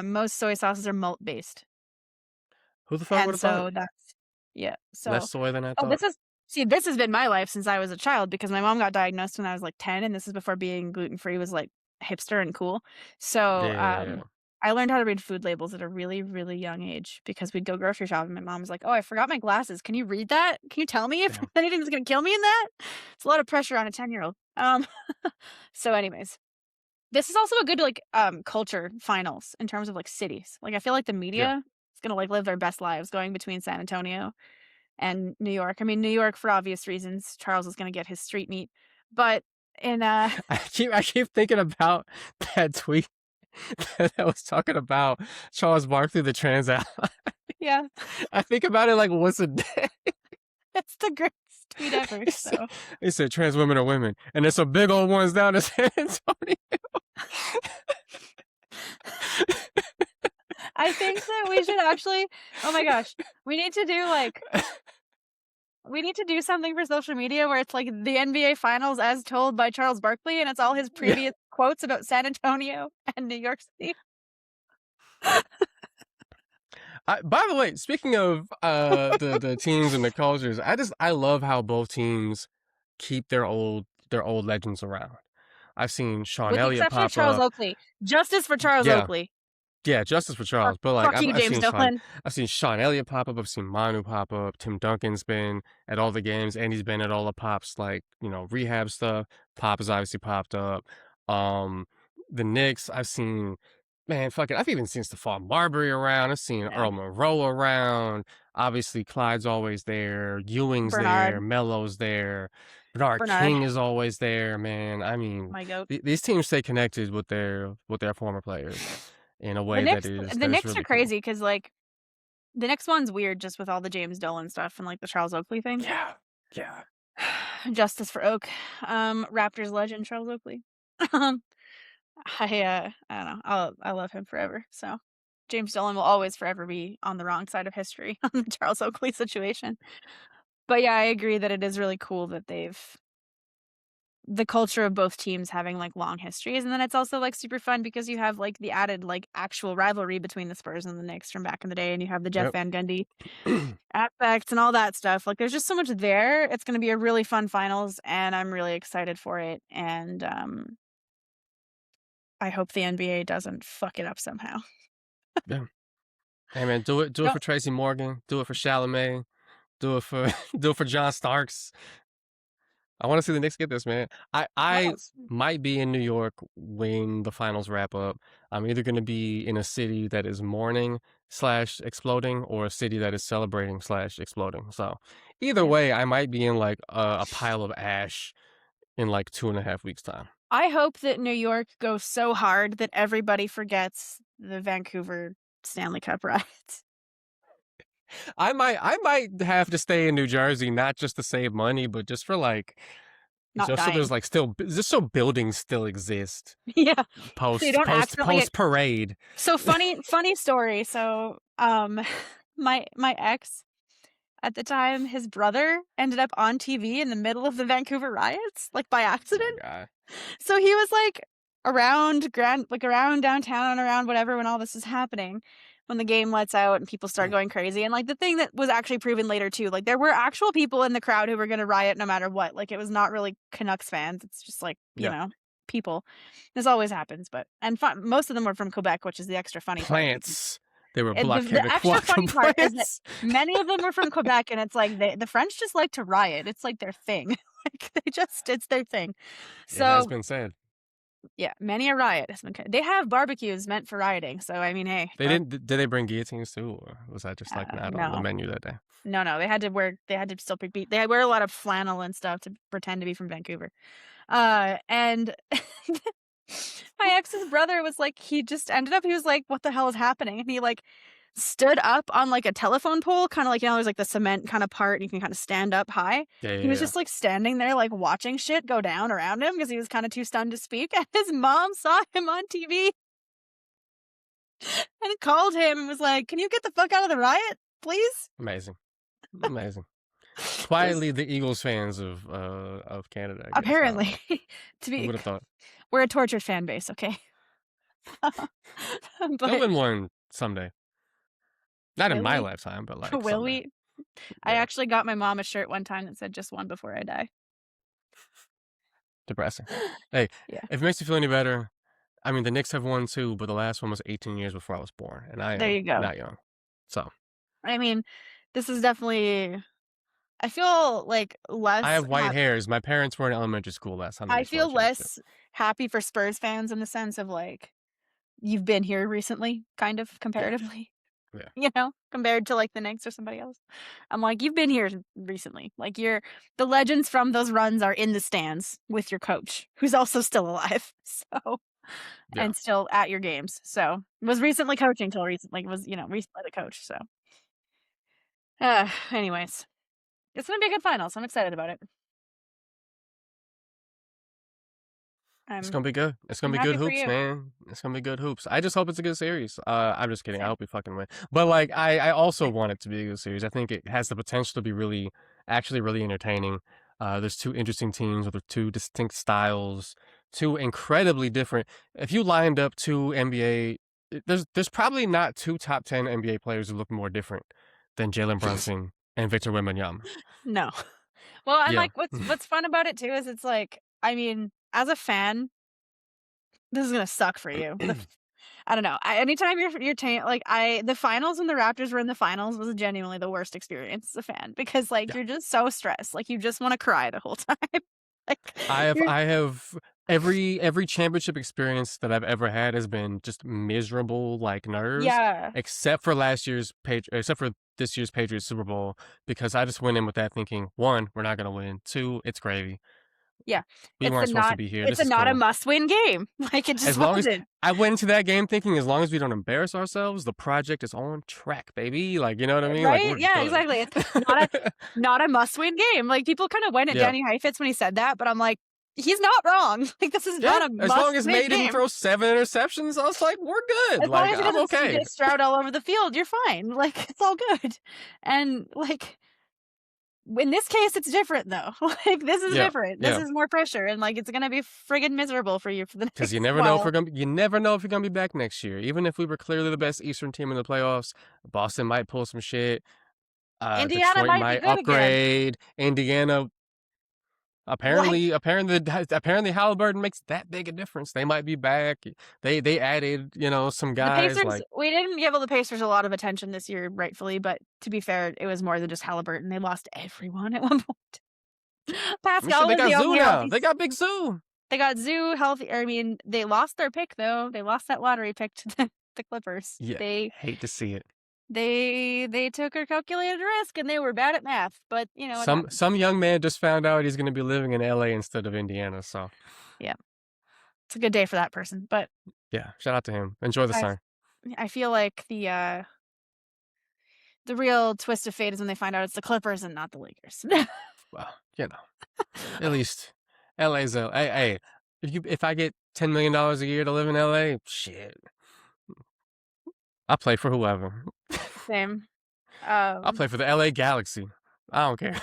most soy sauces are malt-based, Who the fuck would and have thought? so that's yeah, Less so soy than I oh, thought. this has been my life since I was a child because my mom got diagnosed when I was, like, 10, and this is before being gluten-free was, like, hipster and cool. So, Yeah. I learned how to read food labels at a really, really young age because we'd go grocery shopping. My mom was like, "Oh, I forgot my glasses. Can you read that? Can you tell me if Damn. anything's gonna kill me in that?" It's a lot of pressure on a 10-year-old. So anyways, this is also a good, like, culture finals in terms of, like, cities. Like, I feel like the Yeah. media is gonna, like, live their best lives going between San Antonio and New York. I mean, New York for obvious reasons. Charles is gonna get his street meat. But in, I keep thinking about that tweet that was talking about Charles Barkley, the trans ally. yeah, I think about it like once a day. it's the greatest tweet ever, so He said trans women are women, and there's some big old ones down in San Antonio. I think that we should actually oh my gosh, we need to do, like we need to do something for social media where it's, like, the NBA Finals as told by Charles Barkley, and it's all his Yeah. previous quotes about San Antonio and New York City. By the way, speaking of the teams and the cultures, I love how both teams keep their old legends around. I've seen Sean With the Elliott exception of pop Charles up. Oakley. Justice for Charles Yeah, Oakley. yeah, justice for Fuck Charles. But like fuck you, James Dolan. I've seen Sean Elliott pop up. I've seen Manu pop up. Tim Duncan's been at all the games, and he's been at all the pops like rehab stuff. Pop has obviously popped up. Um, the Knicks, I've seen. Man, fuck it. I've even seen Stephon Marbury around. I've seen Yeah. Earl Monroe around. Obviously, Clyde's always there. Ewing's there. Bernard. Melo's there. Bernard Bernard. King is always there. Man, I mean, My goat. these teams stay connected with their former players in a way The that is Knicks are really cool. crazy because, like The next one's weird just with all the James Dolan stuff and, like, the Charles Oakley thing. Yeah. Yeah. Justice for Oak. Raptors legend Charles Oakley. Um, I don't know. I love him forever, so James Dolan will always forever be on the wrong side of history on the Charles Oakley situation. But, yeah, I agree that it is really cool that they've the culture of both teams having, like, long histories, and then it's also, like, super fun because you have, like, the added, like, actual rivalry between the Spurs and the Knicks from back in the day, and you have the Jeff Yep. Van Gundy aspects and all that stuff. Like, there's just so much there. It's gonna be a really fun finals, and I'm really excited for it, and, I hope the NBA doesn't fuck it up somehow. Yeah. Hey man, do it Don't for Tracy Morgan, do it for Chalamet, do it for do it for John Starks. I want to see the Knicks get this, man. I Yes. might be in New York when the finals wrap up. I'm either going to be in a city that is mourning slash exploding or a city that is celebrating slash exploding. So either Yeah. way, I might be in like a pile of ash in like 2.5 weeks time. I hope that New York goes so hard that everybody forgets the Vancouver Stanley Cup riots. I might have to stay in New Jersey, not just to save money, but just for like, Not just so there's dying. like still, just so buildings still exist Yeah. So you don't accidentally get post parade. so funny story. So, my ex at the time, his brother ended up on TV in the middle of the Vancouver riots, like, by Oh my accident. God. So he was, like, around downtown, around whatever when all this is happening, when the game lets out and people start going crazy, and, like, the thing that was actually proven later too, like, there were actual people in the crowd who were gonna riot no matter what, like, it was not really Canucks fans, it's just, like, Yeah. people. This always happens, but and most of them were from Quebec, which is the extra funny part. Plants. They were And the blockaded extra funny part is that plants. many of them were from Quebec, and it's like the French just like to riot, it's like their thing. Like, it's their thing. It has So, been said. yeah, many a riot has been they have barbecues meant for rioting, so, I mean, hey, They didn't. Did they bring guillotines too, or was that just like not on the no. menu that day? No, they had to still be they wear a lot of flannel and stuff to pretend to be from Vancouver. And my ex's brother was like, he just ended up, he was like, "What the hell is happening?" And he, like, stood up on, like, a telephone pole, kinda like, there's, like, the cement kinda part, and you can kinda stand up high. Yeah, He yeah, was yeah. just, like, standing there, like, watching shit go down around him because he was kinda too stunned to speak, and his mom saw him on TV and called him and was like, "Can you get the fuck out of the riot, please?" Amazing, amazing. It was Quietly, the Eagles fans of Canada, I guess. apparently, to Who be would have thought? we're a tortured fan base, okay? They'll But win one someday. Not in will my we? lifetime, but like Will someday. we? I Yeah, actually got my mom a shirt one time that said, "Just one before I die." depressing. Hey, Yeah, if it makes you feel any better, I mean the Knicks have won too, but the last one was 18 years before I was born, and I there am you go. not young. So I mean, this is definitely I feel, like, I less have white hairs. My parents were in elementary school last time the I Knicks won a feel championship. less happy for Spurs fans in the sense of, like, you've been here recently, kind of, Yeah, comparatively, yeah, compared to, like, the Knicks or somebody else. I'm like, "You've been here recently." Like, you're the legends from those runs are in the stands with your coach, who's also still alive, so yeah. and still at your games, so was recently coaching till recently, was, recently the coach, so, anyways, it's gonna be a good finals, I'm excited about it. It's I'm gonna be good. It's gonna I'm be good happy for hoops, you. man. It's gonna be good hoops. I just hope it's a good series. I'm just kidding. I Same, hope we fucking win. But like, I also same. want it to be a good series. I think it has the potential to be really, actually, really entertaining. There's two interesting teams with two distinct styles, two incredibly different. If you lined up two NBA, there's probably not two top 10 NBA players who look more different than Jalen Brunson and Victor Wembanyama. No. Well, and, Yeah, like, what's fun about it too is it's like, I mean, as a fan, this is gonna suck for you. I don't know. Anytime you're like the finals when the Raptors were in the finals was genuinely the worst experience as a fan because like yeah. you're just so stressed, like you just want to cry the whole time. Like you're I have every championship experience that I've ever had has been just miserable like nerves, yeah, except for this year's Patriots Super Bowl because I just went in with that thinking, one, we're not gonna win. Two, it's gravy. Yeah, We weren't supposed to be here. It's This is not a cool. must-win game. Like it just wasn't. I went into that game thinking, as long as we don't embarrass ourselves, the project is on track, baby. Like, you know what I mean? Like, Right? we're Yeah, good. exactly. It's not a must-win game. Like people kind of went at Yeah. Danny Heifetz when he said that, but I'm like, he's not wrong. Like this is not a As long as must-win May didn't game. throw 7 interceptions, I was like, we're good. As long Like, as he I'm doesn't okay. CJ Stroud all over the field, you're fine. Like it's all good. And like in this case, it's different though. Like this is different. This is more pressure, and like it's gonna be friggin' miserable for you for the next. Because you never know if you never know if you're gonna be back next year. Even if we were clearly the best Eastern team in the playoffs, Boston might pull some shit. Indiana Detroit might be might good upgrade. again. Indiana. Like, Apparently, Halliburton makes that big a difference. They might be back. They added, some guys. the Pacers, like we didn't give the Pacers a lot of attention this year, rightfully, but to be fair, it was more than just Halliburton. They lost everyone at one point. Pascal they was got the Zoo only now. healthy. They got Big Zoo. They got Zoo healthy. I mean, they lost their pick though. They lost that lottery pick to the Clippers. Yeah, hate to see it. They took a calculated risk and they were bad at math, but some young man just found out he's going to be living in LA instead of Indiana. So yeah, it's a good day for that person. But yeah, shout out to him. Enjoy the sun. I feel like the real twist of fate is when they find out it's the Clippers and not the Lakers. Well, at least LA's LA. Hey, if I get $10 million a year to live in LA, shit, I'll play for whoever. Same. I'll play for the LA Galaxy. I don't care.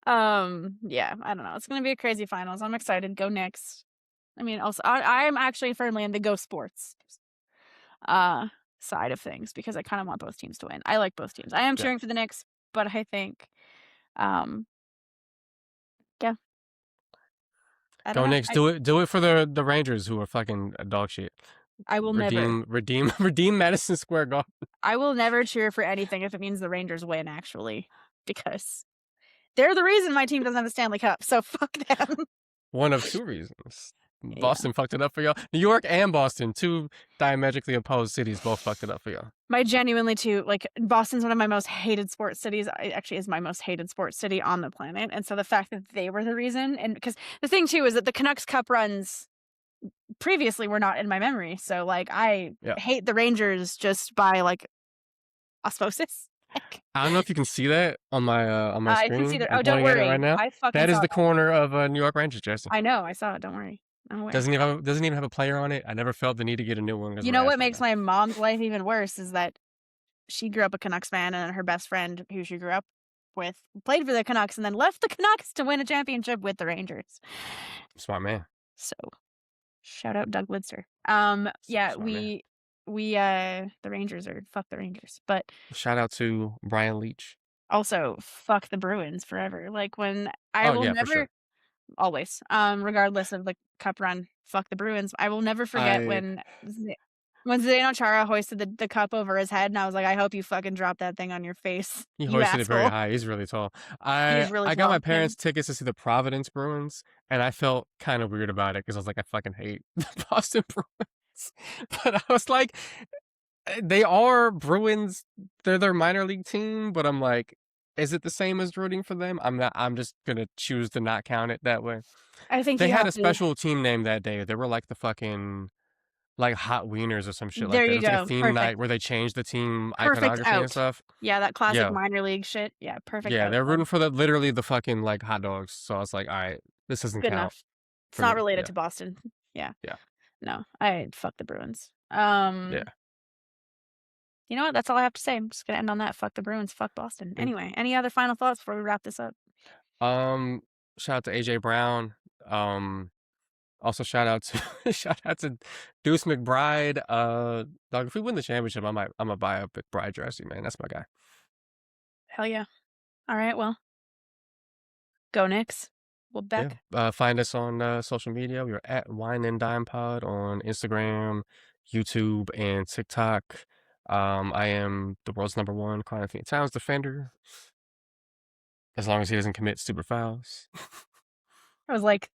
Yeah, I don't know. It's gonna be a crazy finals. I'm excited. Go Knicks. I mean, also I'm actually firmly in the go sports side of things because I kind of want both teams to win. I like both teams. I am cheering for the Knicks, but I think Go Knicks. Do it for the Rangers, who are fucking dog shit. I will never redeem Madison Square Garden. I will never cheer for anything if it means the Rangers win, actually, because they're the reason my team doesn't have the Stanley Cup. So fuck them. One of two reasons. Boston fucked it up for y'all. New York and Boston, two diametrically opposed cities, both fucked it up for y'all. Boston's one of my most hated sports cities. It actually is my most hated sports city on the planet. And so the fact that they were the reason, and because the thing too is that the Canucks Cup runs previously were not in my memory. So like I hate the Rangers just by like osmosis. I don't know if you can see that on my screen. I can see that. Oh, don't worry. Right now. That is the corner of a New York Rangers jersey. I know. I saw it. Don't worry. Doesn't even have a player on it. I never felt the need to get a new one. You know what makes my mom's life even worse is that she grew up a Canucks fan, and her best friend, who she grew up with, played for the Canucks and then left the Canucks to win a championship with the Rangers. Smart man. So, shout out Doug Lidster. The Rangers are fuck the Rangers, but shout out to Brian Leach. Also, fuck the Bruins forever. Like when I will never. For sure. Always, regardless of the cup run, fuck the Bruins. I will never forget when Zdeno Chara hoisted the cup over his head, and I was like, I hope you fucking drop that thing on your face. He hoisted it very high. He's really tall. I got my parents tickets to see the Providence Bruins, and I felt kind of weird about it because I was like, I fucking hate the Boston Bruins. But I was like, they are Bruins. They're their minor league team, but I'm like, is it the same as rooting for them? I'm not. I'm just gonna choose to not count it that way. I think they had a special team name that day. They were like the fucking hot wieners or some shit like that. There you go. Like a theme night where they changed the team iconography and stuff. Yeah, that classic minor league shit. Yeah, perfect. Yeah, they're rooting for literally the fucking hot dogs. So I was like, all right, this doesn't count. Enough. It's not related to Boston. Yeah. Yeah. No, I fuck the Bruins. Yeah. You know what? That's all I have to say. I'm just gonna end on that. Fuck the Bruins. Fuck Boston. Anyway, any other final thoughts before we wrap this up? Shout out to AJ Brown. Also shout out to Deuce McBride. Dog, if we win the championship, I'm gonna buy a McBride jersey, man. That's my guy. Hell yeah. All right, well. Go Knicks. We'll back. Yeah. Find us on social media. We are at wineanddimepod on Instagram, YouTube, and TikTok. I am the world's #1 Carl-Anthony Towns defender. As long as he doesn't commit stupid fouls. I was like,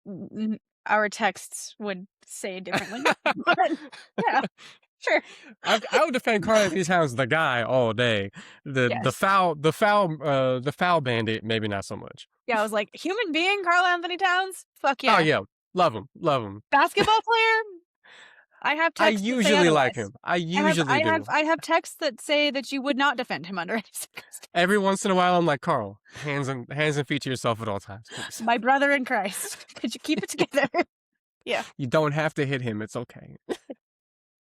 our texts would say differently. But, yeah. Sure. I would defend Carl Anthony Towns, the guy, all day. The Yes. the foul bandit, maybe not so much. Yeah, I was like, human being, Carl Anthony Towns? Fuck yeah. Oh yeah, love him. Basketball player? I have I texts that say usually like otherwise. him. I usually do. I have texts that say that you would not defend him under any circumstances. Every once in a while, I'm like, Carl, hands and feet to yourself at all times, please. My brother in Christ, could you keep it together? Yeah. You don't have to hit him. It's okay.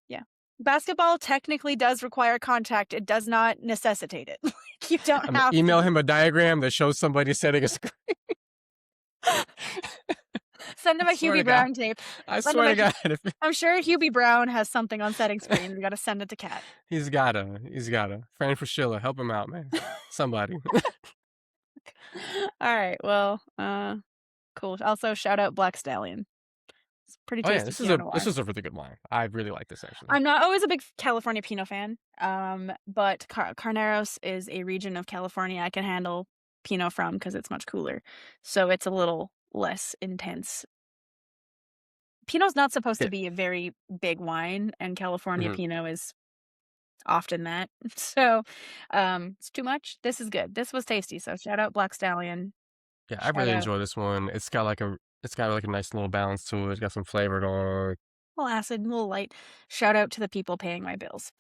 Yeah. Basketball technically does require contact. It does not necessitate it. You don't have email to. him a diagram that shows somebody setting a screen. Send him a Hubie Brown tape. I swear to God. I'm sure Hubie Brown has something on setting screens. We got to send it to Kat. He's gotta. Fran Fraschilla, help him out, man. Somebody. All right. Well, cool. Also, shout out Black Stallion. It's pretty tasty. This is a really good wine. I really like this, actually. I'm not always a big California Pinot fan, but Carneros is a region of California I can handle Pinot from because it's much cooler. So it's a little less intense. Pinot's not supposed to be a very big wine, and California Pinot is often that. So it's too much. This is good. This was tasty. So shout out Black Stallion. Yeah, I really enjoy this one. It's got like a nice little balance to it. It's got some flavor going. A little acid, a little light. Shout out to the people paying my bills.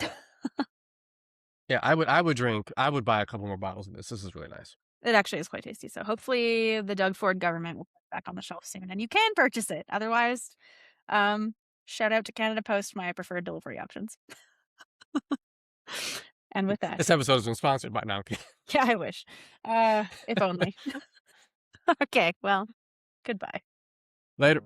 Yeah, I would buy a couple more bottles of this. This is really nice. It actually is quite tasty. So hopefully the Doug Ford government will put it back on the shelf soon and you can purchase it. Otherwise, shout out to Canada Post, my preferred delivery options. And with that, this episode has been sponsored by now. Yeah, I wish. If only. Okay, well, goodbye. Later.